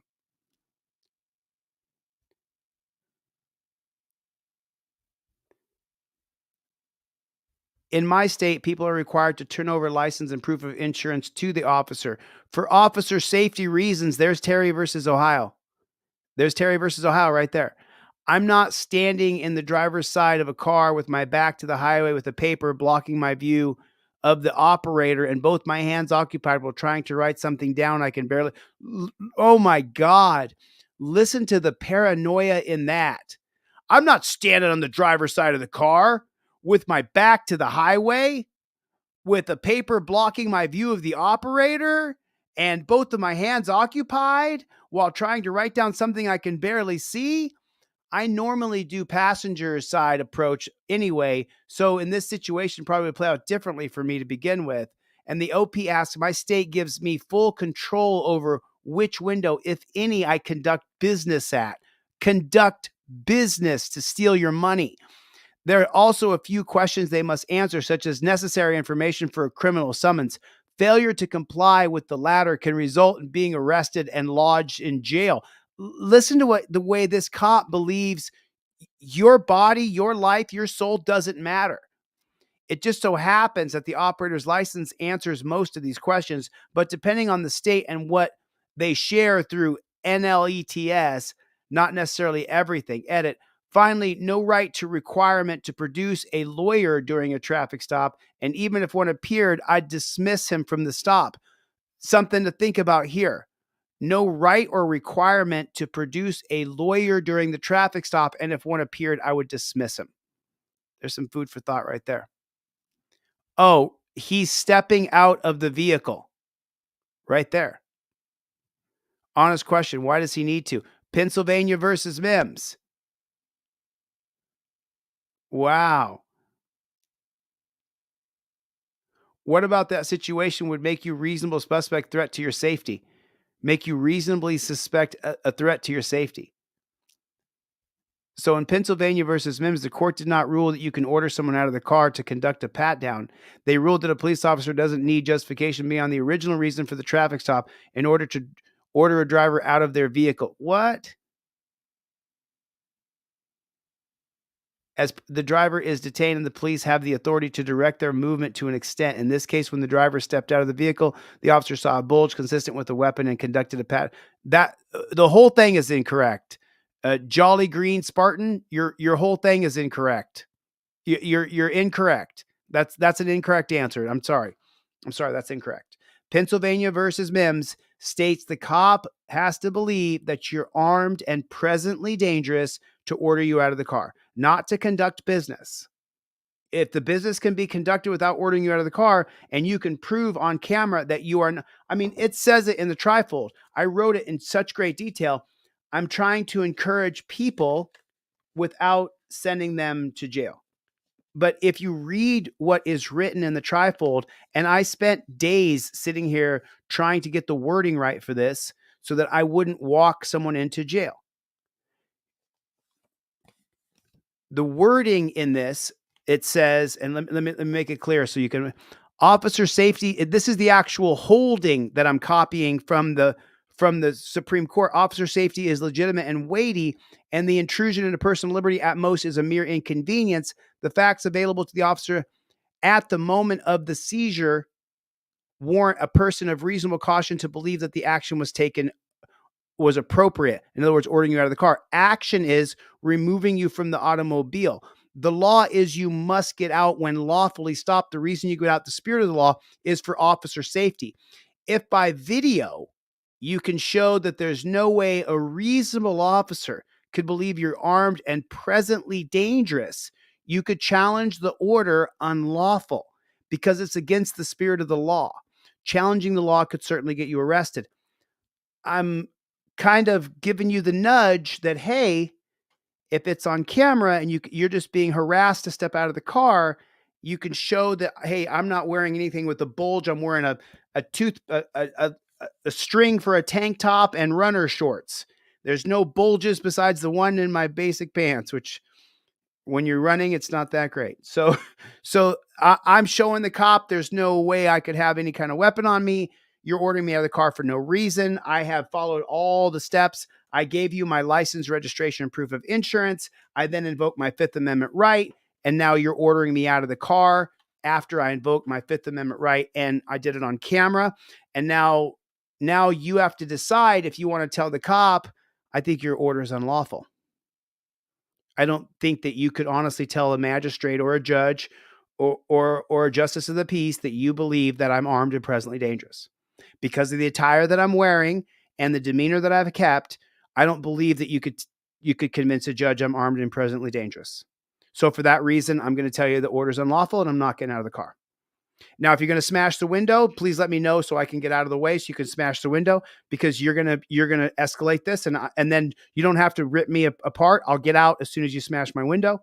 In my state, people are required to turn over license and proof of insurance to the officer. For officer safety reasons, there's Terry versus Ohio. There's Terry versus Ohio right there. I'm not standing in the driver's side of a car with my back to the highway with a paper blocking my view of the operator and both my hands occupied while trying to write something down. I can barely. Oh my God. Listen to the paranoia in that. I'm not standing on the driver's side of the car with my back to the highway with a paper blocking my view of the operator and both of my hands occupied while trying to write down something I can barely see. I normally do passenger side approach anyway, so in this situation probably would play out differently for me to begin with. And the OP asks, my state gives me full control over which window, if any, I conduct business at. Conduct business to steal your money. There are also a few questions they must answer, such as necessary information for a criminal summons. Failure to comply with the latter can result in being arrested and lodged in jail. Listen to the way this cop believes your body, your life, your soul doesn't matter. It just so happens that the operator's license answers most of these questions, but depending on the state and what they share through NLETS, not necessarily everything. Edit. Finally, no right to requirement to produce a lawyer during a traffic stop, and even if one appeared, I'd dismiss him from the stop. Something to think about here. No right or requirement to produce a lawyer during the traffic stop, and if one appeared, I would dismiss him. There's some food for thought right there. Oh, he's stepping out of the vehicle. Right there. Honest question, why does he need to? Pennsylvania versus Mims. Wow. What about that situation would make you reasonable suspect threat to your safety? Make you reasonably suspect a threat to your safety. So in Pennsylvania versus Mims, the court did not rule that you can order someone out of the car to conduct a pat down. They ruled that a police officer doesn't need justification beyond the original reason for the traffic stop in order to order a driver out of their vehicle. What? as the driver is detained and the police have the authority to direct their movement to an extent. In this case, when the driver stepped out of the vehicle, the officer saw a bulge consistent with the weapon and conducted a pat. That the whole thing is incorrect. Jolly Green Spartan, your whole thing is incorrect. You're incorrect. That's an incorrect answer. I'm sorry. That's incorrect. Pennsylvania versus Mims states the cop has to believe that you're armed and presently dangerous to order you out of the car, not to conduct business. If the business can be conducted without ordering you out of the car and you can prove on camera that you are, it says it in the trifold. I wrote it in such great detail. I'm trying to encourage people without sending them to jail. But if you read what is written in the trifold, and I spent days sitting here trying to get the wording right for this so that I wouldn't walk someone into jail. The wording in this, it says, and let me make it clear so you can, officer safety, this is the actual holding that I'm copying from the Supreme Court. Officer safety is legitimate and weighty, and the intrusion into personal liberty at most is a mere inconvenience. The facts available to the officer at the moment of the seizure warrant a person of reasonable caution to believe that the action was taken was appropriate. In other words, ordering you out of the car. Action is removing you from the automobile. The law is you must get out when lawfully stopped. The reason you get out, the spirit of the law, is for officer safety. If by video you can show that there's no way a reasonable officer could believe you're armed and presently dangerous, you could challenge the order unlawful because it's against the spirit of the law. Challenging the law could certainly get you arrested. I'm kind of giving you the nudge that, hey, if it's on camera and you're just being harassed to step out of the car, you can show that, hey, I'm not wearing anything with a bulge. I'm wearing a string for a tank top and runner shorts. There's no bulges besides the one in my basic pants, which when you're running, it's not that great. So I'm showing the cop there's no way I could have any kind of weapon on me. You're ordering me out of the car for no reason. I have followed all the steps. I gave you my license, registration, and proof of insurance. I then invoked my Fifth Amendment right. And now you're ordering me out of the car after I invoked my Fifth Amendment right. And I did it on camera. And now you have to decide if you want to tell the cop, I think your order is unlawful. I don't think that you could honestly tell a magistrate or a judge or a justice of the peace that you believe that I'm armed and presently dangerous. Because of the attire that I'm wearing and the demeanor that I've kept, I don't believe that you could convince a judge I'm armed and presently dangerous. So for that reason, I'm going to tell you the order's unlawful and I'm not getting out of the car. Now, if you're going to smash the window, please let me know so I can get out of the way so you can smash the window, because you're going to escalate this and then you don't have to rip me apart. I'll get out as soon as you smash my window.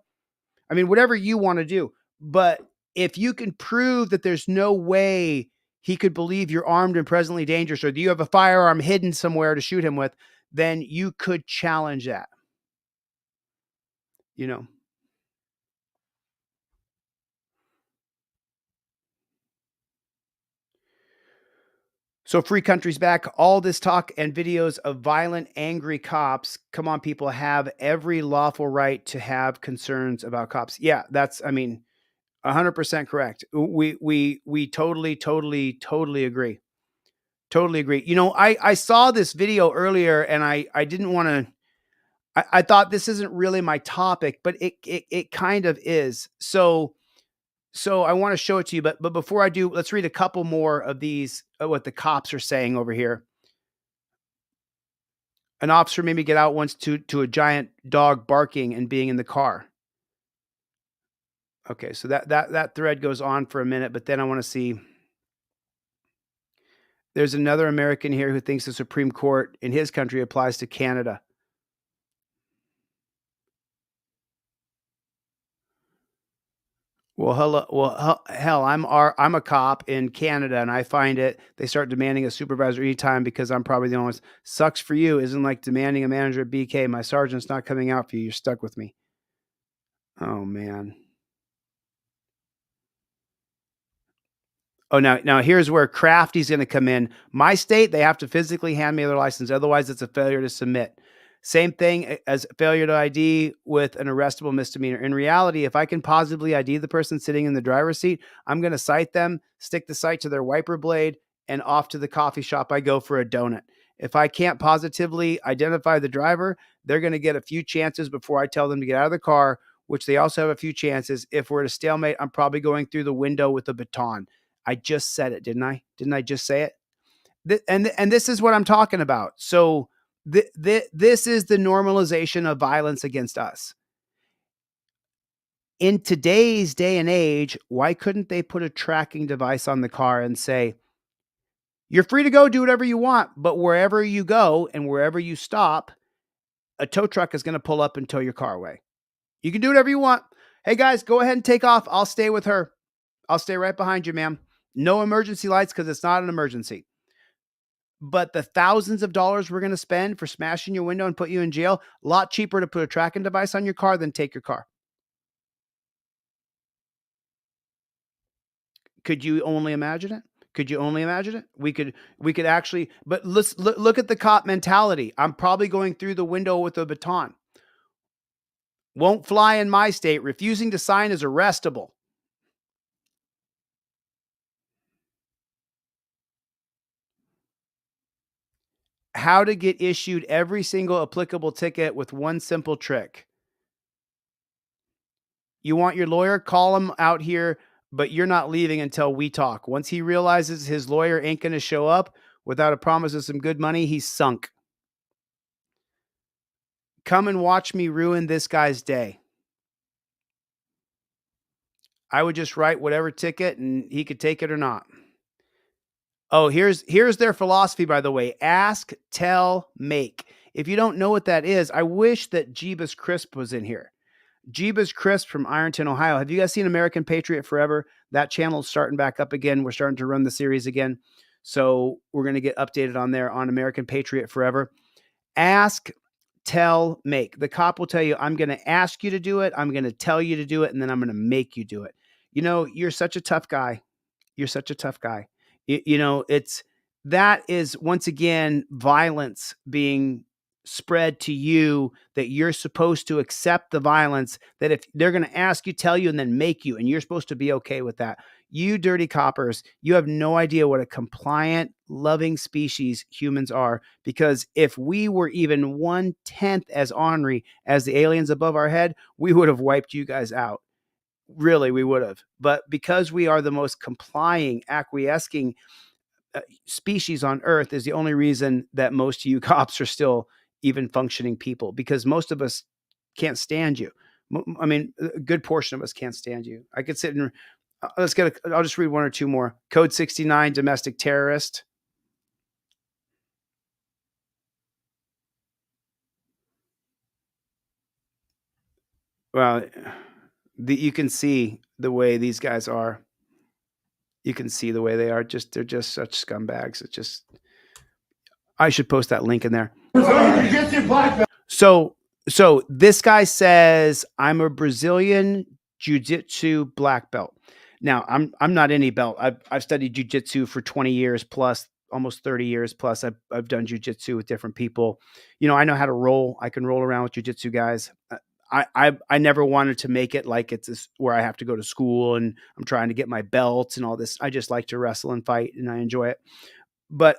I mean, whatever you want to do. But if you can prove that there's no way he could believe you're armed and presently dangerous, or do you have a firearm hidden somewhere to shoot him with, then you could challenge that. You know. So Free Country's back. All this talk and videos of violent, angry cops. Come on, people have every lawful right to have concerns about cops. Yeah, that's, 100% correct. We totally agree. Totally agree. You know, I saw this video earlier and I didn't want to, I thought this isn't really my topic, but it kind of is. So I want to show it to you, but before I do, let's read a couple more of these, what the cops are saying over here. An officer made me get out once to a giant dog barking and being in the car. Okay, so that thread goes on for a minute, but then I want to see. There's another American here who thinks the Supreme Court in his country applies to Canada. Hell, I'm a cop in Canada, and I find it. They start demanding a supervisor anytime because I'm probably the only one. Sucks for you. Isn't like demanding a manager at BK. My sergeant's not coming out for you. You're stuck with me. Oh man. Oh, now here's where Crafty's going to come in. My state, they have to physically hand me their license. Otherwise, it's a failure to submit. Same thing as failure to ID with an arrestable misdemeanor. In reality, if I can positively ID the person sitting in the driver's seat, I'm going to cite them, stick the cite to their wiper blade, and off to the coffee shop I go for a donut. If I can't positively identify the driver, they're going to get a few chances before I tell them to get out of the car, which they also have a few chances. If we're at a stalemate, I'm probably going through the window with a baton. I just said it, didn't I? Didn't I just say it? And this is what I'm talking about. So this is the normalization of violence against us. In today's day and age, why couldn't they put a tracking device on the car and say, you're free to go do whatever you want, but wherever you go and wherever you stop, a tow truck is going to pull up and tow your car away. You can do whatever you want. Hey guys, go ahead and take off. I'll stay with her. I'll stay right behind you, ma'am. No emergency lights because it's not an emergency. But the thousands of dollars we're going to spend for smashing your window and put you in jail, a lot cheaper to put a tracking device on your car than take your car. Could you only imagine it? Could you only imagine it? We could actually, but let's look at the cop mentality. I'm probably going through the window with a baton. Won't fly in my state. Refusing to sign is arrestable. How to get issued every single applicable ticket with one simple trick. You want your lawyer? Call him out here, but you're not leaving until we talk. Once he realizes his lawyer ain't going to show up without a promise of some good money, he's sunk. Come and watch me ruin this guy's day. I would just write whatever ticket and he could take it or not. Oh, here's their philosophy, by the way. Ask, tell, make. If you don't know what that is, I wish that Jeebus Crisp was in here. Jeebus Crisp from Ironton, Ohio. Have you guys seen American Patriot Forever? That channel's starting back up again. We're starting to run the series again. So we're going to get updated on there on American Patriot Forever. Ask, tell, make. The cop will tell you, I'm going to ask you to do it. I'm going to tell you to do it. And then I'm going to make you do it. You know, you're such a tough guy. You're such a tough guy. You know, that is once again violence being spread to you, that you're supposed to accept the violence, that if they're going to ask you, tell you, and then make you, and you're supposed to be okay with that. You dirty coppers, you have no idea what a compliant, loving species humans are, because if we were even 1/10 as ornery as the aliens above our head, we would have wiped you guys out. Really, we would have. But because we are the most complying, acquiescing species on Earth is the only reason that most of you cops are still even functioning people, because most of us can't stand you. I mean, a good portion of us can't stand you. I could sit and I'll just read one or two more. Code 69, domestic terrorist. Well, you can see the way these guys are. You can see the way they are. They're just such scumbags. It's just, I should post that link in there. So this guy says, I'm a Brazilian jiu-jitsu black belt. Now, I'm not any belt. I've studied jiu-jitsu for 20 years plus, almost 30 years plus. I've done jiu-jitsu with different people. You know, I know how to roll. I can roll around with jiu-jitsu guys. I never wanted to make it like it's where I have to go to school and I'm trying to get my belts and all this. I just like to wrestle and fight and I enjoy it. But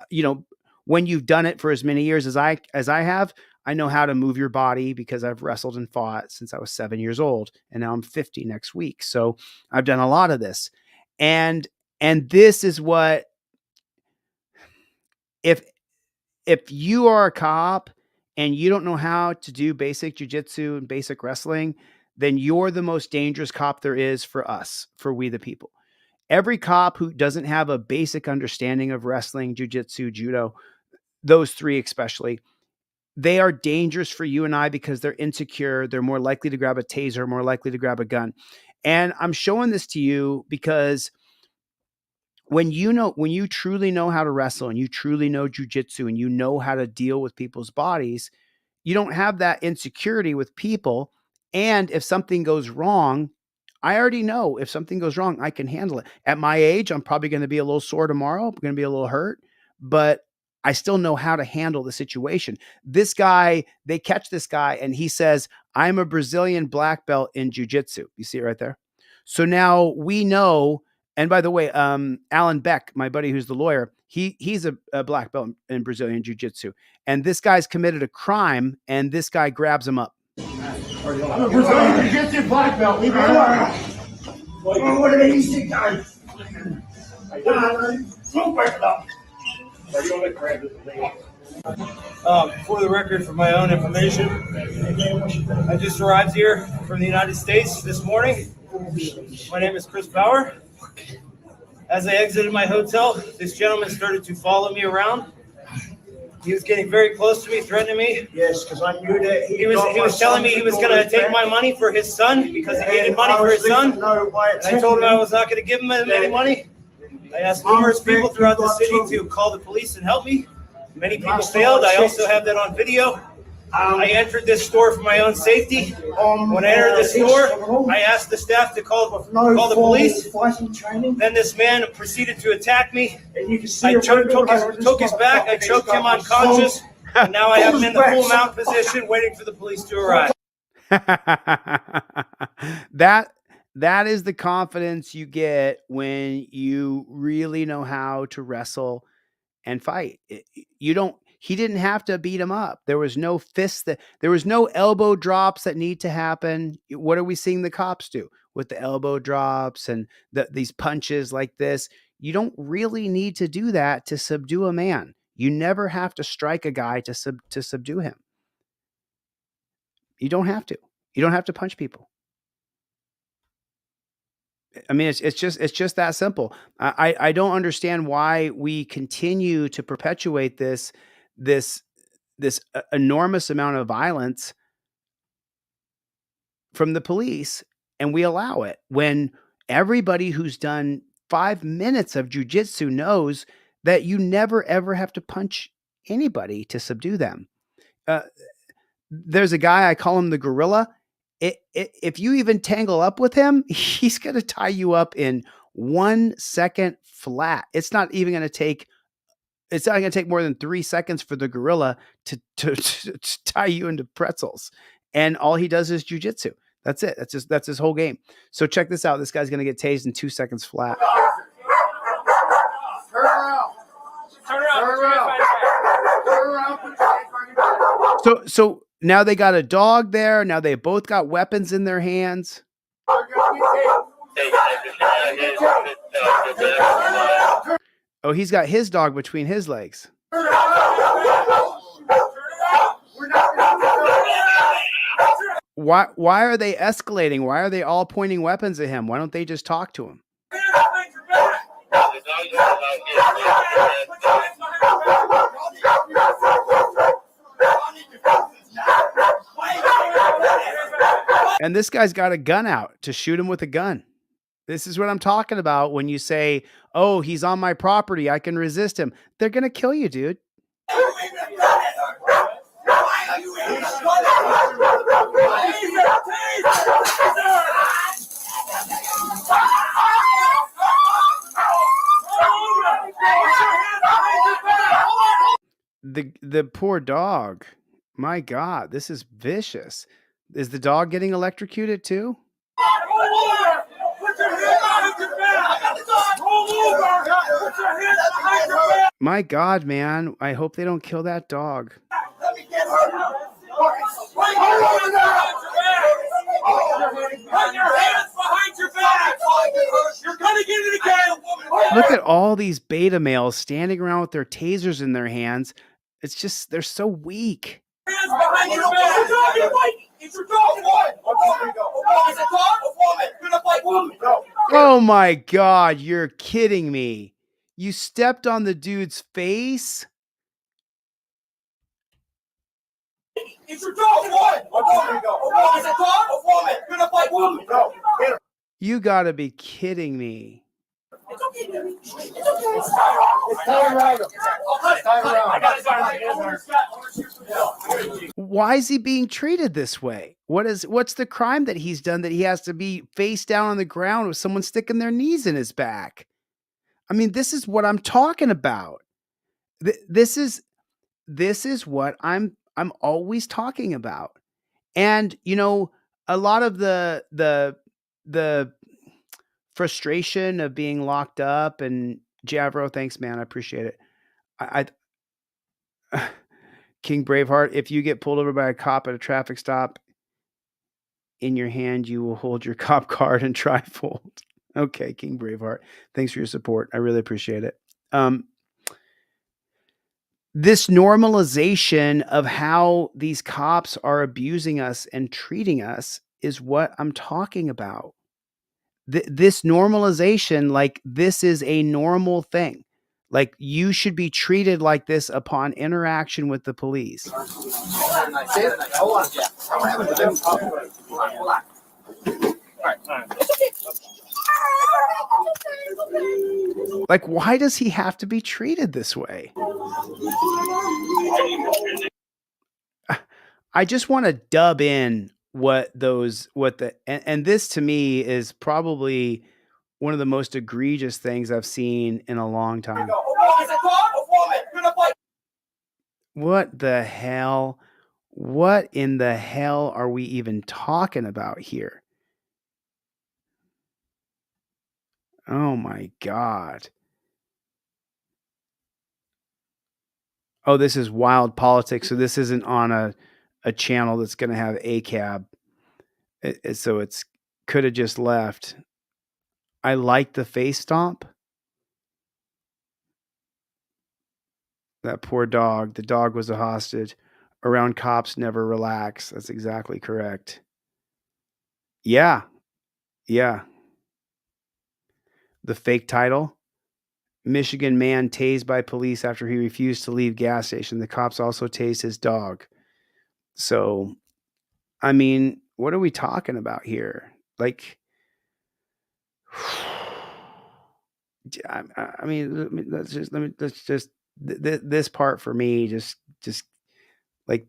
you know, when you've done it for as many years as I have, I know how to move your body because I've wrestled and fought since I was 7 years old, and now I'm 50 next week. So I've done a lot of this, and this is what, if you are a cop and you don't know how to do basic jiu-jitsu and basic wrestling, then you're the most dangerous cop there is for us, for we the people. Every cop who doesn't have a basic understanding of wrestling, jiu-jitsu, judo, those three especially, they are dangerous for you and I because they're insecure. They're more likely to grab a taser, more likely to grab a gun. And I'm showing this to you because when you truly know how to wrestle and you truly know jiu-jitsu and you know how to deal with people's bodies, you don't have that insecurity with people. And if something goes wrong, I already know if something goes wrong, I can handle it. At my age, I'm probably going to be a little sore tomorrow. I'm going to be a little hurt, but I still know how to handle the situation. This guy, they catch this guy and he says, I'm a Brazilian black belt in jiu-jitsu. You see it right there? So now we know, and by the way, Alan Beck, my buddy who's the lawyer, he's a black belt in Brazilian jiu-jitsu. And this guy's committed a crime and this guy grabs him up. I'm a Brazilian jiu-jitsu black belt. Leave me alone. What are these guys? Don't break it up. For the record, for my own information, I just arrived here from the United States this morning. My name is Chris Bauer. As I exited my hotel, this gentleman started to follow me around. He was getting very close to me, threatening me. Yes, because I knew that he was telling me he was going to take my money for his son because he needed money for his son. And I told him I was not going to give him any money. I asked numerous people throughout the city to call the police and help me. Many people failed. I also have that on video. I entered this store for my own safety. When I entered the store, I asked the staff to call the police. Then this man proceeded to attack me. I took his back. I choked him unconscious. And now I have him in the full mount position waiting for the police to arrive. That is the confidence you get when you really know how to wrestle and fight. He didn't have to beat him up. There was no fists there was no elbow drops that need to happen. What are we seeing the cops do with the elbow drops and these punches like this? You don't really need to do that to subdue a man. You never have to strike a guy to subdue him. You don't have to. You don't have to punch people. I mean, it's just that simple. I don't understand why we continue to perpetuate this enormous amount of violence from the police, and we allow it when everybody who's done 5 minutes of jujitsu knows that you never ever have to punch anybody to subdue them. There's a guy, I call him the gorilla. If you even tangle up with him, he's going to tie you up in 1 second flat. It's not going to take more than 3 seconds for the gorilla to tie you into pretzels. And all he does is jujitsu. That's it. That's his whole game. So check this out. This guy's going to get tased in 2 seconds flat. Turn around. Turn around. Turn around. So now they got a dog there. Now they both got weapons in their hands. Oh, he's got his dog between his legs. Why are they escalating? Why are they all pointing weapons at him? Why don't they just talk to him? And this guy's got a gun out to shoot him with a gun. This is what I'm talking about when you say, oh, he's on my property, I can resist him. They're going to kill you, dude. The poor dog. My God, this is vicious. Is the dog getting electrocuted too? My God, man. I hope they don't kill that dog. Look at all these beta males standing around with their tasers in their hands. It's just, they're so weak. Oh my God, you're kidding me. You stepped on the dude's face? You gotta be kidding me. Why is he being treated this way? What's the crime that he's done that he has to be face down on the ground with someone sticking their knees in his back? I mean, this is what I'm talking about. This is what I'm always talking about. And a lot of the frustration of being locked up, and Javro, thanks man, I appreciate it. I King Braveheart, if you get pulled over by a cop at a traffic stop, in your hand you will hold your cop card and trifold. Okay, King Braveheart, thanks for your support. I really appreciate it. This normalization of how these cops are abusing us and treating us is what I'm talking about. This normalization, like this is a normal thing. Like you should be treated like this upon interaction with the police. Like, why does he have to be treated this way? I just want to dub in and this to me is probably one of the most egregious things I've seen in a long time. What the hell? What in the hell are we even talking about here? Oh my God. Oh, this is wild politics. So this isn't on a channel that's going to have ACAB. So it's could have just left. I like the face stomp. That poor dog. The dog was a hostage. Around cops, never relax. That's exactly correct. Yeah. Yeah. The fake title. Michigan man tased by police after he refused to leave gas station. The cops also tased his dog. So, I mean, what are we talking about here? Like, I mean, let's just this part for me, just like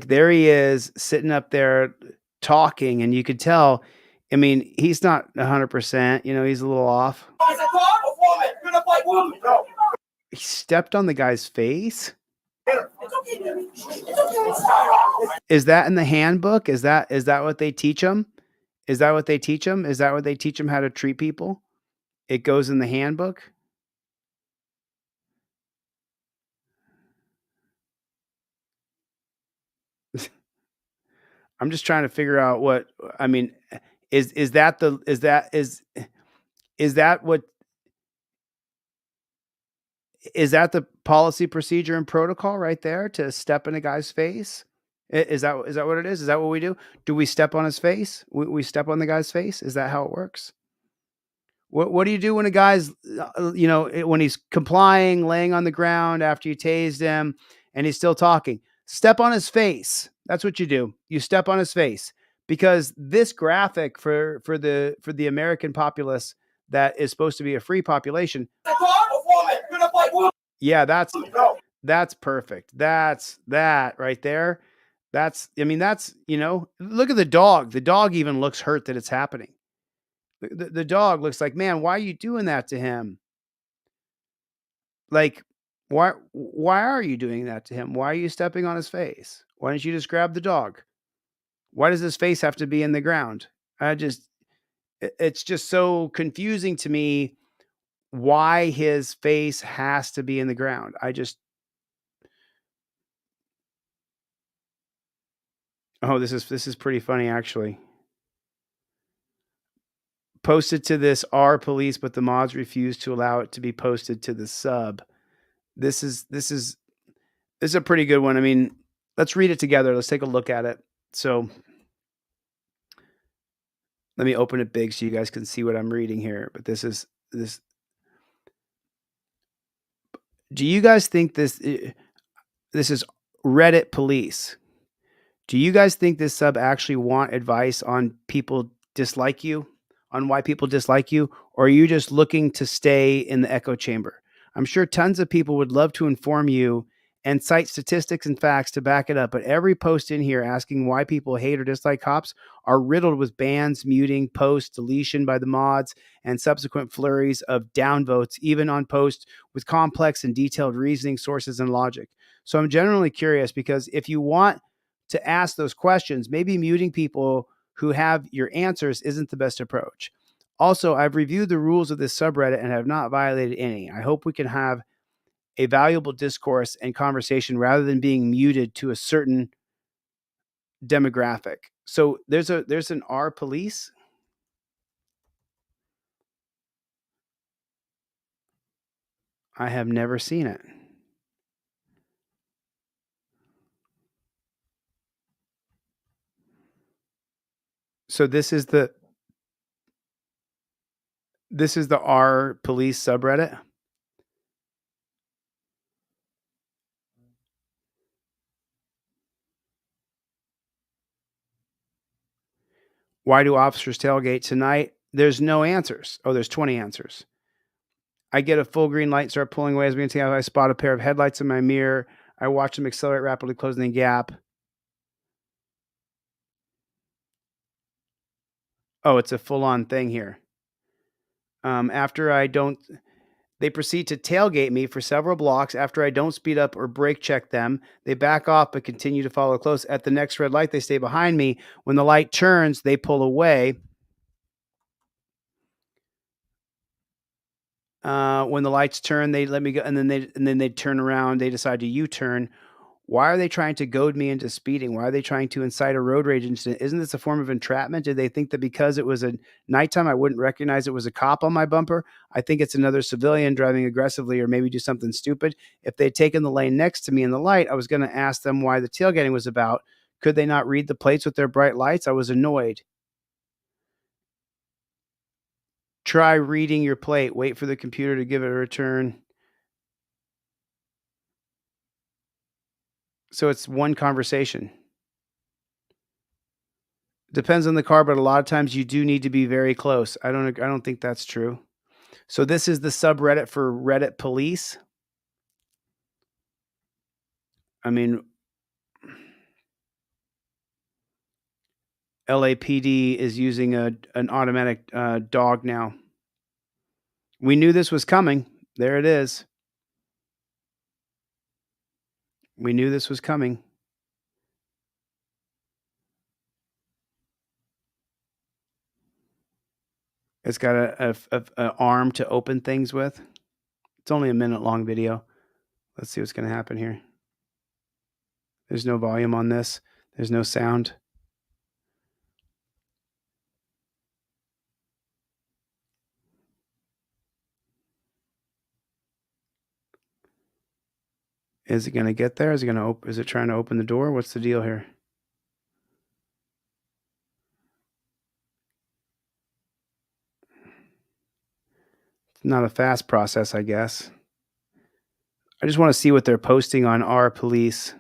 there he is sitting up there talking, and you could tell. I mean, he's not 100%. He's a little off. He stepped on the guy's face. Is that in the handbook? Is that what they teach them? Is that what they teach them? Is that what they teach them how to treat people? It goes in the handbook. I'm just trying to figure out what I mean. Is that the policy, procedure, and protocol right there to step in a guy's face? Is that what it is? Is that what we do? Do we step on his face? We step on the guy's face? Is that how it works? What do you do when a guy's, when he's complying, laying on the ground after you tased him and he's still talking? Step on his face. That's what you do. You step on his face, because this graphic for the American populace that is supposed to be a free population. Yeah, that's perfect. That's that right there. That's look at the dog. The dog even looks hurt that it's happening. The dog looks like, man, why are you doing that to him? Like, why are you doing that to him? Why are you stepping on his face? Why don't you just grab the dog? Why does his face have to be in the ground? It's just so confusing to me why his face has to be in the ground. Oh, this is pretty funny, actually. Posted to this R police, but the mods refuse to allow it to be posted to the sub. This is a pretty good one. I mean, let's read it together. Let's take a look at it. So let me open it big so you guys can see what I'm reading here. But this. Do you guys think this is Reddit police? Do you guys think this sub actually want advice on people dislike you, on why people dislike you, or are you just looking to stay in the echo chamber? I'm sure tons of people would love to inform you and cite statistics and facts to back it up. But every post in here asking why people hate or dislike cops are riddled with bans, muting, posts, deletion by the mods, and subsequent flurries of downvotes, even on posts with complex and detailed reasoning, sources, and logic. So I'm generally curious, because if you want to ask those questions, maybe muting people who have your answers isn't the best approach. Also, I've reviewed the rules of this subreddit and have not violated any. I hope we can have a valuable discourse and conversation rather than being muted to a certain demographic. So there's an R police. I have never seen it. So this is the R police subreddit. Why do officers tailgate tonight? There's no answers. Oh, there's 20 answers. I get a full green light, start pulling away as we can. I spot a pair of headlights in my mirror. I watch them accelerate rapidly, closing the gap. Oh, it's a full-on thing here. They proceed to tailgate me for several blocks. After I don't speed up or brake check them, they back off but continue to follow close. At the next red light, they stay behind me. When the light turns, they pull away. When the lights turn, they let me go, and then they turn around. They decide to U-turn. Why are they trying to goad me into speeding? Why are they trying to incite a road rage incident? Isn't this a form of entrapment? Did they think that because it was a nighttime, I wouldn't recognize it was a cop on my bumper? I think it's another civilian driving aggressively or maybe do something stupid. If they'd taken the lane next to me in the light, I was going to ask them why the tailgating was about. Could they not read the plates with their bright lights? I was annoyed. Try reading your plate. Wait for the computer to give it a return. So it's one conversation. Depends on the car, but a lot of times you do need to be very close. I don't think that's true. So this is the subreddit for Reddit police. I mean, LAPD is using an automatic dog now. We knew this was coming. There it is. We knew this was coming. It's got a arm to open things with. It's only a minute-long video. Let's see what's going to happen here. There's no volume on this. There's no sound. Is it going to get there? Is it trying to open the door? What's the deal here? It's not a fast process, I guess. I just want to see what they're posting on our police.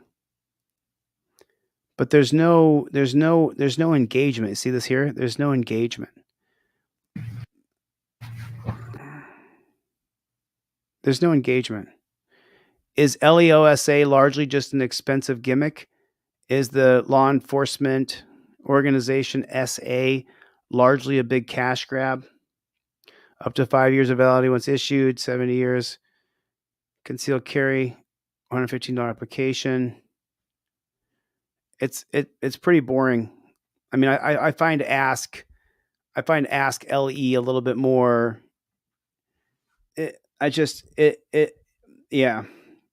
But there's no engagement. See this here? There's no engagement. There's no engagement. Is LEOSA largely just an expensive gimmick? Is the law enforcement organization SA largely a big cash grab? Up to 5 years of validity once issued, 70 years. Concealed carry, $115 application. It's pretty boring. I mean, I find Ask LE a little bit more. Yeah.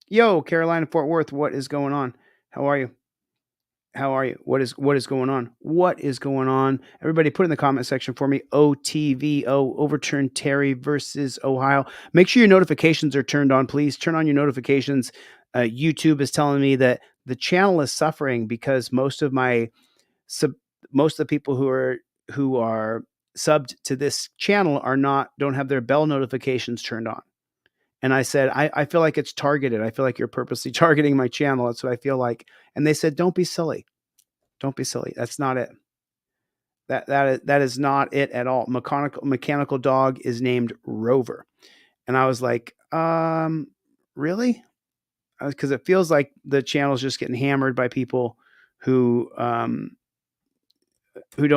Yo, Carolina, Fort Worth, what is going on? How are you? What is going on? What is going on? Everybody put in the comment section for me. OTVO, overturn Terry versus Ohio. Make sure your notifications are turned on, please. Turn on your notifications. YouTube is telling me that the channel is suffering because most of the people who are subbed to this channel don't have their bell notifications turned on. And I said, I feel like it's targeted. I feel like you're purposely targeting my channel. That's what I feel like. And they said, don't be silly. Don't be silly. That's not it. That is not it at all. Mechanical dog is named Rover. And I was like, really? because it feels like the channel's just getting hammered by people who don't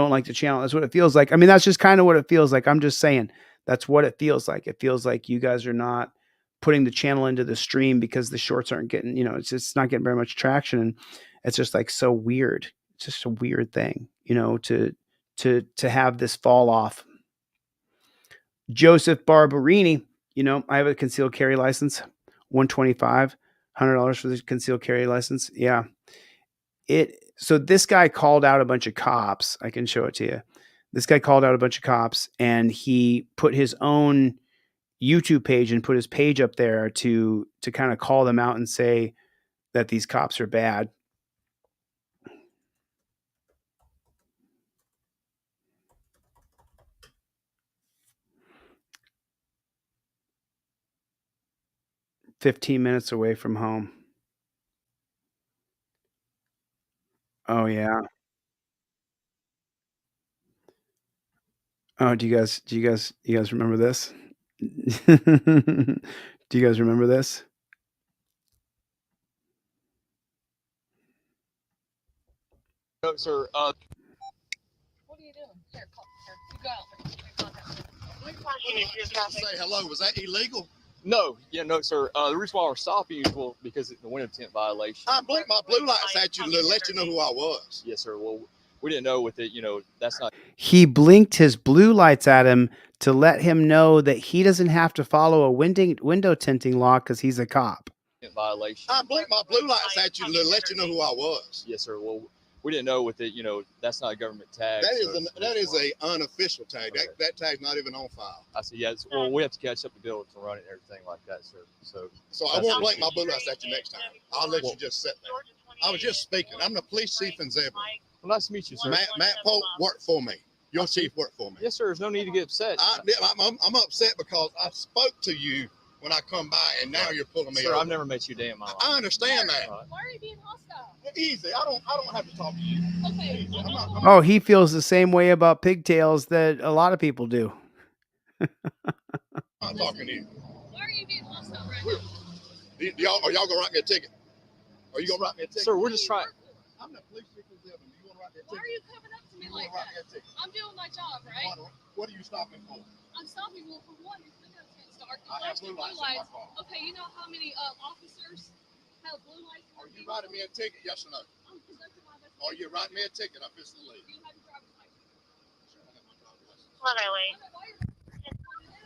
like the channel. That's what it feels like. I mean, that's just kind of what it feels like. I'm just saying that's what it feels like. It feels like you guys are not putting the channel into the stream because the shorts aren't getting, it's just not getting very much traction. And it's just like so weird. It's just a weird thing, to have this fall off. Joseph Barberini, I have a concealed carry license, $125, $100 for the concealed carry license. Yeah. So this guy called out a bunch of cops. I can show it to you. This guy called out a bunch of cops, and he put his own YouTube page and put his page up there to kind of call them out and say that these cops are bad. "15 minutes away from home." Oh yeah. Oh, do you guys remember this? Do you guys remember this? No, sir. What are you doing? Here, you go out. Say hello. Was that illegal? No, no, sir. The reason why we're stopping you is because it's the window tint violation. I blinked my blue lights at you to let you know who I was. Yes, sir. Well, we didn't know with it. That's not. He blinked his blue lights at him to let him know that he doesn't have to follow a window tinting law because he's a cop. Violation. I blinked my blue lights at you to let you know who I was. Yes, sir. Well, we didn't know with it. That's not a government tag. That is a unofficial tag. Okay. That tag's not even on file. I see. Yes. Well, we have to catch up the bill to run it and everything like that, sir. So I won't blink my blue lights at you next time. I'll let you just sit there. I was just speaking. I'm the police chief in Zebra. Well, nice to meet you, sir. Matt Polk worked for me. Your chief worked for me. Yes, sir. There's no need to get upset. I'm upset because I spoke to you when I come by, and now you're pulling me over. Sir, I've never met you a day in my life. I understand that. Why are you being hostile? Easy. I don't have to talk to you. Okay. Easy. Oh, he feels the same way about pigtails that a lot of people do. I'm talking to you. Why are you being hostile right now? Are y'all gonna write me a ticket? Are you gonna write me a ticket? Sir, we're just trying. I'm the police chief in Zebra. You wanna write me a ticket? Why are you coming up to me like that? I'm doing my job, right? What are you stopping for? I'm stopping you for one. Your window tint start. I have blue lights in my car. Okay, you know how many officers have blue lights? Are you writing me a ticket? Yes or no? I'm conducting my investigation. Are you writing me a ticket? I'm just to leave. Do you have your driver's license? Sure, I have my driver's license. Literally.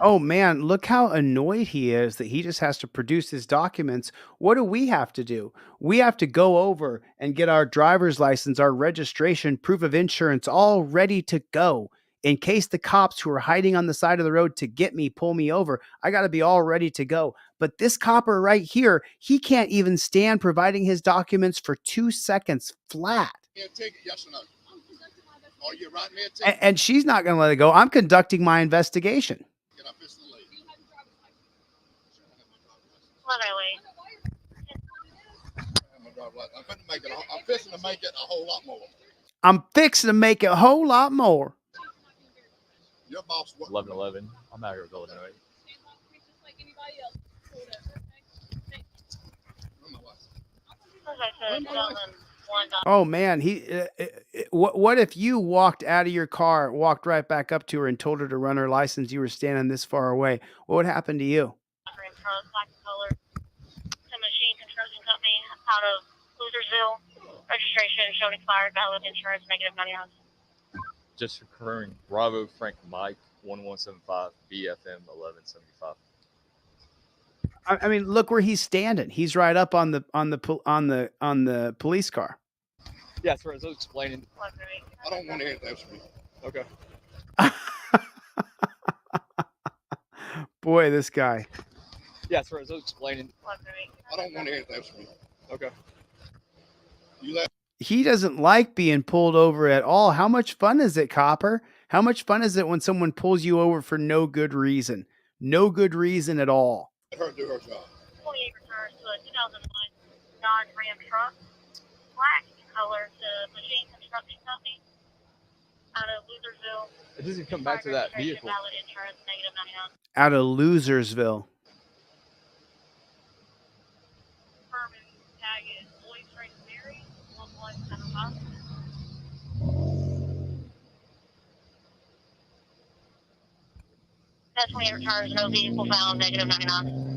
Oh man, look how annoyed he is that he just has to produce his documents. What do we have to do? We have to go over and get our driver's license, our registration, proof of insurance, all ready to go. In case the cops who are hiding on the side of the road to get me pull me over, I got to be all ready to go. But this copper right here, he can't even stand providing his documents for 2 seconds flat. A ticket? Yes or no? Are you writing me a ticket? And she's not going to let it go. I'm conducting my investigation. I'm just to leave. Literally. I'm fixing to make it a whole lot more. I'm fixing to make it a whole lot more. Your boss. 1111. I'm out here with Illinois. Oh man, what if you walked out of your car, walked right back up to her and told her to run her license? You were standing this far away. What would happen to you? Machine construction company out of Losersville. Registration showed expired, valid insurance, negative 90 hours. Just confirming. Bravo Frank Mike 1175 BFM 1175. I mean, look where he's standing. He's right up on the police car. Yeah, that's right. I was explaining. I don't want to hear that from you. Okay. Boy, this guy. Yeah, that's right. I was explaining. I don't want to hear that from you. Okay. You left. He doesn't like being pulled over at all. How much fun is it, Copper? How much fun is it when someone pulls you over for no good reason? No good reason at all. Let her do her job. 48 returns to a 2001 Dodge Ram truck, black color to Machine Construction Company out of Losersville. It doesn't come back to that vehicle. Valid insurance, negative 99. Out of Losersville. Confirm That's 28 cars, no vehicle found, negative 99.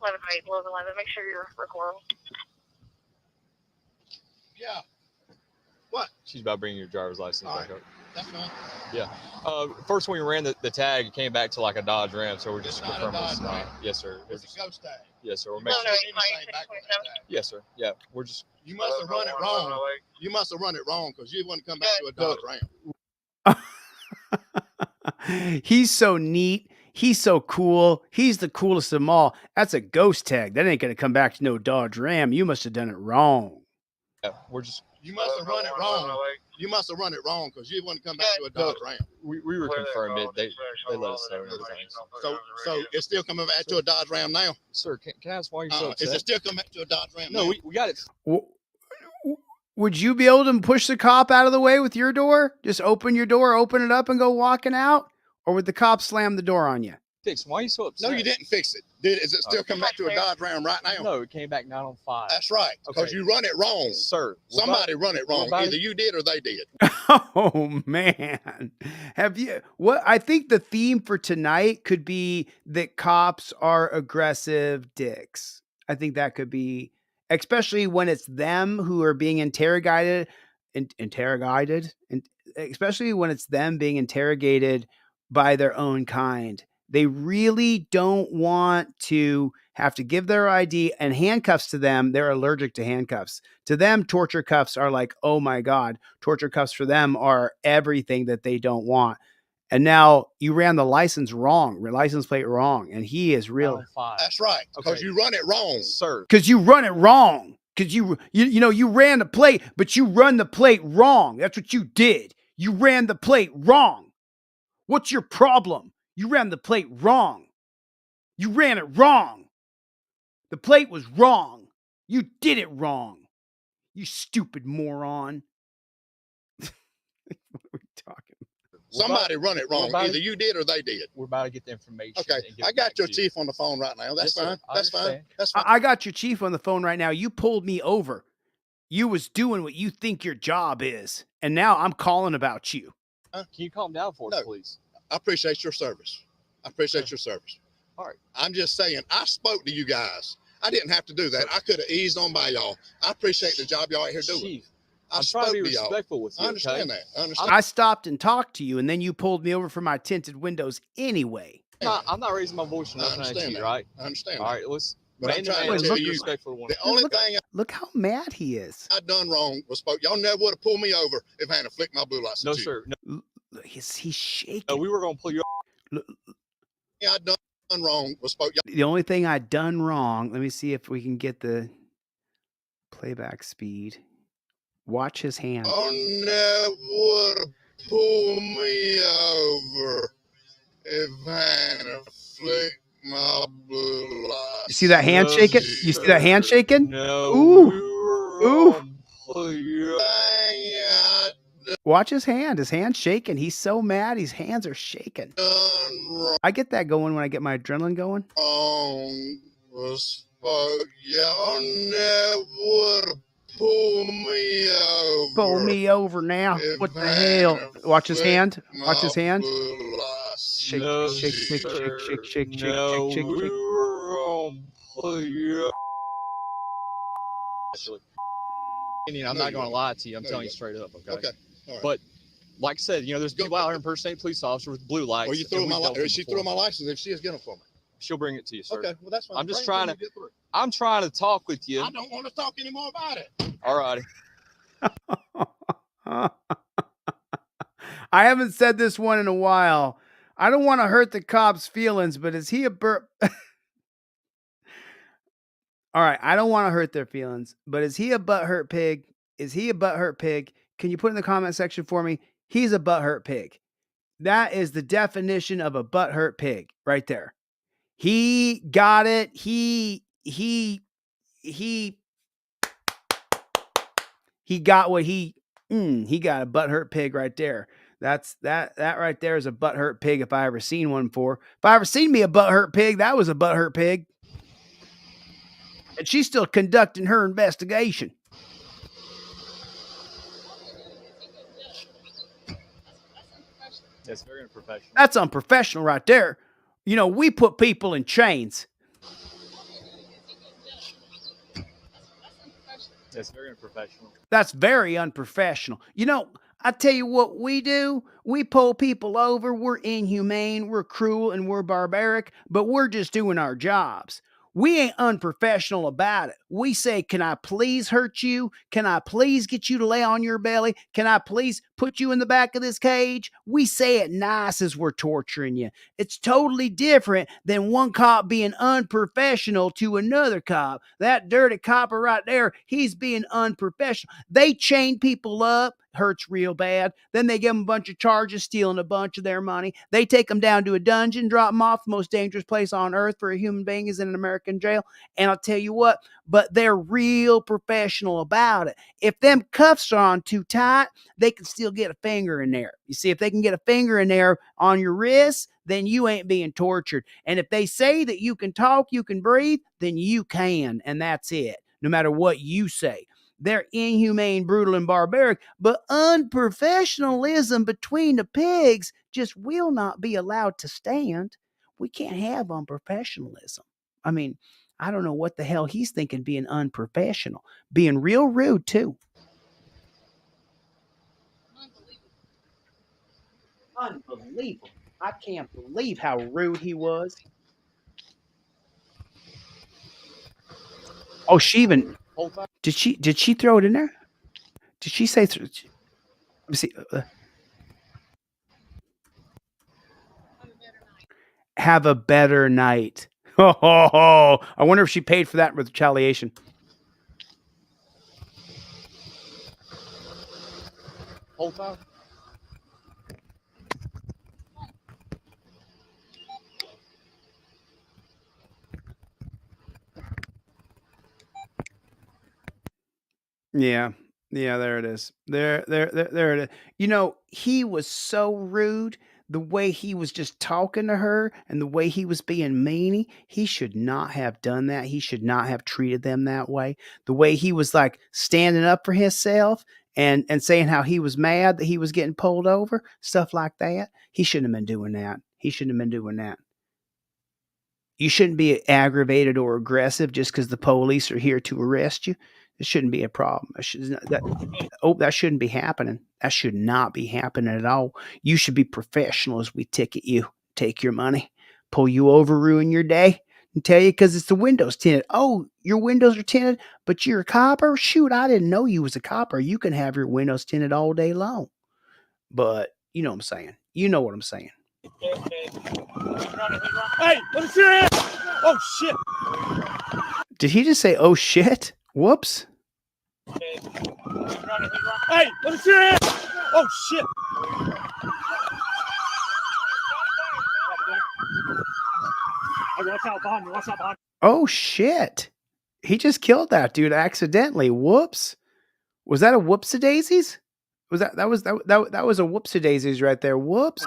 Eleven eight, 11. Make sure you're recording. Yeah. What? She's about bringing your driver's license back up. That's fine. Yeah. First when we ran the tag, it came back to like a Dodge Ram, so we're just confirming it's not. Yes, sir. It's a ghost tag. Yes, sir. We're You making must have anything back on that tag. Yes, sir. Yeah, we're just. You must have run it wrong. You must have run it wrong because you wouldn't come back to a Dodge Ram. He's so neat. He's so cool. He's the coolest of them all. That's a ghost tag. That ain't going to come back to no Dodge Ram. You must have done it wrong. Yeah, we're just. You must have run it wrong. You must have run it wrong because you wouldn't come back to a Dodge Ram. We were confirmed it. They let us know and everything. So it's still coming back to a Dodge Ram now? Sir, can I ask why you're so upset? Is it still coming back to a Dodge Ram No, now? we got it. Would you be able to push the cop out of the way with your door? Just open your door, open it up, and go walking out? Or would the cop slam the door on you? Fix. Why are you so upset? No, you didn't fix it. Is it still coming back to a Dodge Ram right now? No, it came back 905. That's right. Because you run it wrong. Sir. Somebody run it wrong. Either you did or they did. Oh man. Have you what I think the theme for tonight could be that cops are aggressive dicks. I think that could be, especially when it's them who are being interrogated, and especially when it's them being interrogated by their own kind. They really don't want to have to give their ID, and handcuffs to them. They're allergic to handcuffs. To them, torture cuffs are like, oh my God, torture cuffs for them are everything that they don't want. And now you ran the license plate wrong. And he is real. That's right. Because you run it wrong. Sir. Because you run it wrong. Because you ran the plate, but you run the plate wrong. That's what you did. You ran the plate wrong. What's your problem? You ran the plate wrong. You ran it wrong. The plate was wrong. You did it wrong. You stupid moron. What are we talking about? Somebody run it wrong. Either you did or they did. We're about to get the information. Okay. I got your chief on the phone right now. That's fine. That's fine. That's fine. I got your chief on the phone right now. You pulled me over. You was doing what you think your job is. And now I'm calling about you. Can you calm down for us, please? I appreciate your service. I appreciate your service. All right. I'm just saying, I spoke to you guys. I didn't have to do that. I could have eased on by y'all. I appreciate the job y'all out here doing. Chief, I'm trying to be y'all. respectful with you. I understand that. I understand. I stopped and talked to you, and then you pulled me over for my tinted windows anyway. I'm not raising my voice or nothing at you, right? I understand. All right, let's. But I'm trying to tell you, the only thing Look how mad he is. I done wrong was spoke. Y'all never would have pulled me over if I hadn't flicked my blue lights. No, sir. No. He's shaking. No, we were going to pull you off. Yeah, I done wrong was spoke. The only thing I done wrong, let me see if we can get the playback speed. Watch his hand. Never would have pulled me over if I hadn't flicked my blue lights. You see that hand shaking? You see that hand shaking? No. Ooh. Watch his hand. His hand's shaking. He's so mad. His hands are shaking. I get that going when I get my adrenaline going. Was spoke. Y'all never would have pulled me over. Pull me over now. What the hell? Watch his hand. Watch his hand. Shake, shake, shake, shake, shake, shake, shake, No, shake, shake, shake. I'm not going to lie to you. I'm telling you straight up, okay? Okay. All right. But like I said, there's people out here impersonating police officers with blue lights. Well, you threw my license. She threw my license. If she is getting them for me, she'll bring it to you, sir. Okay. Well, that's fine. I'm just trying to. I'm trying to talk with you. I don't want to talk anymore about it. All righty. I haven't said this one in a while. I don't want to hurt the cop's feelings, but is he a burp? All right, I don't want to hurt their feelings, but is he a butthurt pig? Is he a butthurt pig? Can you put in the comment section for me? He's a butthurt pig. That is the definition of a butthurt pig right there. He got it. He got what he got a butthurt pig right there. That right there is a butthurt pig if I ever seen one before. If I ever seen me a butthurt pig, that was a butthurt pig. And she's still conducting her investigation. That's very unprofessional. That's unprofessional right there. You know, we put people in chains. That's very unprofessional. That's very unprofessional. You know, I tell you what we do. We pull people over. We're inhumane, we're cruel, and we're barbaric, but we're just doing our jobs. We ain't unprofessional about it. We say, can I please hurt you? Can I please get you to lay on your belly? Can I please put you in the back of this cage? We say it nice as we're torturing you. It's totally different than one cop being unprofessional to another cop. That dirty copper right there, he's being unprofessional. They chain people up. Hurts real bad. Then they give them a bunch of charges, stealing a bunch of their money. They take them down to a dungeon, drop them off. The most dangerous place on earth for a human being is in an American jail. And I'll tell you what, but they're real professional about it. If them cuffs are on too tight, they can still get a finger in there. You see, if they can get a finger in there on your wrist, then you ain't being tortured. And if they say that you can talk, you can breathe, then you can. And that's it, no matter what you say. They're inhumane, brutal, and barbaric, but unprofessionalism between the pigs just will not be allowed to stand. We can't have unprofessionalism. I mean, I don't know what the hell he's thinking being unprofessional. Being real rude, too. Unbelievable. I can't believe how rude he was. Oh, she even... Did she throw it in there? Did she say... Let me see. Have a better night. Oh, I wonder if she paid for that with retaliation. Hold on. Yeah, there it is. There it is. You know, he was so rude. The way he was just talking to her and the way he was being meany, he should not have done that. He should not have treated them that way. The way he was like standing up for himself and saying how he was mad that he was getting pulled over, stuff like that. He shouldn't have been doing that. He shouldn't have been doing that. You shouldn't be aggravated or aggressive just because the police are here to arrest you. It shouldn't be a problem. That shouldn't be happening. That should not be happening at all. You should be professional as we ticket you, take your money, pull you over, ruin your day, and tell you because it's the windows tinted. Oh, your windows are tinted, but you're a copper? Shoot, I didn't know you was a copper. You can have your windows tinted all day long. But you know what I'm saying. You know what I'm saying. Hey, let me see your hand. Oh, shit. Did he just say, oh, shit? Whoops. Hey, let me see your hand. Oh, shit. Watch out behind me. Watch out behind me. Oh, shit. He just killed that dude accidentally. Whoops. Was that a whoopsie-daisies? That was a whoopsie-daisies right there. Whoops.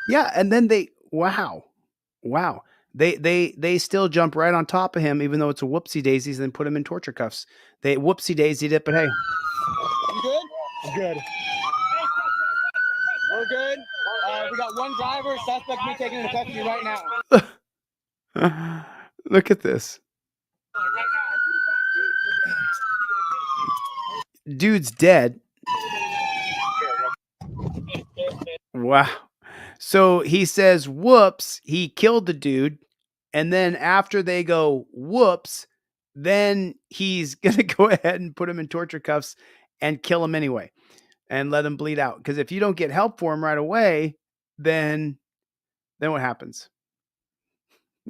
Yeah, and then wow. They still jump right on top of him, even though it's a whoopsie-daisies, and then put him in torture cuffs. They whoopsie-daisied it, but hey. You good? I'm good. We're good. We got one driver. Suspect me taking into custody right now. Look at this. Dude's dead. Wow. So he says, whoops, he killed the dude. And then after they go, whoops, then he's going to go ahead and put him in torture cuffs and kill him anyway and let him bleed out. Because if you don't get help for him right away, then what happens?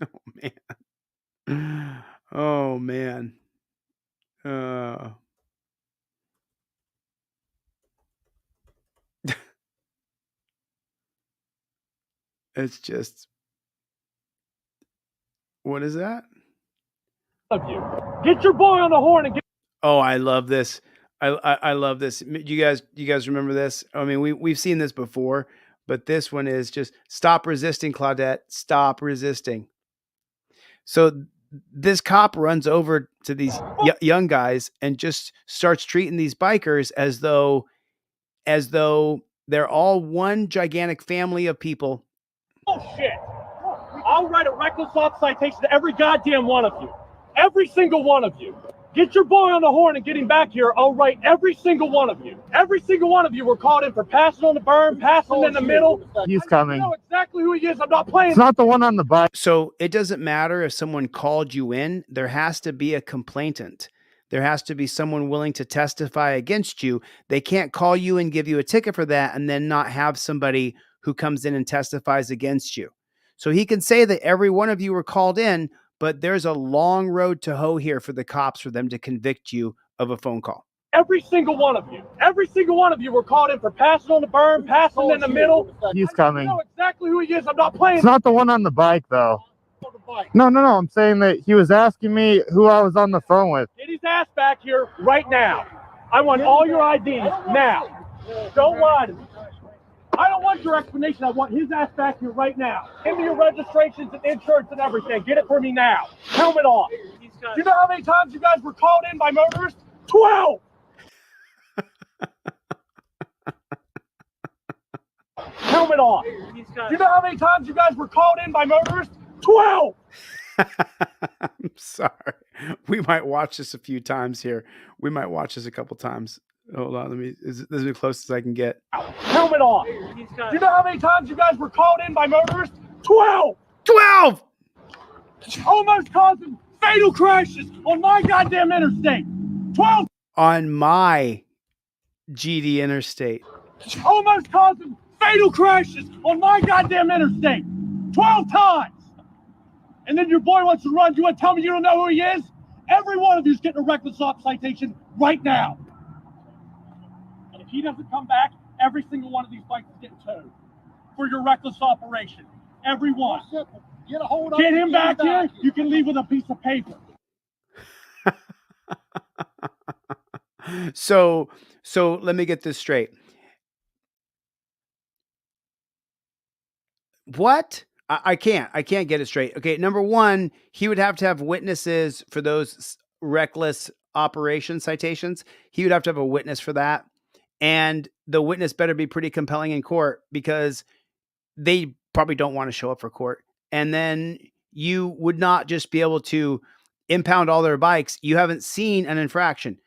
Oh, man. Oh man. It's just, what is that? Of you. Get your boy on the horn and get. Oh, I love this. I love this. You guys remember this? I mean, we've seen this before, but this one is just stop resisting, Claudette. Stop resisting. So this cop runs over to these young guys and just starts treating these bikers as though they're all one gigantic family of people. Bullshit. I'll write a reckless off citation to every goddamn one of you. Every single one of you. Get your boy on the horn and get him back here. I'll write every single one of you. Every single one of you were called in for passing on the berm, passing in the middle. He's coming. I know exactly who he is. I'm not playing. It's not the one on the bike. So it doesn't matter if someone called you in, there has to be a complainant. There has to be someone willing to testify against you. They can't call you and give you a ticket for that and then not have somebody who comes in and testifies against you. So he can say that every one of you were called in, but there's a long road to hoe here for the cops for them to convict you of a phone call. Every single one of you. Every single one of you were called in for passing on the berm, passing in the middle. He's coming. I know exactly who he is. I'm not playing. It's not the one on the bike, though. No. I'm saying that he was asking me who I was on the phone with. Get his ass back here right now. I want all your IDs now. Don't lie to me. I don't want your explanation. I want his ass back here right now. Give me your registrations and insurance and everything. Get it for me now. Helmet on. Do you know how many times you guys were called in by motorists? 12! Helmet on. Do you know how many times you guys were called in by motorists? 12! I'm sorry. We might watch this a few times here. We might watch this a couple times. Hold on. This is the closest I can get. Helmet on. Do you know how many times you guys were called in by motorists? 12! 12! Almost causing fatal crashes on my goddamn interstate. 12! On my GD interstate. Almost causing fatal crashes on my goddamn interstate. 12 times! And then your boy wants to run. You want to tell me you don't know who he is? Every one of you is getting a reckless assault citation right now. And if he doesn't come back, every single one of these bikes is getting towed for your reckless operation. Every one. Get a hold of him. Get him back here. You can leave with a piece of paper. So let me get this straight. What? I can't get it straight. Okay, number one, he would have to have witnesses for those reckless operation citations. He would have to have a witness for that. And the witness better be pretty compelling in court because they probably don't want to show up for court. And then you would not just be able to impound all their bikes. You haven't seen an infraction.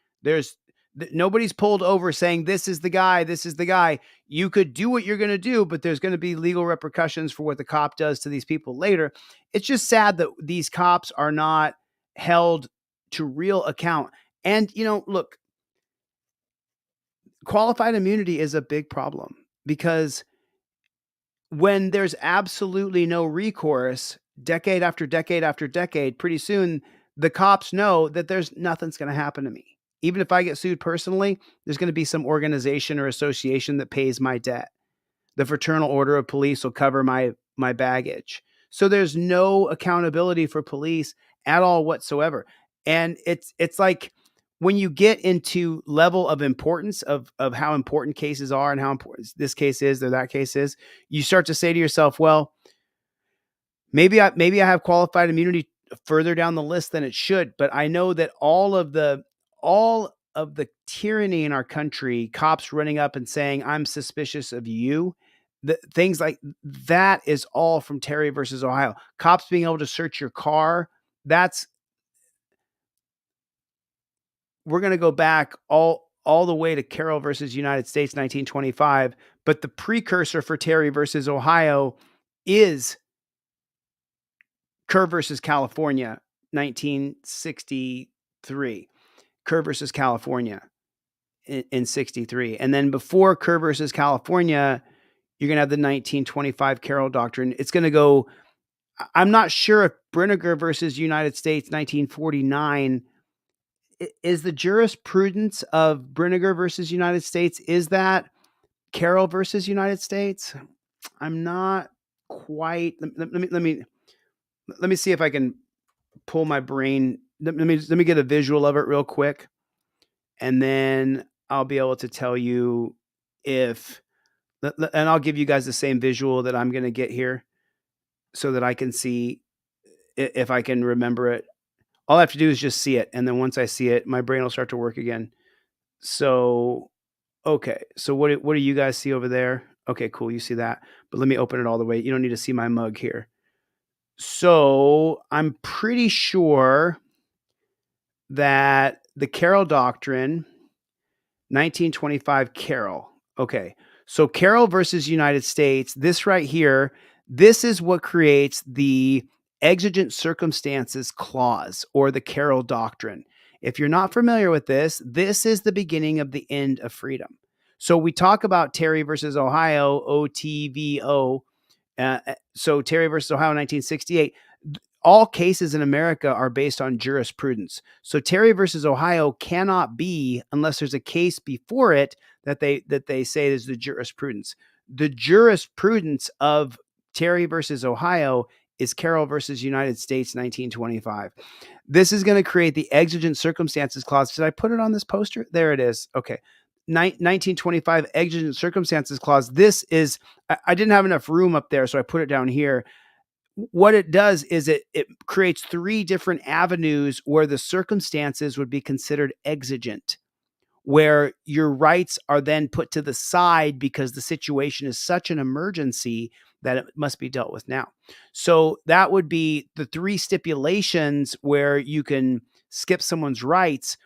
Nobody's pulled over saying, this is the guy, this is the guy. You could do what you're going to do, but there's going to be legal repercussions for what the cop does to these people later. It's just sad that these cops are not held to real account. And, look, qualified immunity is a big problem because when there's absolutely no recourse, decade after decade after decade, pretty soon the cops know that there's nothing's going to happen to me. Even if I get sued personally, there's going to be some organization or association that pays my debt. The Fraternal Order of Police will cover my baggage. So there's no accountability for police at all whatsoever. And it's like when you get into level of importance of how important cases are and how important this case is or that case is, you start to say to yourself, well, maybe I have qualified immunity further down the list than it should, but I know that all of the tyranny in our country, cops running up and saying, I'm suspicious of you, things like that is all from Terry versus Ohio. Cops being able to search your car, we're going to go back all the way to Carroll versus United States, 1925. But the precursor for Terry versus Ohio is Kerr versus California, 1963. Kerr versus California in 63. And then before Kerr versus California, you're going to have the 1925 Carroll Doctrine. It's going to go I'm not sure if Brinegar versus United States 1949 is the jurisprudence of Brinegar versus United States. Is that Carroll versus United States? I'm not quite. Let me see if I can pull my brain. Let me get a visual of it real quick, and then I'll be able to tell you if. And I'll give you guys the same visual that I'm going to get here, so that I can see if I can remember it. All I have to do is just see it, and then once I see it, my brain will start to work again. So, okay. So what do you guys see over there? Okay, cool. You see that. But let me open it all the way. You don't need to see my mug here. So, I'm pretty sure that the Carroll Doctrine, 1925 Carroll. Okay. So Carroll versus United States, this right here, this is what creates the exigent circumstances clause, or the Carroll Doctrine. If you're not familiar with this, this is the beginning of the end of freedom. So we talk about Terry versus Ohio, OTVO. So Terry versus Ohio, 1968. All cases in America are based on jurisprudence. So Terry versus Ohio cannot be, unless there's a case before it that they say is the jurisprudence. The jurisprudence of Terry versus Ohio is Carroll versus United States, 1925. This is going to create the exigent circumstances clause. Did I put it on this poster? There it is. Okay. 1925 exigent circumstances clause. This is, I didn't have enough room up there, so I put it down here. What it does is it creates three different avenues where the circumstances would be considered exigent, where your rights are then put to the side because the situation is such an emergency that it must be dealt with now. So that would be the three stipulations where you can skip someone's rights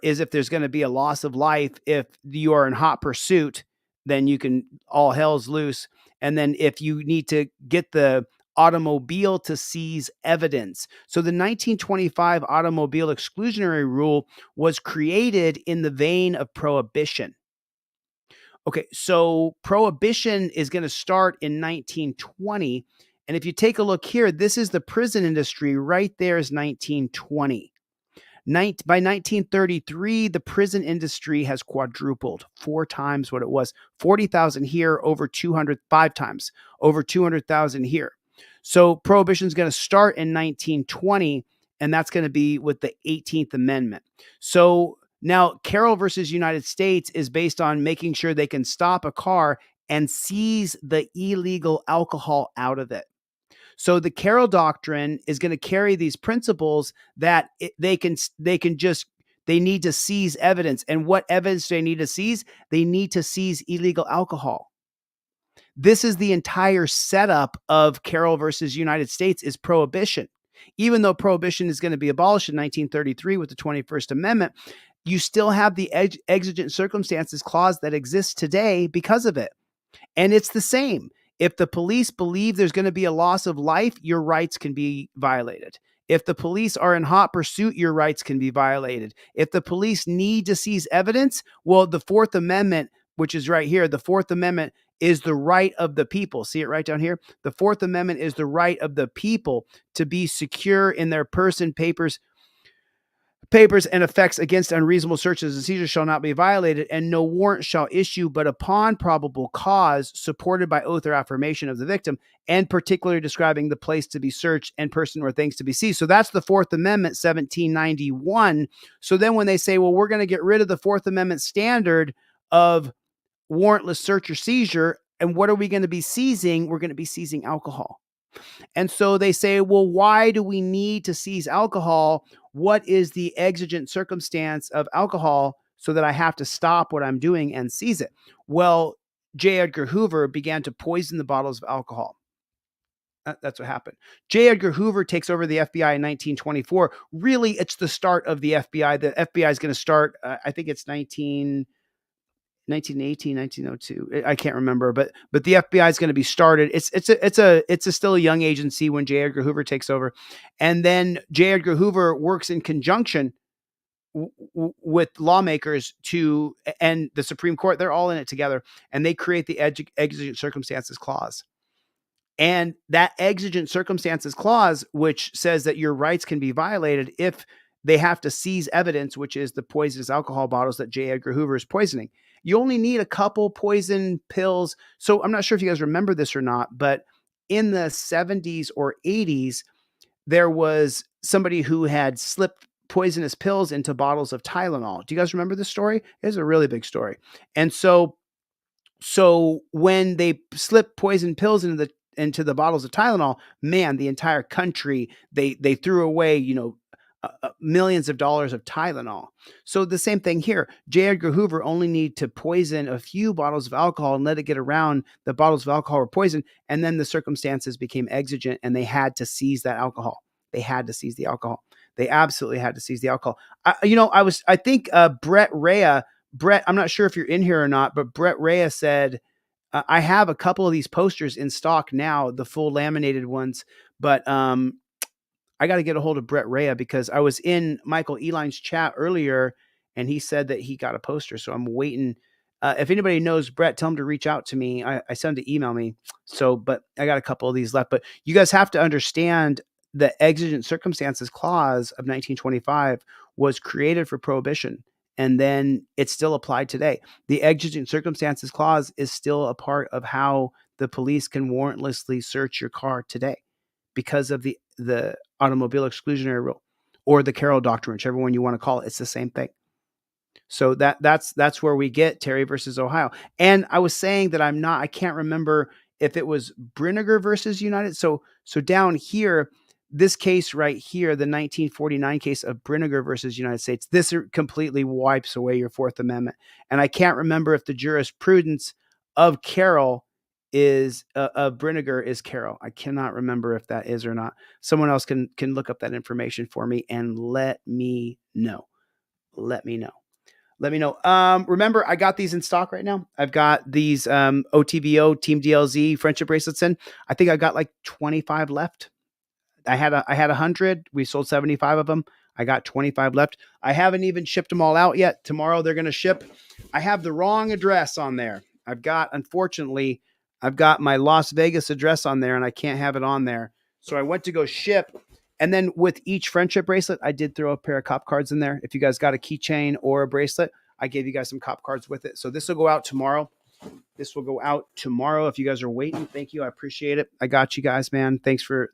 is if there's going to be a loss of life. If you are in hot pursuit, then you can, all hell's loose. And then if you need to get the automobile to seize evidence. So the 1925 automobile exclusionary rule was created in the vein of prohibition. Okay, so prohibition is going to start in 1920. And if you take a look here, this is the prison industry right there is 1920. By 1933, the prison industry has quadrupled, 4 times what it was. 40,000 here, over 5 times, over 200,000 here. So prohibition is going to start in 1920, and that's going to be with the 18th Amendment. So now Carroll versus United States is based on making sure they can stop a car and seize the illegal alcohol out of it. So the Carroll Doctrine is going to carry these principles that they need to seize evidence. And what evidence do they need to seize? They need to seize illegal alcohol. This is the entire setup of Carroll versus United States, is prohibition. Even though prohibition is going to be abolished in 1933 with the 21st Amendment, you still have the exigent circumstances clause that exists today because of it. And it's the same. If the police believe there's going to be a loss of life, your rights can be violated. If the police are in hot pursuit, your rights can be violated. If the police need to seize evidence, well, the Fourth Amendment, which is right here, the Fourth Amendment is the right of the people. See it right down here? The Fourth Amendment is the right of the people to be secure in their person, papers and effects against unreasonable searches and seizures shall not be violated, and no warrant shall issue but upon probable cause, supported by oath or affirmation of the victim, and particularly describing the place to be searched and person or things to be seized. So that's the Fourth Amendment, 1791. So then when they say, well, we're going to get rid of the Fourth Amendment standard of warrantless search or seizure, and what are we going to be seizing? We're going to be seizing alcohol. And so they say, well, why do we need to seize alcohol? What is the exigent circumstance of alcohol so that I have to stop what I'm doing and seize it? Well, J. Edgar Hoover began to poison the bottles of alcohol. That's what happened. J. Edgar Hoover takes over the FBI in 1924. Really, it's the start of the FBI. The FBI is going to start, I think it's 1918, 1902. I can't remember, but the FBI is going to be started. It's still a young agency when J. Edgar Hoover takes over. And then J. Edgar Hoover works in conjunction with lawmakers and the Supreme Court. They're all in it together, and they create the exigent circumstances clause. And that exigent circumstances clause, which says that your rights can be violated if they have to seize evidence, which is the poisonous alcohol bottles that J. Edgar Hoover is poisoning. You only need a couple poison pills. So I'm not sure if you guys remember this or not, but in the 70s or 80s, there was somebody who had slipped poisonous pills into bottles of Tylenol. Do you guys remember this story? It's a really big story. And so when they slipped poison pills into the bottles of Tylenol, man, the entire country, they threw away, millions of dollars of Tylenol. So the same thing here. J. Edgar Hoover only needed to poison a few bottles of alcohol and let it get around. The bottles of alcohol were poisoned, and then the circumstances became exigent, and they had to seize that alcohol. They had to seize the alcohol. They absolutely had to seize the alcohol. I think Brett Rea. Brett, I'm not sure if you're in here or not, but Brett Rea said, I have a couple of these posters in stock now, the full laminated ones, but I got to get a hold of Brett Rea because I was in Michael Eline's chat earlier and he said that he got a poster. So I'm waiting. If anybody knows Brett, tell him to reach out to me. I sent him to email me. So, but I got a couple of these left, but you guys have to understand the exigent circumstances clause of 1925 was created for prohibition. And then it's still applied today. The exigent circumstances clause is still a part of how the police can warrantlessly search your car today because of the automobile exclusionary rule or the Carroll Doctrine, whichever one you want to call it. It's the same thing. So that's where we get Terry versus Ohio. And I was saying that I can't remember if it was Brinegar versus United. So down here, this case right here, the 1949 case of Brinegar versus United States, this completely wipes away your Fourth Amendment. And I can't remember if the jurisprudence of Carroll is Brinegar is Carroll. I cannot remember if that is or not. Someone else can look up that information for me and let me know. Let me know. Remember, I got these in stock right now. I've got these OTVO Team DLZ friendship bracelets in. I think I got like 25 left. I had 100. We sold 75 of them. I got 25 left. I haven't even shipped them all out yet. Tomorrow they're going to ship. I have the wrong address on there. Unfortunately, I've got my Las Vegas address on there and I can't have it on there. So I went to go ship. And then with each friendship bracelet, I did throw a pair of cop cards in there. If you guys got a keychain or a bracelet, I gave you guys some cop cards with it. So this will go out tomorrow. If you guys are waiting, thank you. I appreciate it. I got you guys, man. Thanks for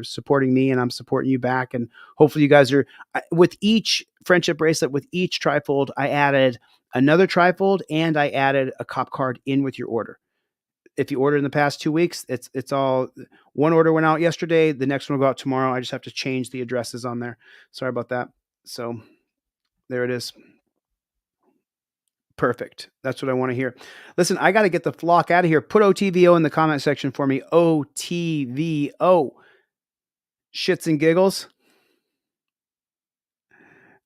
supporting me and I'm supporting you back. And hopefully you guys are with each friendship bracelet, with each trifold, I added another trifold and I added a cop card in with your order. If you ordered in the past 2 weeks, it's all one order went out yesterday. The next one will go out tomorrow. I just have to change the addresses on there. Sorry about that. So there it is. Perfect. That's what I want to hear. Listen, I got to get the flock out of here. Put OTVO in the comment section for me. OTVO. Shits and giggles.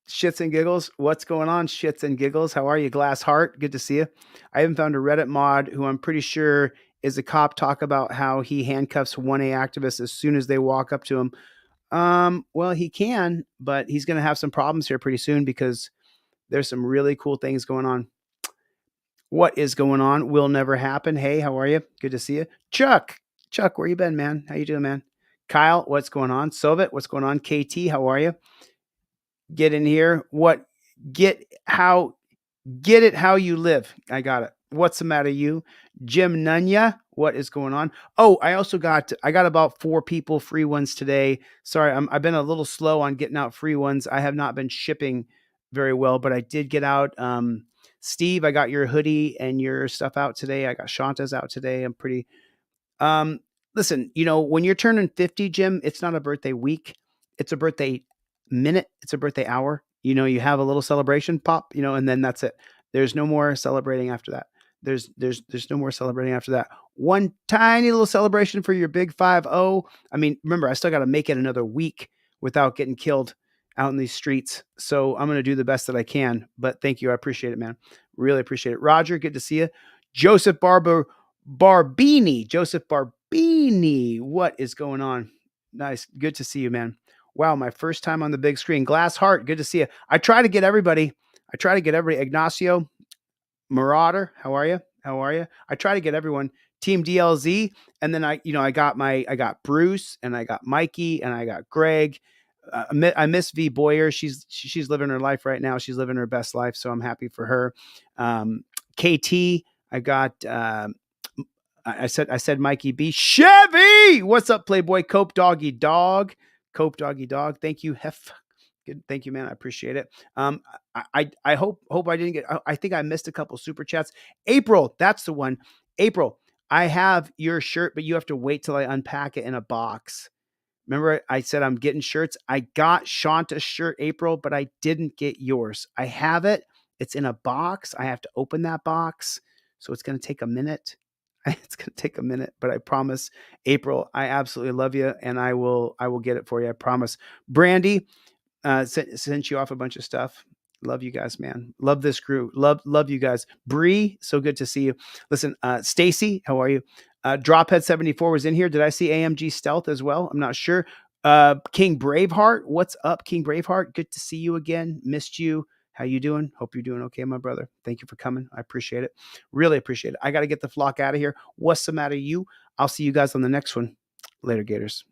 Shits and giggles. What's going on? Shits and giggles. How are you? Glass Heart. Good to see you. I even found a Reddit mod who I'm pretty sure is a cop talk about how he handcuffs 1A activists as soon as they walk up to him. Well, he can, but he's going to have some problems here pretty soon because there's some really cool things going on. What is going on? Will never happen. Hey, how are you? Good to see you. Chuck, where you been, man? How you doing, man? Kyle, what's going on? Soviet, what's going on? KT, how are you? Get in here. Get it how you live. I got it. What's the matter, you? Jim Nunya, what is going on? Oh, I got about 4 people free ones today. Sorry, I've been a little slow on getting out free ones. I have not been shipping very well, but I did get out. Steve, I got your hoodie and your stuff out today. I got Shanta's out today. I'm pretty. Listen, when you're turning 50, Jim, it's not a birthday week. It's a birthday minute. It's a birthday hour. You have a little celebration pop, and then that's it. There's no more celebrating after that. There's no more celebrating after that. One tiny little celebration for your big 5-0. I mean, remember, I still got to make it another week without getting killed out in these streets. So I'm going to do the best that I can, but thank you. I appreciate it, man. Really appreciate it. Roger, good to see you. Joseph Barbini. What is going on? Nice. Good to see you, man. Wow. My first time on the big screen. Glass Heart. Good to see you. I try to get everybody. Ignacio, Marauder. How are you? I try to get everyone. Team DLZ. And then I got Bruce and I got Mikey and I got Greg. I miss V Boyer. She's living her life right now. She's living her best life. So I'm happy for her. KT, I got, I said Mikey B. Chevy, what's up, Playboy? Cope Doggy Dog. Cope Doggy Dog. Thank you, Hef. Good. Thank you, man. I appreciate it. I hope I didn't get, I think I missed a couple super chats. April, that's the one. April, I have your shirt, but you have to wait till I unpack it in a box. Remember, I said I'm getting shirts. I got Shanta's shirt, April, but I didn't get yours. I have it. It's in a box. I have to open that box. So it's going to take a minute. It's going to take a minute, but I promise, April, I absolutely love you. And I will get it for you. I promise. Brandy, sent you off a bunch of stuff. Love you guys, man. Love this crew. Love you guys. Bree, so good to see you. Listen, Stacy, how are you? Drophead 74 was in here. Did I see AMG Stealth as well? I'm not sure. King Braveheart, what's up, King Braveheart? Good to see you again. Missed you. How you doing? Hope you're doing okay, my brother. Thank you for coming. I appreciate it. Really appreciate it. I got to get the flock out of here. What's the matter, you? I'll see you guys on the next one. Later, Gators.